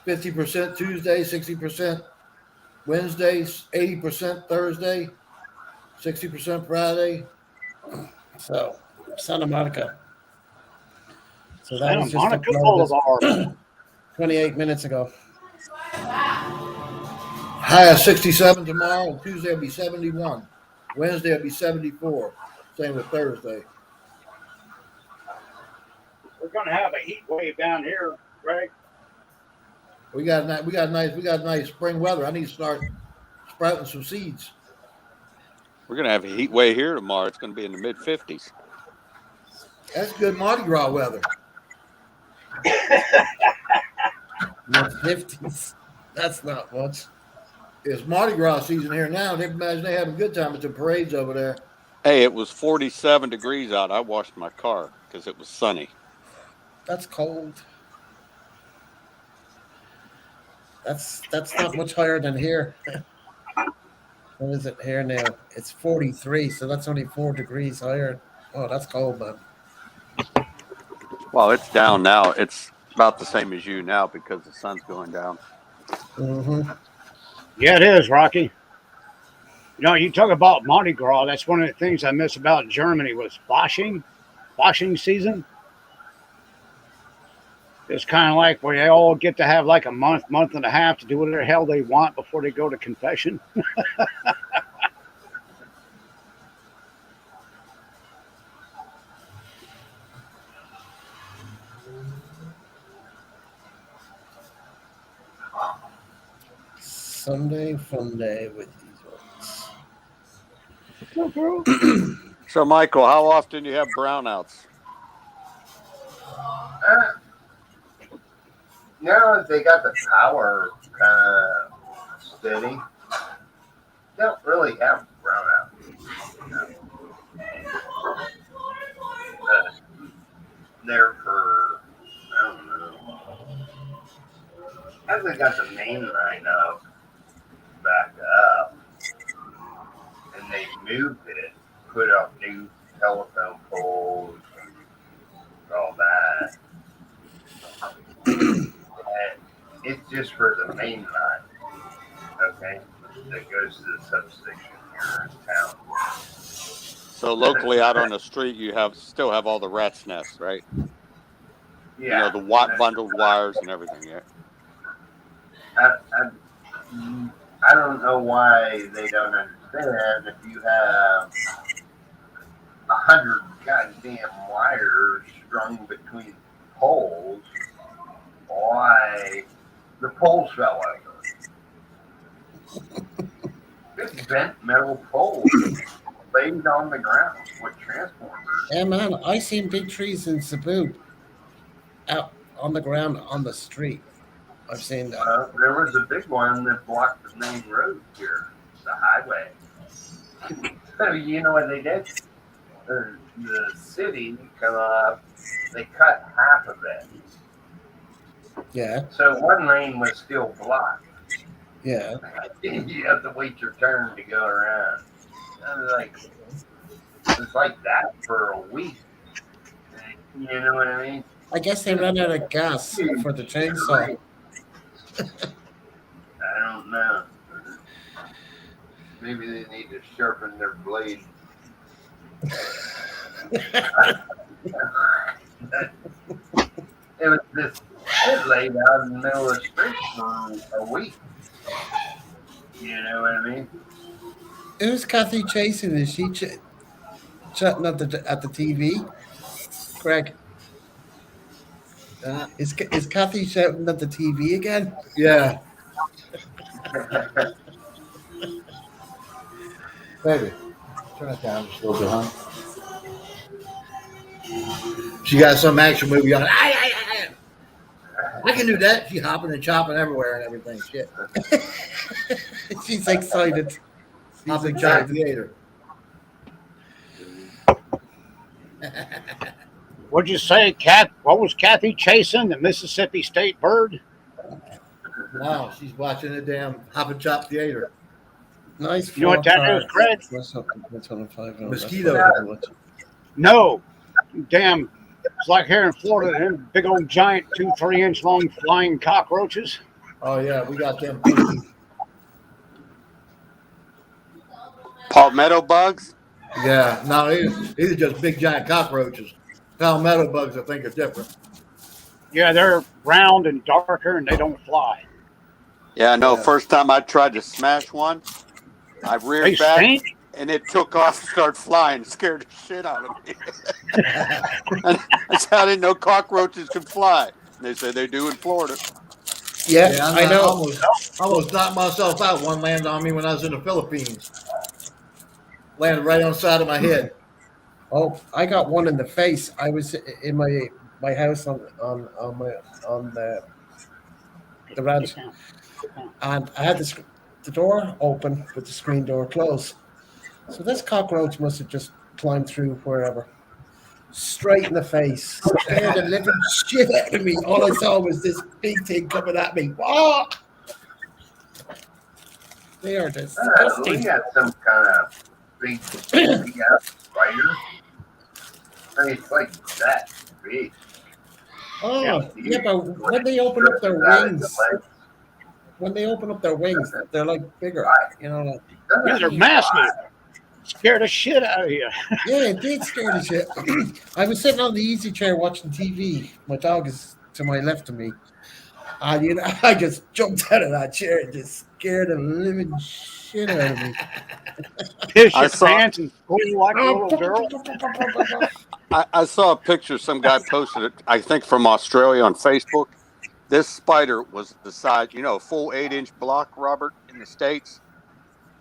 50% Tuesday, 60% Wednesdays, 80% Thursday, 60% Friday. So, Santa Monica. So that Santa was just Monica uploaded Boulevard. 28 minutes ago. High of 67 tomorrow. Tuesday will be 71. Wednesday will be 74. Same with Thursday. We're going to have a heat wave down here, Greg. We got nice spring weather. I need to start sprouting some seeds. We're gonna have a heat wave here tomorrow. It's gonna be in the mid-50s. That's good Mardi Gras weather. Mid-50s. That's not much. It's Mardi Gras season here now. They imagine they having a good time at the parades over there. Hey, it was 47 degrees out. I washed my car because it was sunny. That's cold. That's not much higher than here. What is it here now? It's 43, so that's only 4 degrees higher. Oh, that's cold, man. Well, it's down now. It's about the same as you now because the sun's going down. Mm-hmm. Yeah, it is, Rocky. You know, you talk about Mardi Gras. That's one of the things I miss about Germany was washing season. It's kind of like where they all get to have like a month and a half to do whatever the hell they want before they go to confession. Sunday fun day with these ones. So, Michael, how often do you have brownouts? Now that they got the power kind of steady, they don't really have brownout. There for, I don't know. As they got the main line up, back up, and they moved it, put up new telephone poles and all that. And it's just for the main line, okay, that goes to the substation here in town. So locally out on the street, you still have all the rat's nests, right? Yeah, You know, the bundled wires and everything, yeah. I don't know why they don't understand if you have 100 goddamn wires strung between poles, why the poles fell over. It's bent metal poles laid on the ground with transformers. Yeah, man, I seen big trees in Cebu out on the ground on the street. I've seen that. There was a big one that blocked the main road here, the highway. So you know what they did? The city come up, they cut half of it Yeah, So one lane was still blocked. yeah. You have to wait your turn to go around. I was like, it was like that for a week. You know what I mean? I guess they ran out of gas for the chainsaw. I don't know. Maybe they need to sharpen their blade. It was this. It laid out in the middle of the street for a week. You know what I mean? Who's Kathy chasing? Is she chatting at the TV? Greg, Uh, is Kathy shouting at the TV again? yeah, baby. Turn it down just a little bit, huh? She got some action movie on. I can do that. She hopping and chopping everywhere and everything. Shit. She's excited. She's Hopping excited. theater. What'd you say, Cat? What was Kathy chasing? The Mississippi State bird? No, she's watching the damn hop and chop theater. Nice. You know what that is, Greg? Mosquito. No. Damn. It's like here in Florida, them big old giant 2-3 inch long flying cockroaches. Oh yeah, we got them. Palmetto bugs. Yeah, no, these are just big giant cockroaches. Palmetto bugs, I think, are different. Yeah, they're round and darker and they don't fly. Yeah, no. Yeah. First time I tried to smash one, I They reared back stink. and it took off and started flying. It scared the shit out of me. And I said I didn't know cockroaches could fly. And they say they do in Florida. Yeah, Yeah, I know. Almost knocked myself out. One landed on me when I was in the Philippines. Landed right on the side of my head. Oh, I got one in the face. I was in my house on the ranch, and I had the door open with the screen door closed. So this cockroach must have just climbed through wherever, straight in the face, scared the living shit out of me. All I saw was this big thing coming at me. Whoa! They are We disgusting. got some kind of big spider. I mean, it's like that big. Oh, yeah, but when they open up their wings, they're like bigger. You know, like, Yeah, they're massive. Scared the shit out of you. yeah, it did scare the shit. I was sitting on the easy chair watching TV. My dog is to my left of me. And, you know, I just jumped out of that chair and just scared the living shit out of me. Piss I your saw- pants and squeal like a little girl. I saw a picture some guy posted it, I think from Australia on Facebook. This spider was the size, a full 8-inch block, Robert, in the States.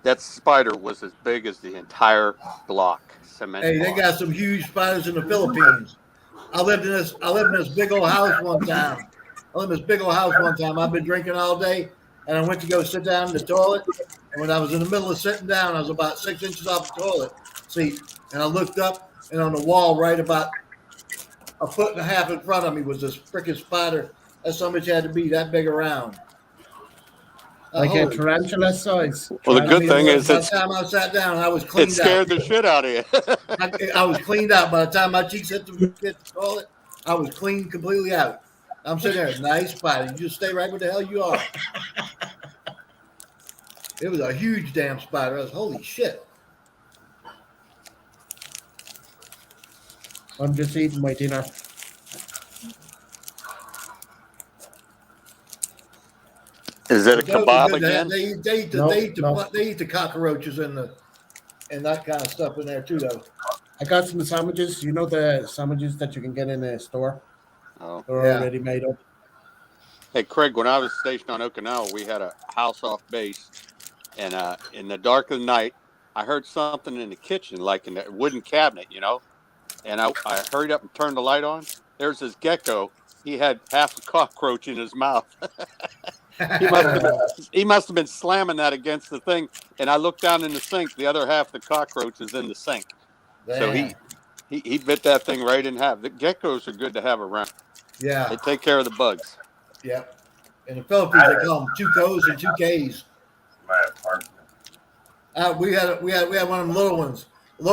That spider was as big as the entire block, cement Hey, they block. got some huge spiders in the Philippines. I lived in this big old house one time. I've been drinking all day, and I went to go sit down in the toilet. And when I was in the middle of sitting down, I was about 6 inches off the toilet seat, and I looked up, and on the wall, right about a foot and a half in front of me, was this freaking spider. That so much had to be that big around. Like a Holy- tarantula size. Well, the good thing is by the time I sat down, I was cleaned it scared out. the shit out of you. I was cleaned out. By the time my cheeks hit the toilet, I was clean completely out. I'm sitting there, nice spider. You just stay right where the hell you are. It was a huge damn spider. I was, holy shit. I'm just eating my dinner. Is it a Those are kebab good to have. again? They eat the cockroaches and that kind of stuff in there too, though. I got some sandwiches. You know the sandwiches that you can get in a store? Oh. They're Yeah. already made up. Hey, Craig, when I was stationed on Okinawa, we had a house off base. And in the dark of the night, I heard something in the kitchen, like in the wooden cabinet, And I hurried up and turned the light on. There's this gecko. He had half a cockroach in his mouth. He must have been slamming that against the thing. And I looked down in the sink. The other half of the cockroach is in the sink. So he bit that thing right in half. The geckos are good to have around. Yeah. They take care of the bugs. Yeah. In the Philippines, they call them 2Ks and 2Ks. My apartment. We had one of them little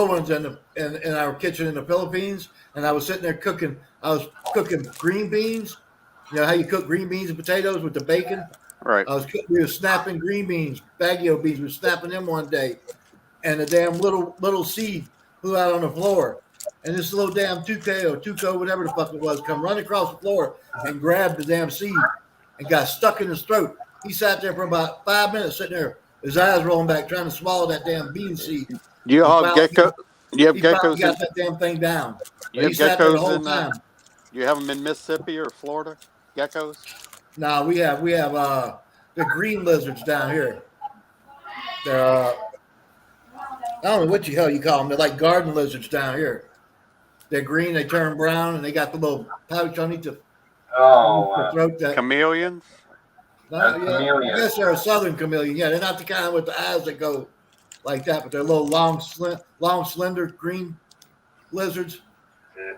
ones in our kitchen in the Philippines, and I was sitting there cooking. I was cooking green beans. You know how you cook green beans and potatoes with the bacon? Right. We were snapping green beans, Baguio beans. We were snapping them one day, and the damn little seed flew out on the floor. And this little damn 2K or 2Co, whatever the fuck it was, come running across the floor and grabbed the damn seed and got stuck in his throat. He sat there for about 5 minutes sitting there, his eyes rolling back, trying to swallow that damn bean seed. Do you have gecko? Do you have He finally geckos? got that damn thing down. You But have he sat there the geckos whole in? time. Do you have them in Mississippi or Florida? Geckos? No, we have the green lizards down here. They're I don't know what the hell you call them. They're like garden lizards down here. They're green, they turn brown, and they got the little pouch underneath the throat. Chameleons? I guess they're a southern chameleon. Yeah, they're not the kind with the eyes that go like that, but they're little long, slender green lizards. Yeah.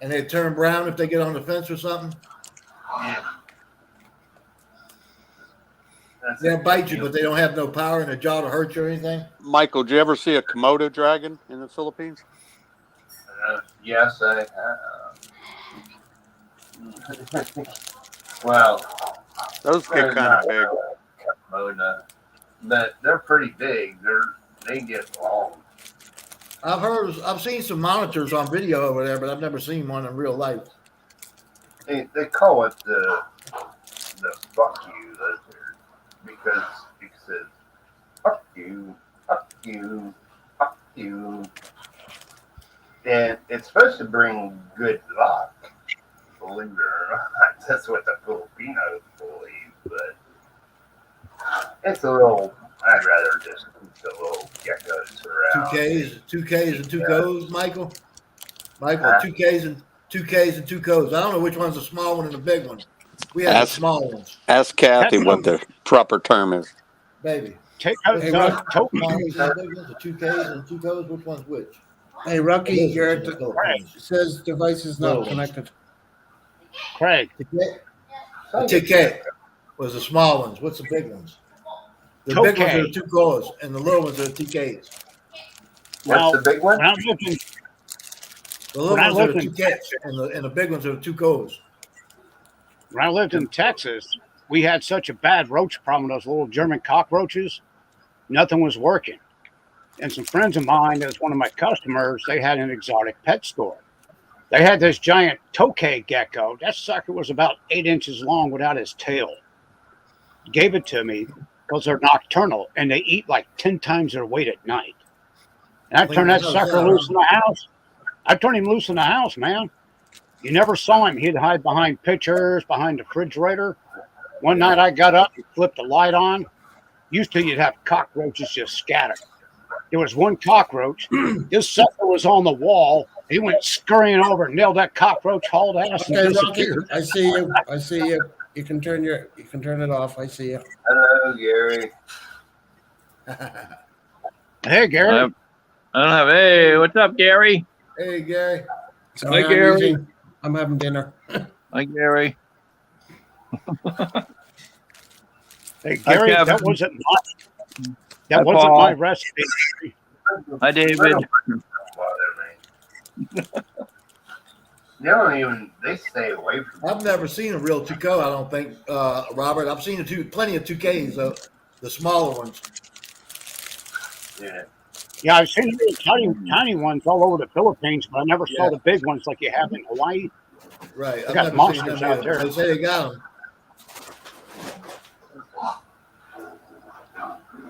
And they turn brown if they get on the fence or something. They'll bite you, but they don't have no power in their jaw to hurt you or anything. Michael, did you ever see a Komodo dragon in the Philippines? Yes, I have. Well, Those get kind of big. Komodo, but they're pretty big. They get long. I've seen some monitors on video over there, but I've never seen one in real life. They call it the fuck you lizard because it says fuck you, fuck you, fuck you. And it's supposed to bring good luck, believe it or not. That's what the Filipinos believe, but it's a little. I'd rather just keep the little geckos around. 2Ks and 2Cos, Michael. 2Ks and 2Cos. I don't know which one's the small one and the big one. We have the small ones. Ask Kathy what the proper term is. Baby. Take Hey, the 2Ks and 2Cos. Which one's which? Hey, Rocky, it says device is not connected. Craig. The 2K was the small ones. What's the big ones? The big ones are the 2Cos, and the little ones are the 2Ks. What's the big one? When I'm looking, The little ones are the 2Ks, and the big ones are the 2Cos. when I lived in Texas, we had such a bad roach problem, those little German cockroaches, nothing was working. And some friends of mine, as one of my customers, they had an exotic pet store. They had this giant tokay gecko. That sucker was about 8 inches long without his tail. Gave it to me because they're nocturnal and they eat like 10 times their weight at night. And I turned that sucker loose in the house. I turned him loose in the house, man. You never saw him. He'd hide behind pictures, behind the refrigerator. One night I got up and flipped the light on. Used to you'd have cockroaches just scattered. There was one cockroach. This sucker was on the wall. He went scurrying over, nailed that cockroach, hauled ass, and Okay, disappeared. Rocky, I see you. I see you. You can turn it off. I see you. Hello, Gary. Hey, Gary. I don't have. Hey, what's up, Gary? Hey, Gary. Sorry, Hi, Gary. I'm eating. I'm having dinner. Hi, Gary. Hey, Gary, Hi, that Kevin. wasn't my, that Hi, wasn't Paul. my recipe. Hi, David. They don't even. They stay away from. I've never seen a real 2Co, I don't think, Robert. I've seen plenty of 2Ks, the smaller ones. Yeah. Yeah, I've seen little tiny ones all over the Philippines, but I never saw the big ones like you have in Hawaii. Right. They got monsters out there. They say they got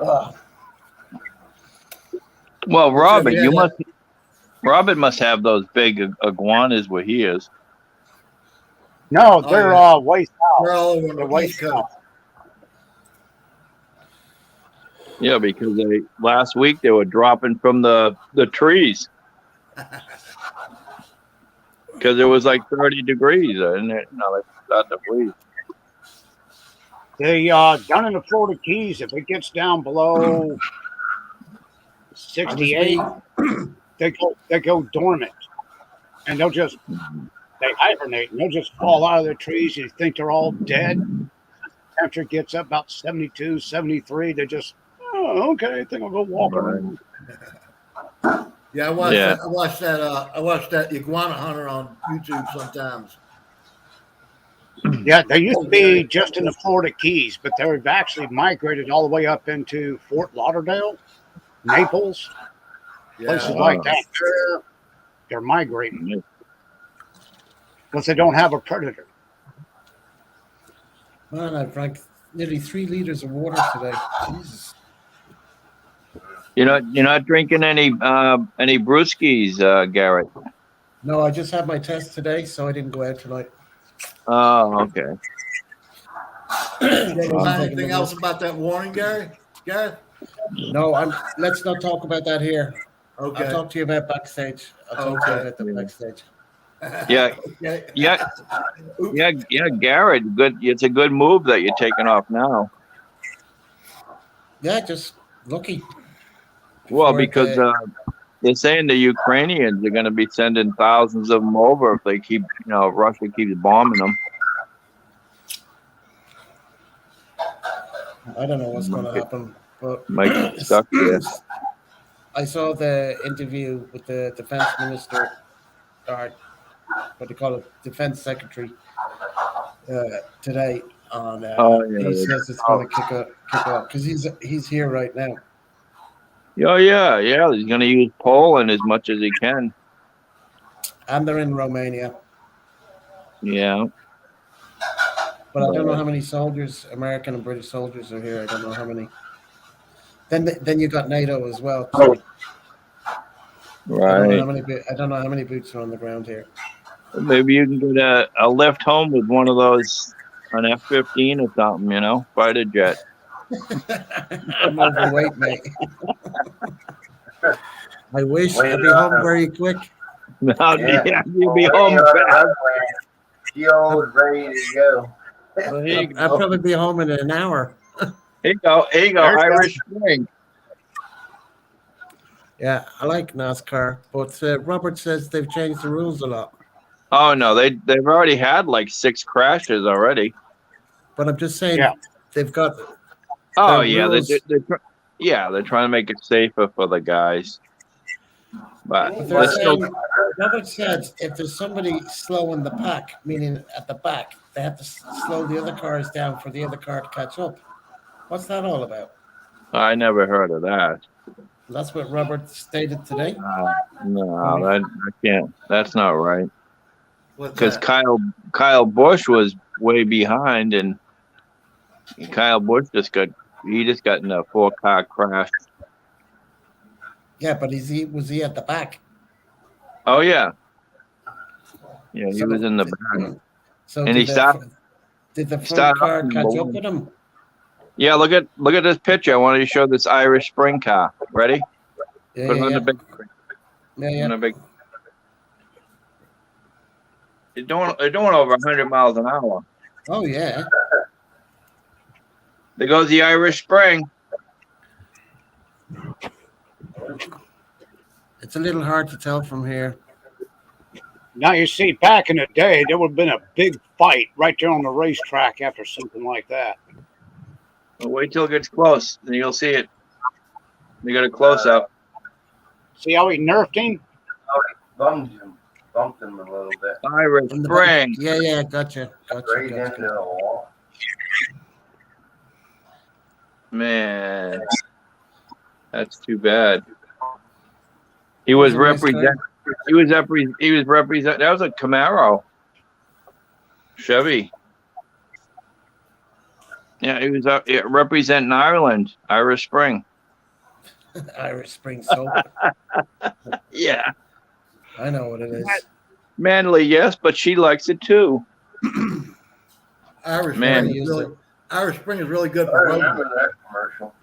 them. Well, Robert, yeah, you yeah. must. Robert must have those big iguanas where he is. No, they're way south. They're all over on They're the way East Coast. south. Yeah, because last week they were dropping from the trees because it was like 30 degrees, and it started to freeze. They down in the Florida Keys, if it gets down below 68, they go dormant, and they'll just they hibernate and they'll just fall out of the trees. You think they're all dead. Temperature gets up about 72, 73. They just, oh, okay, I think I'll go walk around. Yeah, I watched Yeah. that. I watched that iguana hunter on YouTube sometimes. Yeah, they used to be just in the Florida Keys, but they've actually migrated all the way up into Fort Lauderdale, Naples, places Yeah, like that. They're migrating because they don't have a predator. Man, I drank nearly 3 liters of water today. Jesus. You're not drinking any brewskis, Garrett. No, I just had my test today, so I didn't go out tonight. Oh, okay. you find anything else about that warning, Gary? Gareth? No, let's not talk about that here. Okay. I'll talk to you about backstage. I'll talk to you about the backstage. Yeah. Okay. Yeah, Garrett. Good. It's a good move that you're taking off now. Yeah, just lucky. Well, For because they're saying the Ukrainians are going to be sending thousands of them over if they keep, if Russia keeps bombing them. I don't know what's going to happen, but Might get stuck there. I saw the interview with the defense minister, or what they call it, defense secretary, today. On he says it's going to kick off because he's here right now. Oh yeah. He's going to use Poland as much as he can. And they're in Romania. Yeah. But I don't know how many soldiers, American and British soldiers, are here. I don't know how many. Then you got NATO as well. So right. I don't know how many boots are on the ground here. Maybe you can get a lift home with one of those, an F-15 or something, fighter jet. I'm overweight, mate. I wish I'd be home very quick. You'll be home fast. You're ready to go. I'll probably be home in an hour. Here you go, Irish Spring. Yeah, I like NASCAR, but Robert says they've changed the rules a lot. Oh no, they've already had like 6 crashes already. But I'm just saying, they've got. Oh yeah, they're trying to make it safer for the guys. But they're saying, Robert said if there's somebody slow in the pack, meaning at the back, they have to slow the other cars down for the other car to catch up. What's that all about? I never heard of that. That's what Robert stated today. No, I can't. That's not right. Because Because Kyle Busch was way behind, and Kyle Busch just got in a 4-car crash. Yeah, but was he at the back? Oh yeah. Yeah, he was in the back. So and did the front car catch up with him? Yeah, look at this picture. I wanted to show this Irish Spring car. Ready? Yeah, Put it on the big. Yeah. They're doing over 100 miles an hour. Oh yeah. There goes the Irish Spring. It's a little hard to tell from here. Now, you see, back in the day, there would have been a big fight right there on the racetrack after something like that. Well, wait till it gets close, and you'll see it. They got a close-up. See how he nerfed him? Bumped him a little bit. Irish Spring. Yeah, gotcha. Straight into the wall. Man, that's too bad. He was representing. He was representing. That was a Camaro, Chevy. Yeah, he was representing Ireland, Irish Spring. Irish Spring soap. Yeah, I know what it is. Manly, yes, but she likes it too. Irish Man. Spring is really good I for remember rodent. that commercial.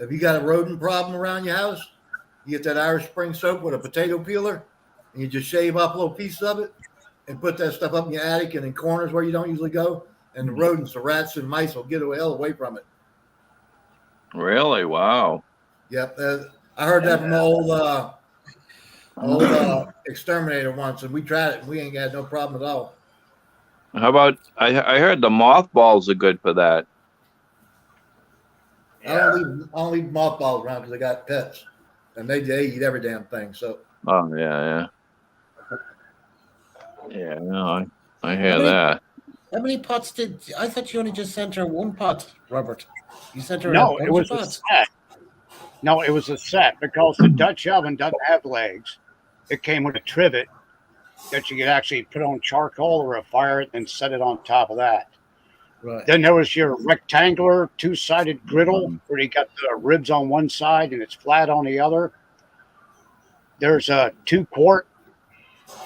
If you got a rodent problem around your house, you get that Irish Spring soap with a potato peeler, and you just shave up little pieces of it and put that stuff up in your attic and in corners where you don't usually go. And the rodents, the rats and mice will get away from it. Really? Wow. Yep. I heard that from the old old exterminator once, and we tried it. And we ain't got no problem at all. How about I heard the mothballs are good for that. Yeah. I don't leave mothballs around because I got pets, and they eat every damn thing. So Oh yeah. Yeah, no, I hear How many- that. How many pots did I thought you only just sent her one pot, Robert? You sent her No, a it bunch was of a pots. set. No, it was a set because the Dutch oven doesn't have legs. It came with a trivet that you could actually put on charcoal or a fire and set it on top of that. Right. Then there was your rectangular two-sided griddle where you got the ribs on one side and it's flat on the other. There's a 2-quart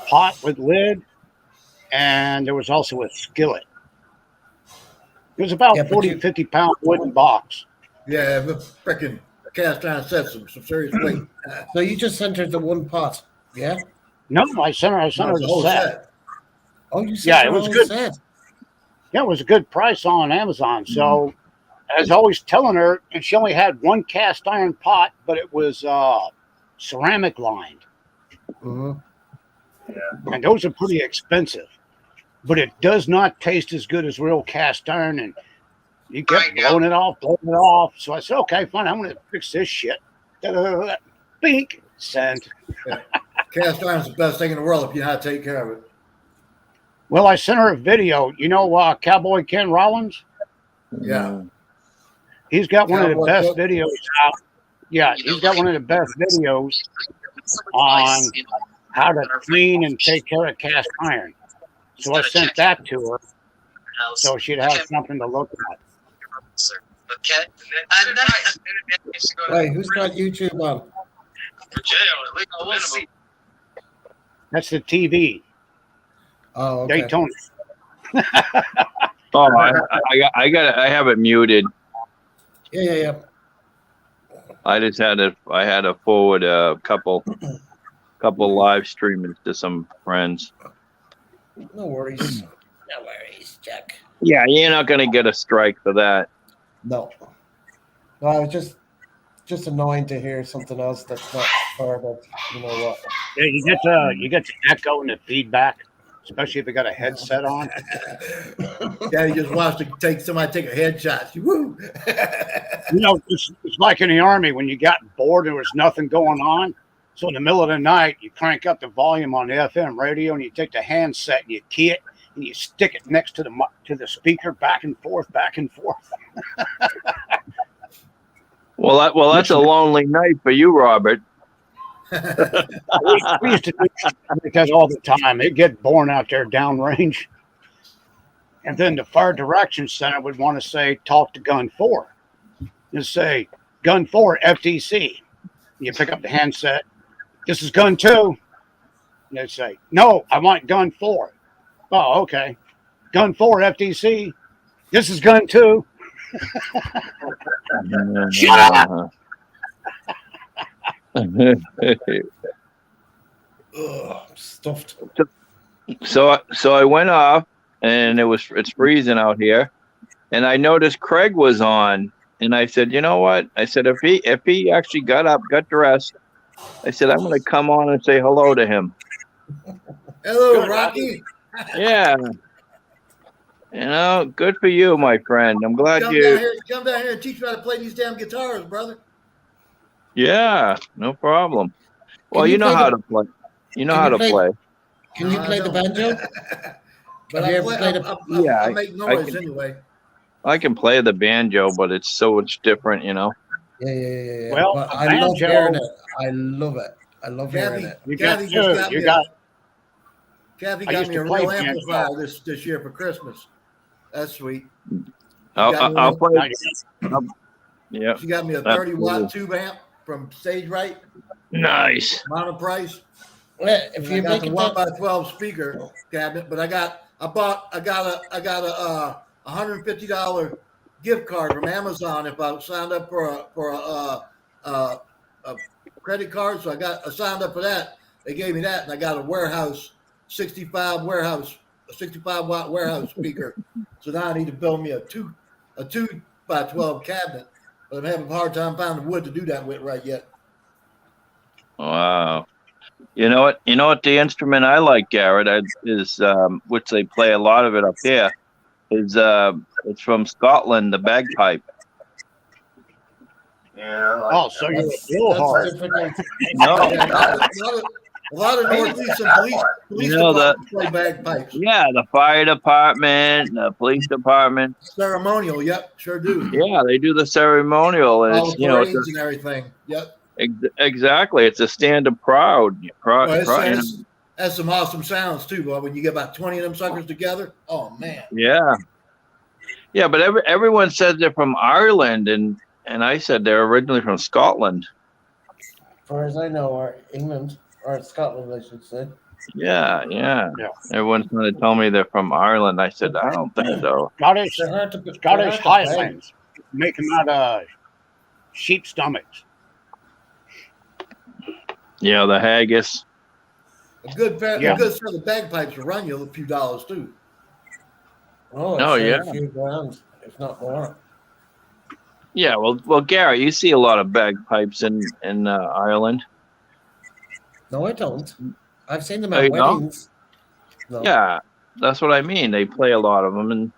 pot with lid, and there was also a skillet. It was about Yeah, but 40, you- 50-pound wooden box. yeah, the freaking cast iron sets some serious weight. So you just sent her the one pot, yeah? No, I sent her No, it's the a whole set. set. Oh, you sent Yeah, her it a was whole good. set. Yeah, it was a good price on Amazon. So I was always telling her, and she only had one cast iron pot, but it was ceramic lined. Mhm. And those are pretty expensive. But it does not taste as good as real cast iron. And you kept blowing it off. So I said, okay, fine, I'm going to fix this shit. Da-da-da-da. Bink, send. Cast iron's the best thing in the world if you know how to take care of it. Well, I sent her a video. You know Cowboy Ken Rollins? Yeah. He's got one of the Cowboy best Cook? videos out. Yeah, he's got one of the best videos on how to clean and take care of cast iron. So I sent that to her so she'd have something to look at. Right, who's got YouTube on? That's the TV. Oh, okay. Daytona. Oh, I have it muted. Yeah. I had to forward a couple live streamings to some friends. No worries. No worries, Jack. Yeah, you're not gonna get a strike for that. No. No, I was just annoying to hear something else that's not part of, you know what. Yeah, you get the echo and the feedback, especially if you got a headset on. Yeah, he just wants to somebody take a headshot. Woo! You know, it's like in the Army when you got bored and there was nothing going on. So in the middle of the night, you crank up the volume on the FM radio and you take the handset and you key it and you stick it next to the speaker, back and forth. Well, that's a lonely night for you, Robert. We used to do that all the time. It'd get boring out there downrange. And then the Fire Direction Center would want to say, talk to Gun 4. And say, Gun 4, FTC. You pick up the handset. This is Gun 2. And they'd say, no, I want Gun 4. Oh, okay. Gun 4, FTC. This is Gun 2. Shut up! Ugh, stuffed. So I went off, and it's freezing out here, and I noticed Craig was on, and I said, you know what? I said if he actually got up, got dressed, I said I'm going to come on and say hello to him. Hello, Good, Rocky. Yeah. You know, good for you, my friend. I'm glad Come down here and teach me how to play these damn guitars, brother. Yeah, no problem. Well, Can you you know play how the- to play. You know can how you to play- play. Can you play the banjo? But Have you I, ever play, played I make noise can- anyway. I can play the banjo, but it's so much different, you know. Yeah. Well, But the I love banjo- hearing it. I love it. I love hearing Kathy, it. You got Kathy two. just got You me. got. Kathy I got used me to a play real banjo. amplifier this year for Christmas. That's sweet. I'll play. Yeah, She got me a Absolutely. 30-watt tube amp from Stage Right, nice. mono price. Well, if And I you got make the it 1x12 speaker cabinet, but I got a $150 gift card from Amazon if I signed up for a credit card. So I signed up for that. They gave me that, and I got a 65-watt warehouse speaker. So now I need to build me a 2x12 cabinet, but I'm having a hard time finding wood to do that with right yet. Wow. You know what? You know what? The instrument I like, Garrett, is which they play a lot of it up here. Is it's from Scotland, the bagpipe. Yeah. Oh, so you're a That's blowhard. different. No, Yeah, a lot of northeastern police You know departments play bagpipes. yeah, the fire department, the police department. Ceremonial, yep, sure do. Yeah, they do the ceremonial, and All it's the parades and everything. Yep. exactly. It's a stand of proud. Well, that's some awesome sounds too, boy. When you get about 20 of them suckers together, oh man. Yeah, yeah, but everyone says they're from Ireland, and I said they're originally from Scotland. As far as I know, or England or Scotland, I should say. Yeah. Everyone's going to tell me they're from Ireland. I said I don't think so. Scottish They're hard to they're Scottish hard to play. Highlands make them out of sheep stomachs. Yeah, the haggis. A good set Yeah. of bagpipes will run you a few dollars too. Oh, Oh, it's yeah. a few grand, if not more. Yeah, well, Gary, you see a lot of bagpipes in Ireland. No, I don't. I've seen them Oh, at you don't? weddings. No. Yeah, that's what I mean. They play a lot of them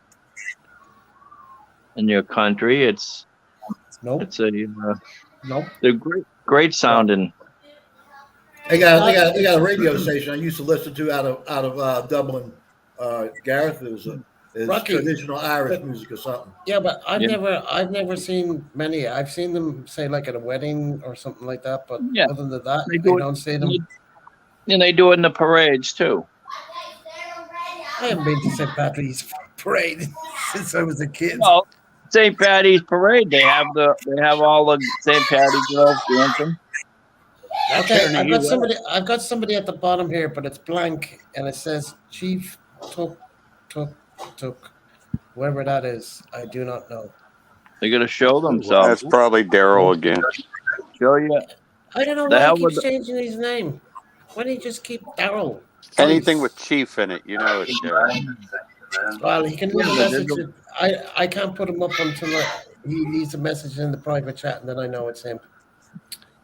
in your country. It's Nope. Nope. they're great sounding. They got a radio station I used to listen to out of Dublin. Gareth is Rocky. traditional Irish music or something. Yeah, but I've Yeah. never seen many. I've seen them say like at a wedding or something like that, but Yeah. other than that, They do I it- don't see them. And they do it in the parades too. I haven't been to St. Patrick's Parade since I was a kid. Well, St. Patty's Parade, they have all the St. Patty girls dancing. That's here in Okay, the US. I've got somebody at the bottom here, but it's blank and it says Chief Took, whoever that is. I do not know. They're gonna show themselves. That's probably Daryl again. Show you. I don't know The why hell he with keeps changing his name. Why don't you just keep Daryl? Anything with chief in it, you know it's Daryl. Well, he can leave a Yeah, message. there's I can't put him up until he leaves a message in the private chat, and then I know it's him.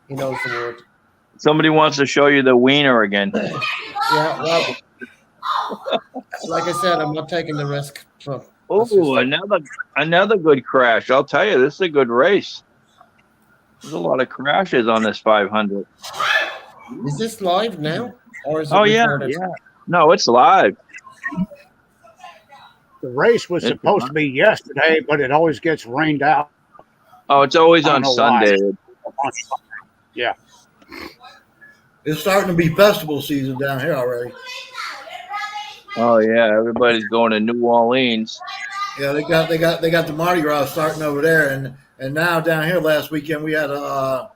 He knows the word. Somebody wants to show you the wiener again. Yeah, well, like I said, I'm not taking the risk. So Oh, another good crash. I'll tell you, this is a good race. There's a lot of crashes on this 500. is this live now, or is it Oh yeah, recorded? yeah. No, it's live. The race was It's supposed to be yesterday, but it always gets rained out. Oh, it's always I on don't know why. Sunday. Yeah. It's starting to be festival season down here already. Oh yeah, everybody's going to New Orleans. Yeah, they got the Mardi Gras starting over there, and now down here last weekend we had a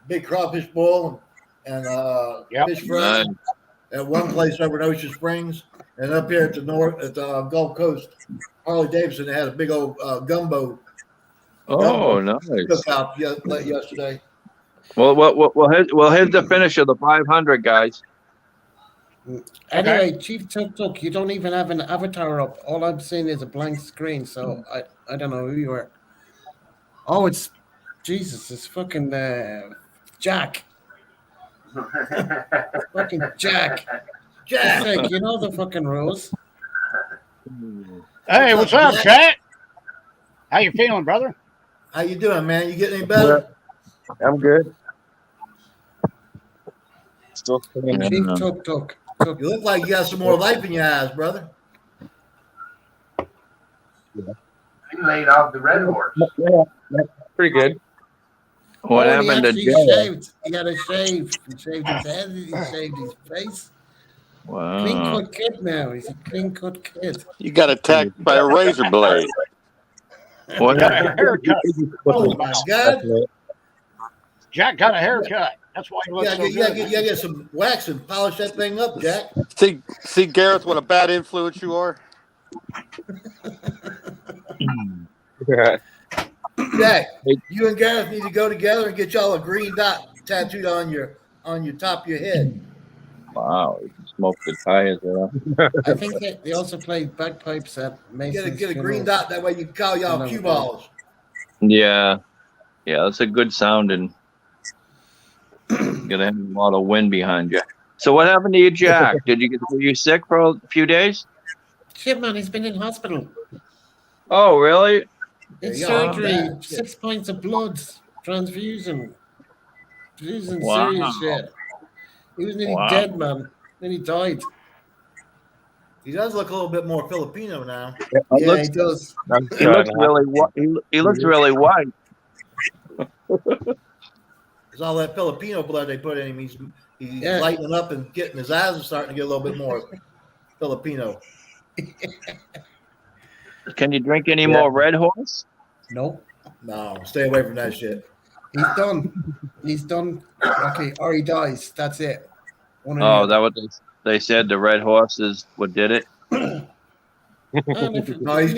big crawfish boil and Yep. fish fry at one place over in Ocean Springs, and up here at the Gulf Coast, Harley Davidson, they had a big old gumbo Oh, nice. cookout yesterday. Well, here's the finish of the 500, guys. Anyway, Chief Tuk, you don't even have an avatar up. All I'm seeing is a blank screen, so I don't know who you are. Oh, it's Jesus. It's fucking Jack. Fucking Jack. Jack, Heck, you know the fucking rules. Hey, what's up, Jack? How you feeling, brother? how you doing, man? You getting any better? I'm good. Still singing. Chief Tuk. You look like you got some more life in your eyes, brother. You laid off the red horse. Pretty good. What Oh, happened to he Jay? actually shaved. He had a shave. He shaved his head. He shaved his face. Clean Wow. cut kid now. He's a clean cut kid. You got attacked by a razor blade. What Got a happened? haircut. Oh my God! Jack got a haircut. That's why he You looks gotta, so get, you, gotta good. get, you gotta get some wax and polish that thing up, Jack. See, Gareth, what a bad influence you are. Jack, you and Gareth need to go together and get y'all a green dot tattooed on your top of your head. Wow, you can smoke the tires there. I think they also play bagpipes at Mason's Get a green funeral. dot that way you can call y'all cue balls. Yeah, that's a good sounding. gonna have a lot of wind behind you. So what happened to you, Jack? Were you sick for a few days? Shit, man, he's been in hospital. Oh, really? It's Yeah, surgery, I'm bad. 6 pints of blood, transfusion. Wow. Serious shit. He was nearly Wow. dead, man. Then he died. He does look a little bit more Filipino now. Yeah, he does. He looks really he looks really white. It's all that Filipino blood they put in him. He's Yeah. lightening up and getting his eyes are starting to get a little bit more Filipino. Can you drink any more Red Horse? Nope. No, stay away from that shit. He's done. He's done. Okay, or he dies. That's it. One or Oh, the that what they said. The Red Horse is what did it. other. And if No, you need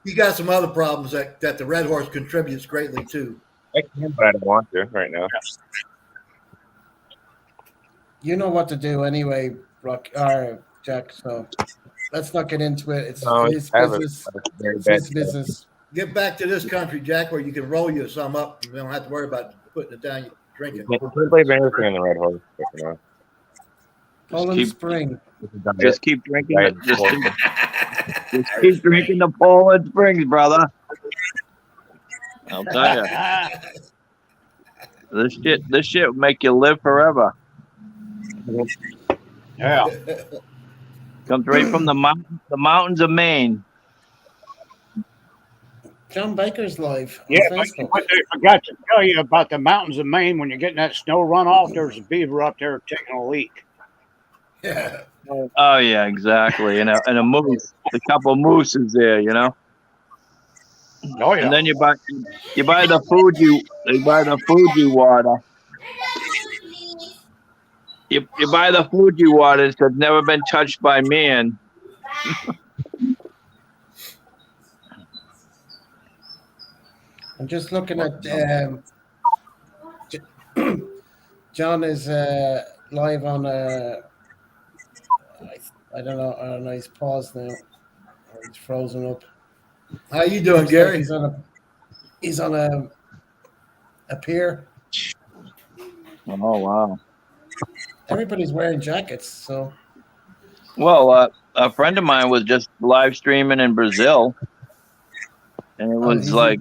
he's got some other problems that the Red Horse contributes greatly to. I can, but I don't want to right now. You know what to do anyway, Rock or Jack. So let's not get into it. It's No, his I have business. a very It's bad his business. Get back to this country, Jack, where you can roll you some up. You don't have to worry about putting it down, drinking. We can play anything in the Red Horse. You know. Poland keep- Spring. Just keep drinking. Right. Just keep drinking the Poland Springs, brother. I'll tell you, this shit will make you live forever. Yeah. Comes right from the mountains of Maine. John Baker's live on Yeah, Facebook. but I forgot to tell you about the mountains of Maine. When you're getting that snow runoff, there's a beaver up there taking a leak. Yeah. Oh yeah, exactly. And a moose, a couple mooses there, you know. Oh yeah. And then you buy the Fuji water. You buy the Fuji water that's never been touched by man. I'm just looking at John is live on I don't know, he's paused now. Or he's frozen up. How you doing, Looks like Gary? he's on a pier. Oh wow. Everybody's wearing jackets, so Well, a friend of mine was just live streaming in Brazil, and it was he's like,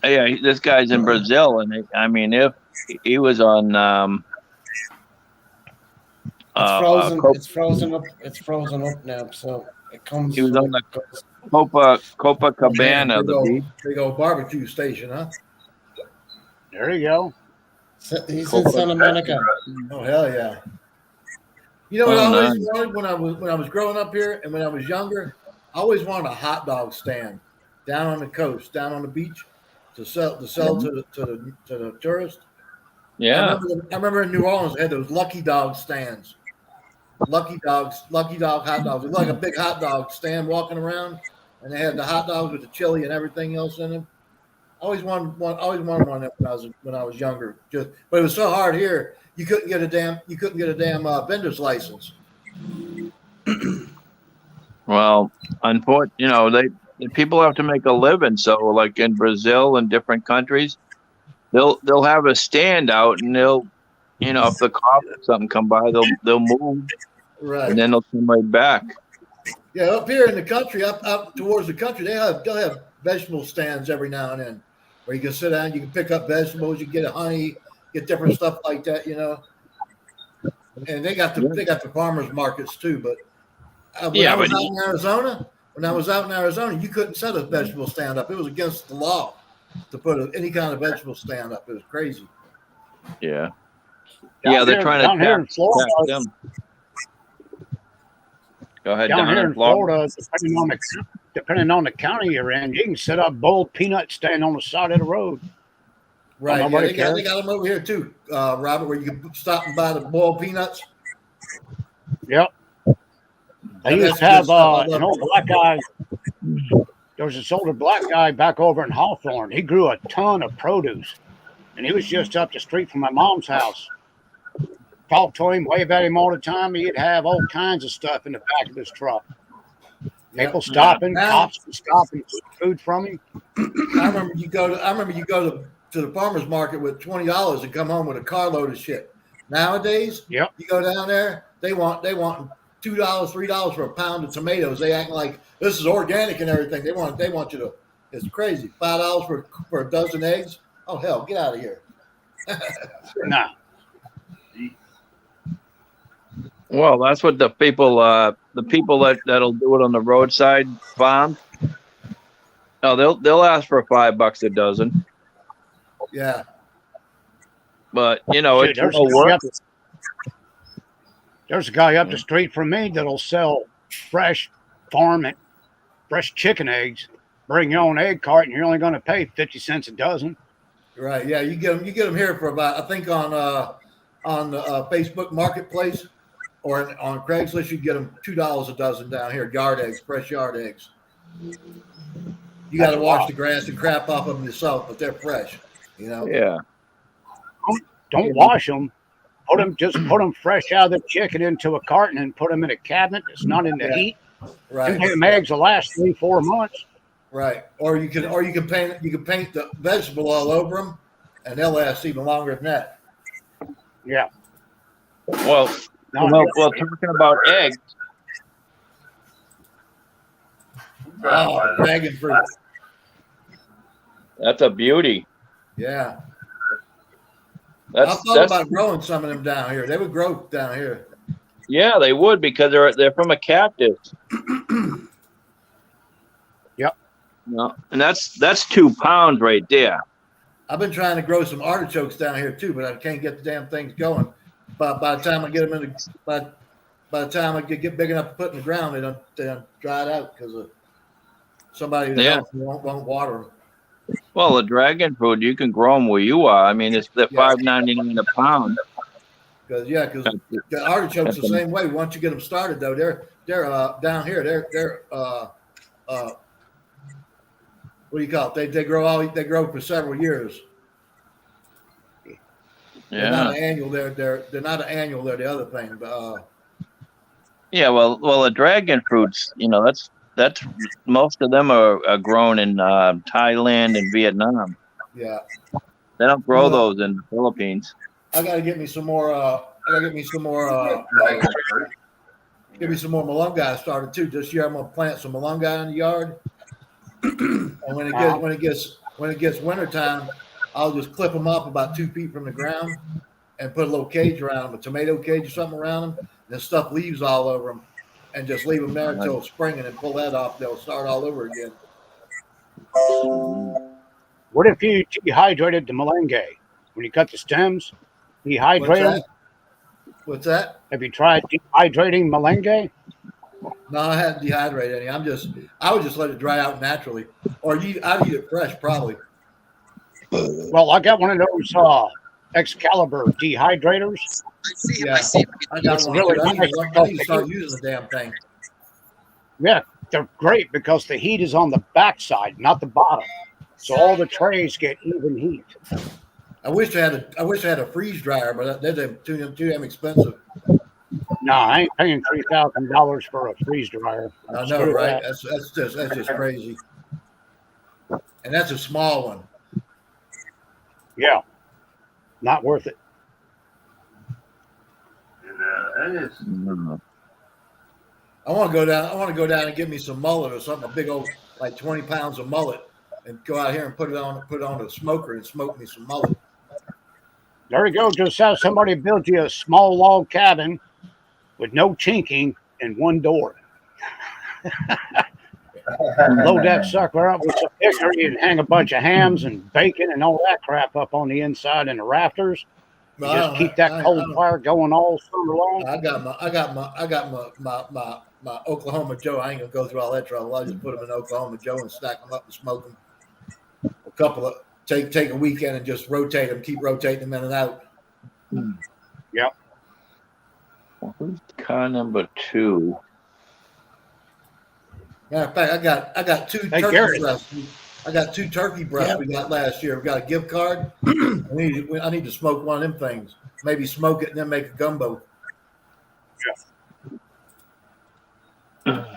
yeah, this guy's in Brazil, and if he was on, it's frozen. Cop- It's frozen up. It's frozen up now. So it comes. He was when on it goes. Copacabana, the beach. Big old barbecue station, huh? There you go. He's in Santa Monica. Oh hell yeah! You know what I Oh, always nice. wanted when I was growing up here and when I was younger? I always wanted a hot dog stand down on the coast, down on the beach, to sell to the tourists. Yeah. I remember in New Orleans they had those Lucky Dog stands. Lucky Dog hot dogs. It was like a big hot dog stand walking around, and they had the hot dogs with the chili and everything else in them. I always wanted one when I was younger. But it was so hard here. You couldn't get a damn vendor's license. Well, unfortunately, the people have to make a living. So, like in Brazil and different countries, they'll have a stand out, and they'll, if the cops or something come by, they'll move, Right. and then they'll come right back. Yeah, up here in the country, up towards the country, they'll have vegetable stands every now and then, where you can sit down, you can pick up vegetables, you can get a honey, get different stuff like that, And they got the farmers markets too. But when I was out in Arizona, you couldn't set a vegetable stand up. It was against the law to put any kind of vegetable stand up. It was crazy. Yeah. Down They're here- trying down to here in attack Florida. them. Go ahead. Down here in Florida, depending on the county you're in, you can set up boiled peanut stand on the side of the road. Right. Yeah, nobody they cares. got them over here too, Robert, where you can stop and buy the boiled peanuts. Yep. I And used that's to have good stuff. I love an old it. black guy. There was this older black guy back over in Hawthorne. He grew a ton of produce, and he was just up the street from my mom's house. Talk to him, wave at him all the time. He'd have all kinds of stuff in the back of his truck. People stopping, Yeah. cops stopping, food from him. I remember you go to the farmer's market with $20 and come home with a carload of shit. Nowadays, Yep. you go down there, they want $2, $3 for a pound of tomatoes. They act like this is organic and everything. They want you to. It's crazy. $5 for a dozen eggs. Oh hell, get out of here. Nah. Well, that's what the people that'll do it on the roadside farm. No, they'll ask for $5 a dozen. Yeah. But Dude, it's well worth it. There's a guy up the street from me that'll sell fresh chicken eggs. Bring your own egg cart, and you're only going to pay 50 cents a dozen. Right. Yeah. You get them here for about, I think on Facebook Marketplace or on Craigslist, you get them $2 a dozen down here. Yard eggs, fresh yard eggs. You got to wash the grass and crap off of them yourself, but they're fresh. Yeah. Don't wash them. Put them fresh out of the chicken into a carton and put them in a cabinet that's not in the heat. Right. Them eggs will last 3-4 months. Right. Or you can paint the vegetable all over them, and they'll last even longer than that. Yeah. Well, talking about eggs. Oh, dragon fruit. That's a beauty. Yeah. I That's thought about growing some of them down here. They would grow down here. yeah, they would because they're from a cactus. Yep. No, and that's 2 pounds right there. I've been trying to grow some artichokes down here too, but I can't get the damn things going. But by the time I get them by the time I get big enough to put in the ground, they don't dry it out because of somebody that won't water them. Well, the dragon fruit, you can grow them where you are. I mean, they're $5.99 a pound. Because the artichokes the same way. Once you get them started, though, they're down here. They're what do you call it? They grow for several years. They're not an annual. They're not an annual. They're the other thing. But Yeah, well, the dragon fruits, that's most of them are grown in Thailand and Vietnam. Yeah. They don't grow those in the Philippines. I gotta get me some more. Give me some more malunggay started too. This year I'm gonna plant some malunggay in the yard. And when it gets wintertime, I'll just clip them up about 2 feet from the ground and put a little cage around them, a tomato cage or something around them, and then stuff leaves all over them, and just leave them there until spring, and then pull that off. They'll start all over again. What if you dehydrated the malunggay? When you cut the stems, dehydrate them. What's that? Have you tried dehydrating malunggay? No, I hadn't dehydrated any. I would just let it dry out naturally, or I'd eat it fresh probably. Well, I got one of those Excalibur dehydrators. I got one. Really I need to start using the damn thing. Yeah, they're great because the heat is on the backside, not the bottom. So all the trays get even heat. I wish I had a freeze dryer, but they're too damn expensive. No, I ain't paying $3,000 for a freeze dryer. I know, right? That's just crazy. And that's a small one. Yeah, not worth it. I want to go down and get me some mullet or something, a big old like 20 pounds of mullet, and go out here and put it on a smoker and smoke me some mullet. There you go. Just have somebody build you a small log cabin with no chinking and one door. Load that sucker up with some hickory and hang a bunch of hams and bacon and all that crap up on the inside and the rafters. No, just keep that cold fire going all summer long. I got my Oklahoma Joe. I ain't gonna go through all that trouble. I just put them in Oklahoma Joe and stack them up and smoke them. A couple of take a weekend and just rotate them, keep rotating them in and out. Yep. Well, who's car number 2? Matter of fact, I got 2 turkey breasts. I got 2 turkey breasts we got last year. We got a gift card. I need to smoke one of them things. Maybe smoke it and then make a gumbo.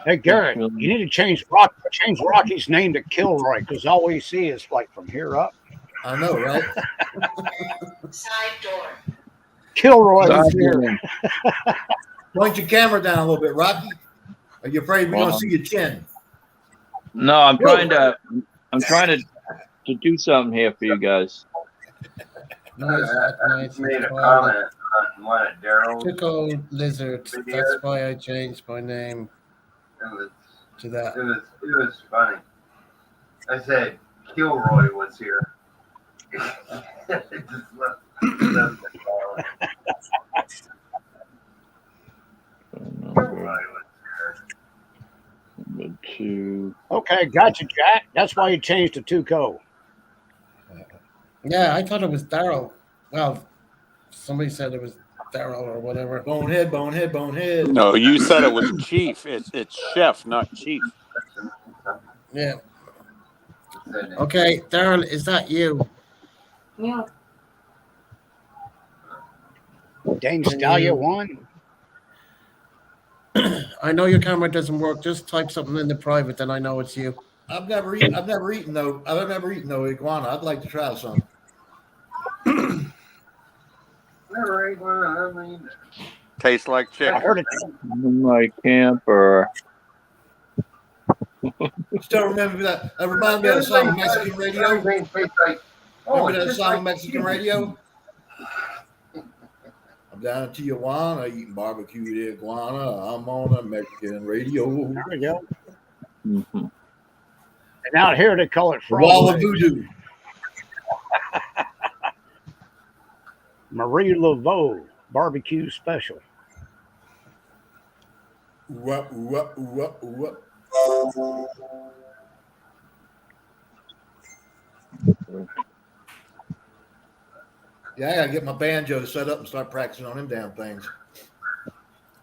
Hey Garrett, you need to change Rocky's name to Kilroy because all we see is like from here up. I know, right? Side door. Kilroy Sorry, was here. man. Point your camera down a little bit, Rocky. Are you afraid we're gonna Well, see your chin? No, I'm trying to do something here for you guys. Nice, I nice. made a Toilet. comment on one of Daryl's. Typical lizard. That's why I changed my name It was, to that. it was funny. I said Kilroy was here. It just left it alone. Kilroy was here. Number 2. Okay, gotcha, Jack. That's why you changed to Tuco. Yeah, I thought it was Daryl. Well, somebody said it was Daryl or whatever. Bonehead, bonehead, bonehead. No, you said it was chief. It's chef, not chief. Yeah. Okay, Daryl, is that you? Yeah. Dane Can Stallion you- one. I know your camera doesn't work. Just type something in the private, then I know it's you. I've never eaten though iguana. I'd like to try some. Never ate one of them either. Tastes like I chicken. heard it. In my camper. Still remember that? That reminds me of the song on Mexican radio. Everything tastes like, Remember that it's song on like Mexican chicken. radio? I'm down in Tijuana eating barbecued iguana. I'm on a Mexican radio. There we go. Mhm. And out here they call it Wall frog of leg. voodoo. Marie Laveau barbecue special. What? Yeah, I gotta get my banjo set up and start practicing on them damn things.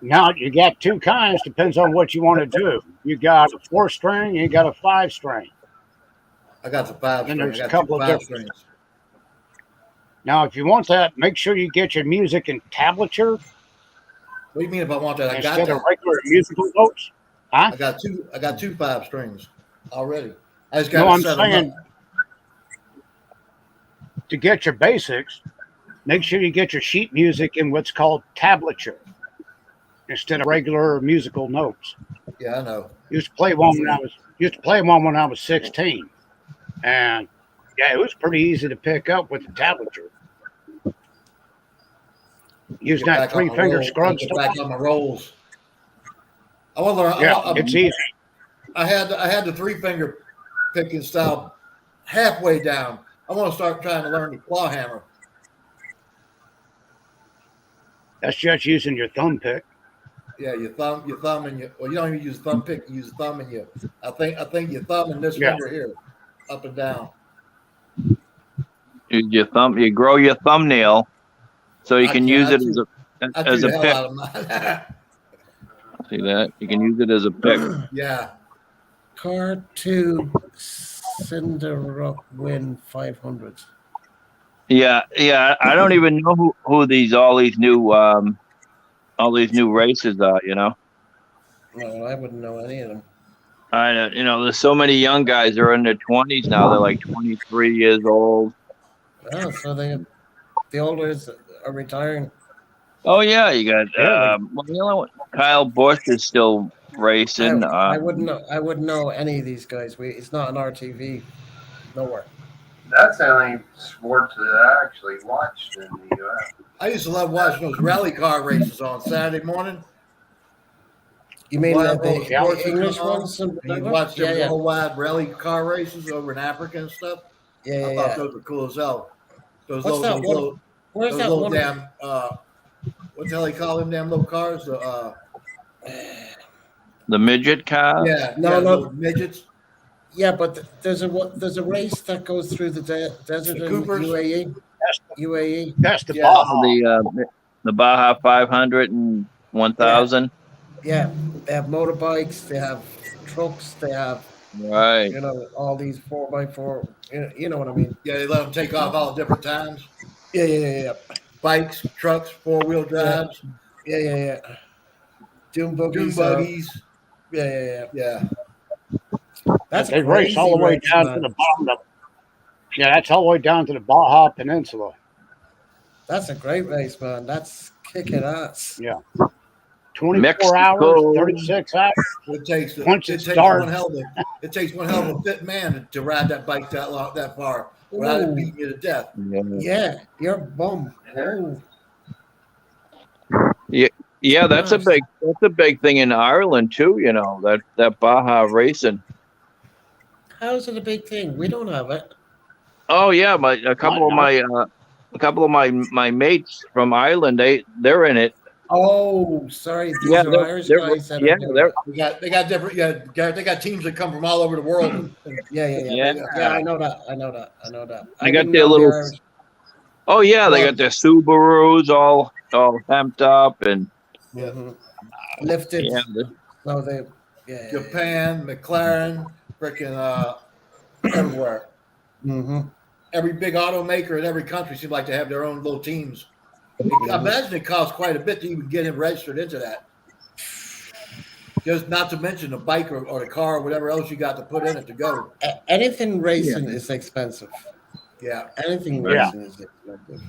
Now you got two kinds, depends on what you want to do. You got a 4-string, you got a 5-string. I got the 5 And string. there's I a got couple two of 5 different- strings. Now, if you want that, make sure you get your music in tablature What do you mean if I want that? I got instead of that. regular musical notes. I got two 5 strings already. I just got No, to I'm set them saying up. to get your basics, make sure you get your sheet music in what's called tablature instead of regular musical notes. Yeah, I know. Used to play one when I was 16, and yeah, it was pretty easy to pick up with the tablature. Using Get that back on my 3-finger rolls. scrub Get stuff. back on my rolls. I want to learn. Yeah, it's easy. I had the 3-finger picking style halfway down. I want to start trying to learn the claw hammer. That's just using your thumb pick. Yeah, your thumb, and your. Well, you don't even use thumb pick. You use thumb and your. I think your thumb and this Yeah. finger here, up and down. Use your thumb. You grow your thumbnail, so you I can can- use I it chew- I as chew a the hell pick. out of mine. See that? You can use it as a pick. Yeah, Car 2 Cinderella Win 500. Yeah. I don't even know who all these new races are. You know. No, I wouldn't know any of them. I don't. There's so many young guys that are in their 20s now. They're like 23 years old. Oh, so the olders are retiring. Oh yeah, you got Yeah, well, the other one, Kyle Busch is still racing. I wouldn't know. I wouldn't know any of these guys. It's not on RTV. Nowhere. That's the only sport that I actually watched in the U.S. I used to love watching those rally car races on Saturday morning. You mean Wild the sports would English come on, ones? and you watch them worldwide rally car races over in Africa and stuff. Yeah, I yeah. thought those were cool as hell. Those What's that one? little, Where's those that little one? damn what the hell they call them damn little cars? The midget car. No. little midgets. Yeah, but there's a race that goes through the desert The in Coopers? UAE. UAE. That's the Yeah. Baja. The Baja 500 and 1000. Yeah, they have motorbikes. They have trucks. They have Right. all these 4x4. You know what I mean? Yeah, they let them take off all different times. Yeah. Bikes, trucks, 4-wheel drives, Yeah. Dune dune buggies. buggies. Yeah. That's They race crazy all the way racing, down man. to the bottom. Yeah, that's all the way down to the Baja Peninsula. That's a great race, man. That's kicking ass. Yeah. 24 hours, Mexico. 36 hours. It takes Once it it takes starts. one hell of it takes one hell of a fit man to ride that bike that far without it Ooh. beating you to death. Yeah, you're bum. Oh, Yeah, that's nice. a big thing in Ireland too. You know that Baja racing. How is it a big thing? We don't have it. Oh yeah, a couple of my mates from Ireland, they're in it. Oh, sorry. These Yeah, are Irish they're guys that are yeah, doing they're it. They got different Garrett, they got teams that come from all over the world and Yeah. yeah. Yeah, I know that. I know that. They I got didn't their know the little. Irish. Oh yeah, they well, got their Subarus all amped up and yeah, Hmm. Lifted. yeah, So they, yeah. Japan, McLaren, freaking everywhere. Mm-hmm. Every big automaker in every country seems like to have their own little teams. I imagine it costs quite a bit to even get him registered into that. Just not to mention the bike or the car or whatever else you got to put in it to go. Anything racing Yeah. is expensive. Yeah. Anything Right. racing is expensive.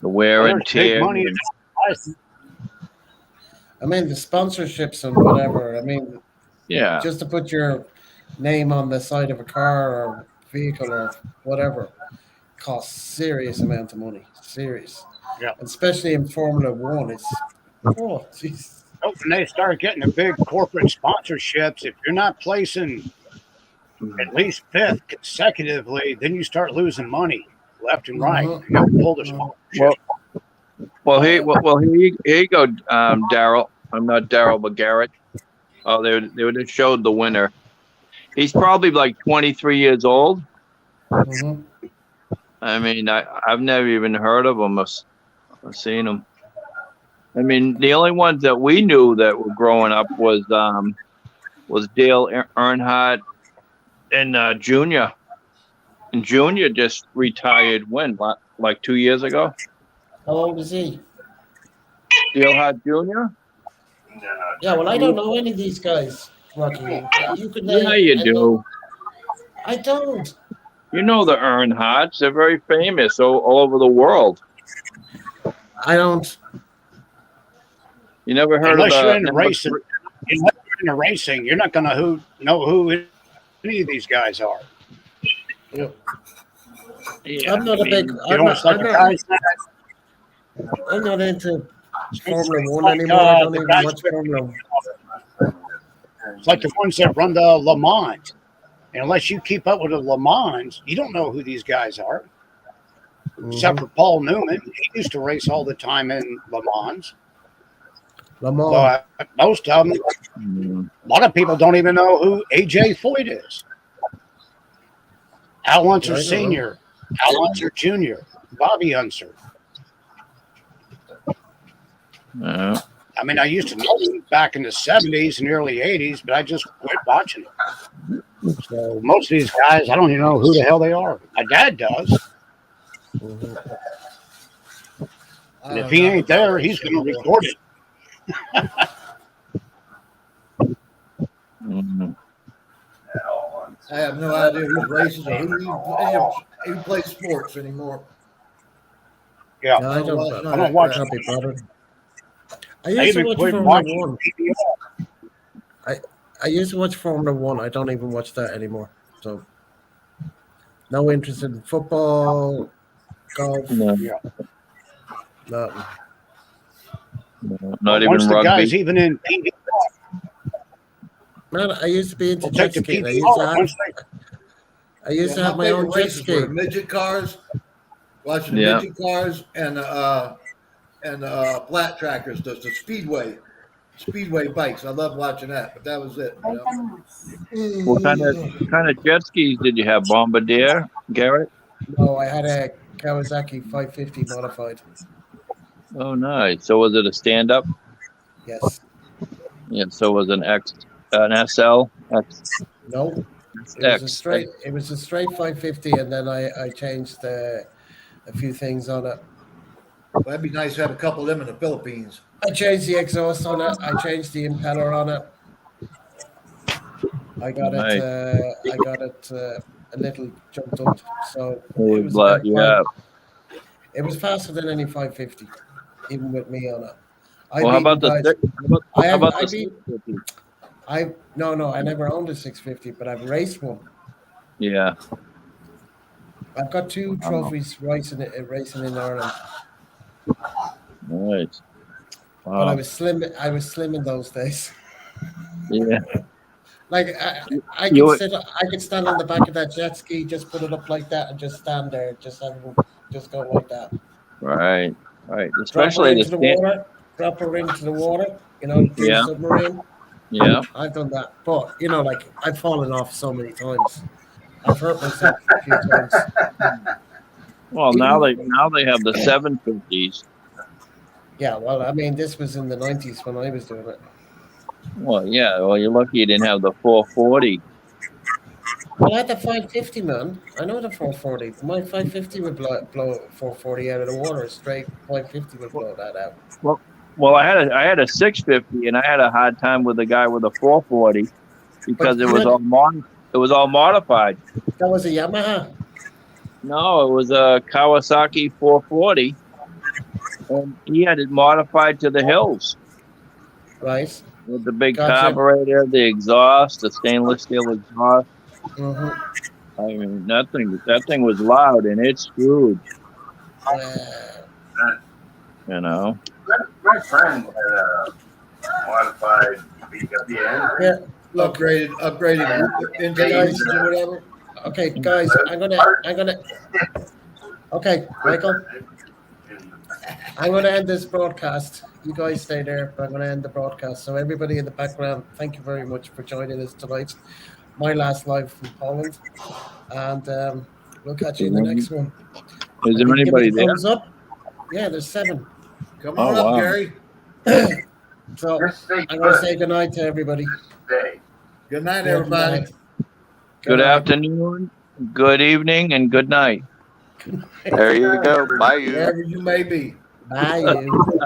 the wear Well, and there's big tear. money. I mean, the sponsorships and whatever. I mean, Yeah, just to put your name on the side of a car or vehicle or whatever costs serious amount of money. Serious. Yeah. Especially in Formula One. It's jeez. Oh, when they start getting the big corporate sponsorships, if you're not placing at least fifth consecutively, then you start losing money left and right. Mhm. You got to pull the sponsorship. well, here you go, Daryl. I'm not Daryl, but Garrett. Oh, they would have showed the winner. He's probably like 23 years old. Mhm. I mean, I've never even heard of him or seen him. I mean, the only ones that we knew that were growing up was Dale Earnhardt and Junior. And Junior just retired when? Like 2 years ago? How old is he? Dale Earnhardt Jr.? Yeah, well, I don't know any of these guys, Rocky. You could Yeah, you do. I don't. You know the Earnhardts. They're very famous all over the world. I don't. You never heard Unless of you're the into racing, you're not going to know who any of these guys are. Yeah, I'm not a big. You I'm know, not, it's like I'm, the not, guys. I'm not into Formula It's One like, anymore. I don't the even guys watch that- Formula. It's like the ones that run the Le Mans. And unless you keep up with the Le Mans, you don't know who these guys are. Except for Paul Newman. He used to race all the time in Le Mans. Le Mans. But most of them, a lot of people don't even know who AJ Foyt is. Al Unser I don't know. Sr., Al Unser Jr., Bobby Unser. Yeah. I mean, I used to know them back in the 70s and early 80s, but I just quit watching them. So most of these guys, I don't even know who the hell they are. My dad does. And if he ain't there, he's going to record it. Mhm. I have no idea who races or who plays sports anymore. Yeah. No, I don't. I don't watch Can't be bothered. I I used to even watch quit Formula watching One. PBR. I used to watch Formula One. I don't even watch that anymore. So, no interest in football, golf, No, Yeah. nothing. not Once even the guys rugby. even in PBR, Man, I used to be into will jet take the skiing. PBR. Once I used to have my own jet races were ski. midget cars, watching the Yeah. midget cars and flat trackers, the speedway bikes. I love watching that, but that was it. You know? What kind of jet skis did you have? Bombardier, Garrett? No, I had a Kawasaki 550 modified. Oh, nice. So was it a stand-up? Yes. Yeah. So was an SL, No. It was a straight. It was a straight 550, and then I changed a few things on it. Well, that'd be nice to have a couple of them in the Philippines. I changed the exhaust on it. I changed the impeller on it. I got Nice. it. A little jumped up. So Oh, it was about yeah. It was faster than any 550, even with me on it. I Well, how beat about the guys. six- I how have. about I the beat. 650? No. I never owned a 650, but I've raced one. Yeah. I've got two Wow. trophies racing in Ireland. Nice. But I Wow. was slim. I was slim in those days. Yeah. Like I You could were- sit. I could stand on the back of that jet ski, just put it up like that, and just stand there, just go like that. right. Right. Drop her Especially the into the stand. water. Drop her into the water. Do the Yeah. submarine. Yeah. I've done that, but like I've fallen off so many times. I've hurt myself a few times. Well, Even now they have the 750s. yeah, well, I mean, this was in the '90s when I was doing it. Well, yeah. Well, you're lucky you didn't have the 440. Well, I had the 550, man. I know the 440. My 550 would blow 440 out of the water. Straight 550 would blow that out. Well, I had a 650, and I had a hard time with the guy with a 440 But because it was all modified. that was a Yamaha, No, it was a Kawasaki 440, and he had it modified to the hills right? with the big Gotcha. carburetor, the exhaust, the stainless steel exhaust. hmm I mean, that thing was loud, and it screwed. You know. My friend had a modified VW. Yeah. Look, upgraded into guys, engine or whatever. okay, guys, I'm gonna. Okay, Michael, I'm gonna end this broadcast. You guys stay there, but I'm gonna end the broadcast. So everybody in the background, thank you very much for joining us tonight. My last live from Poland, and we'll catch you in the next one. Is there Give me anybody a there? thumbs up. Yeah, there's 7. Come on Oh, up, wow. Gary. So Just stay I'm gonna put. say goodnight to everybody. Stay. Good night, Yeah, everybody. Good night. afternoon, good evening, and good night. There you go. Bye, you. Wherever you may be. Bye, you.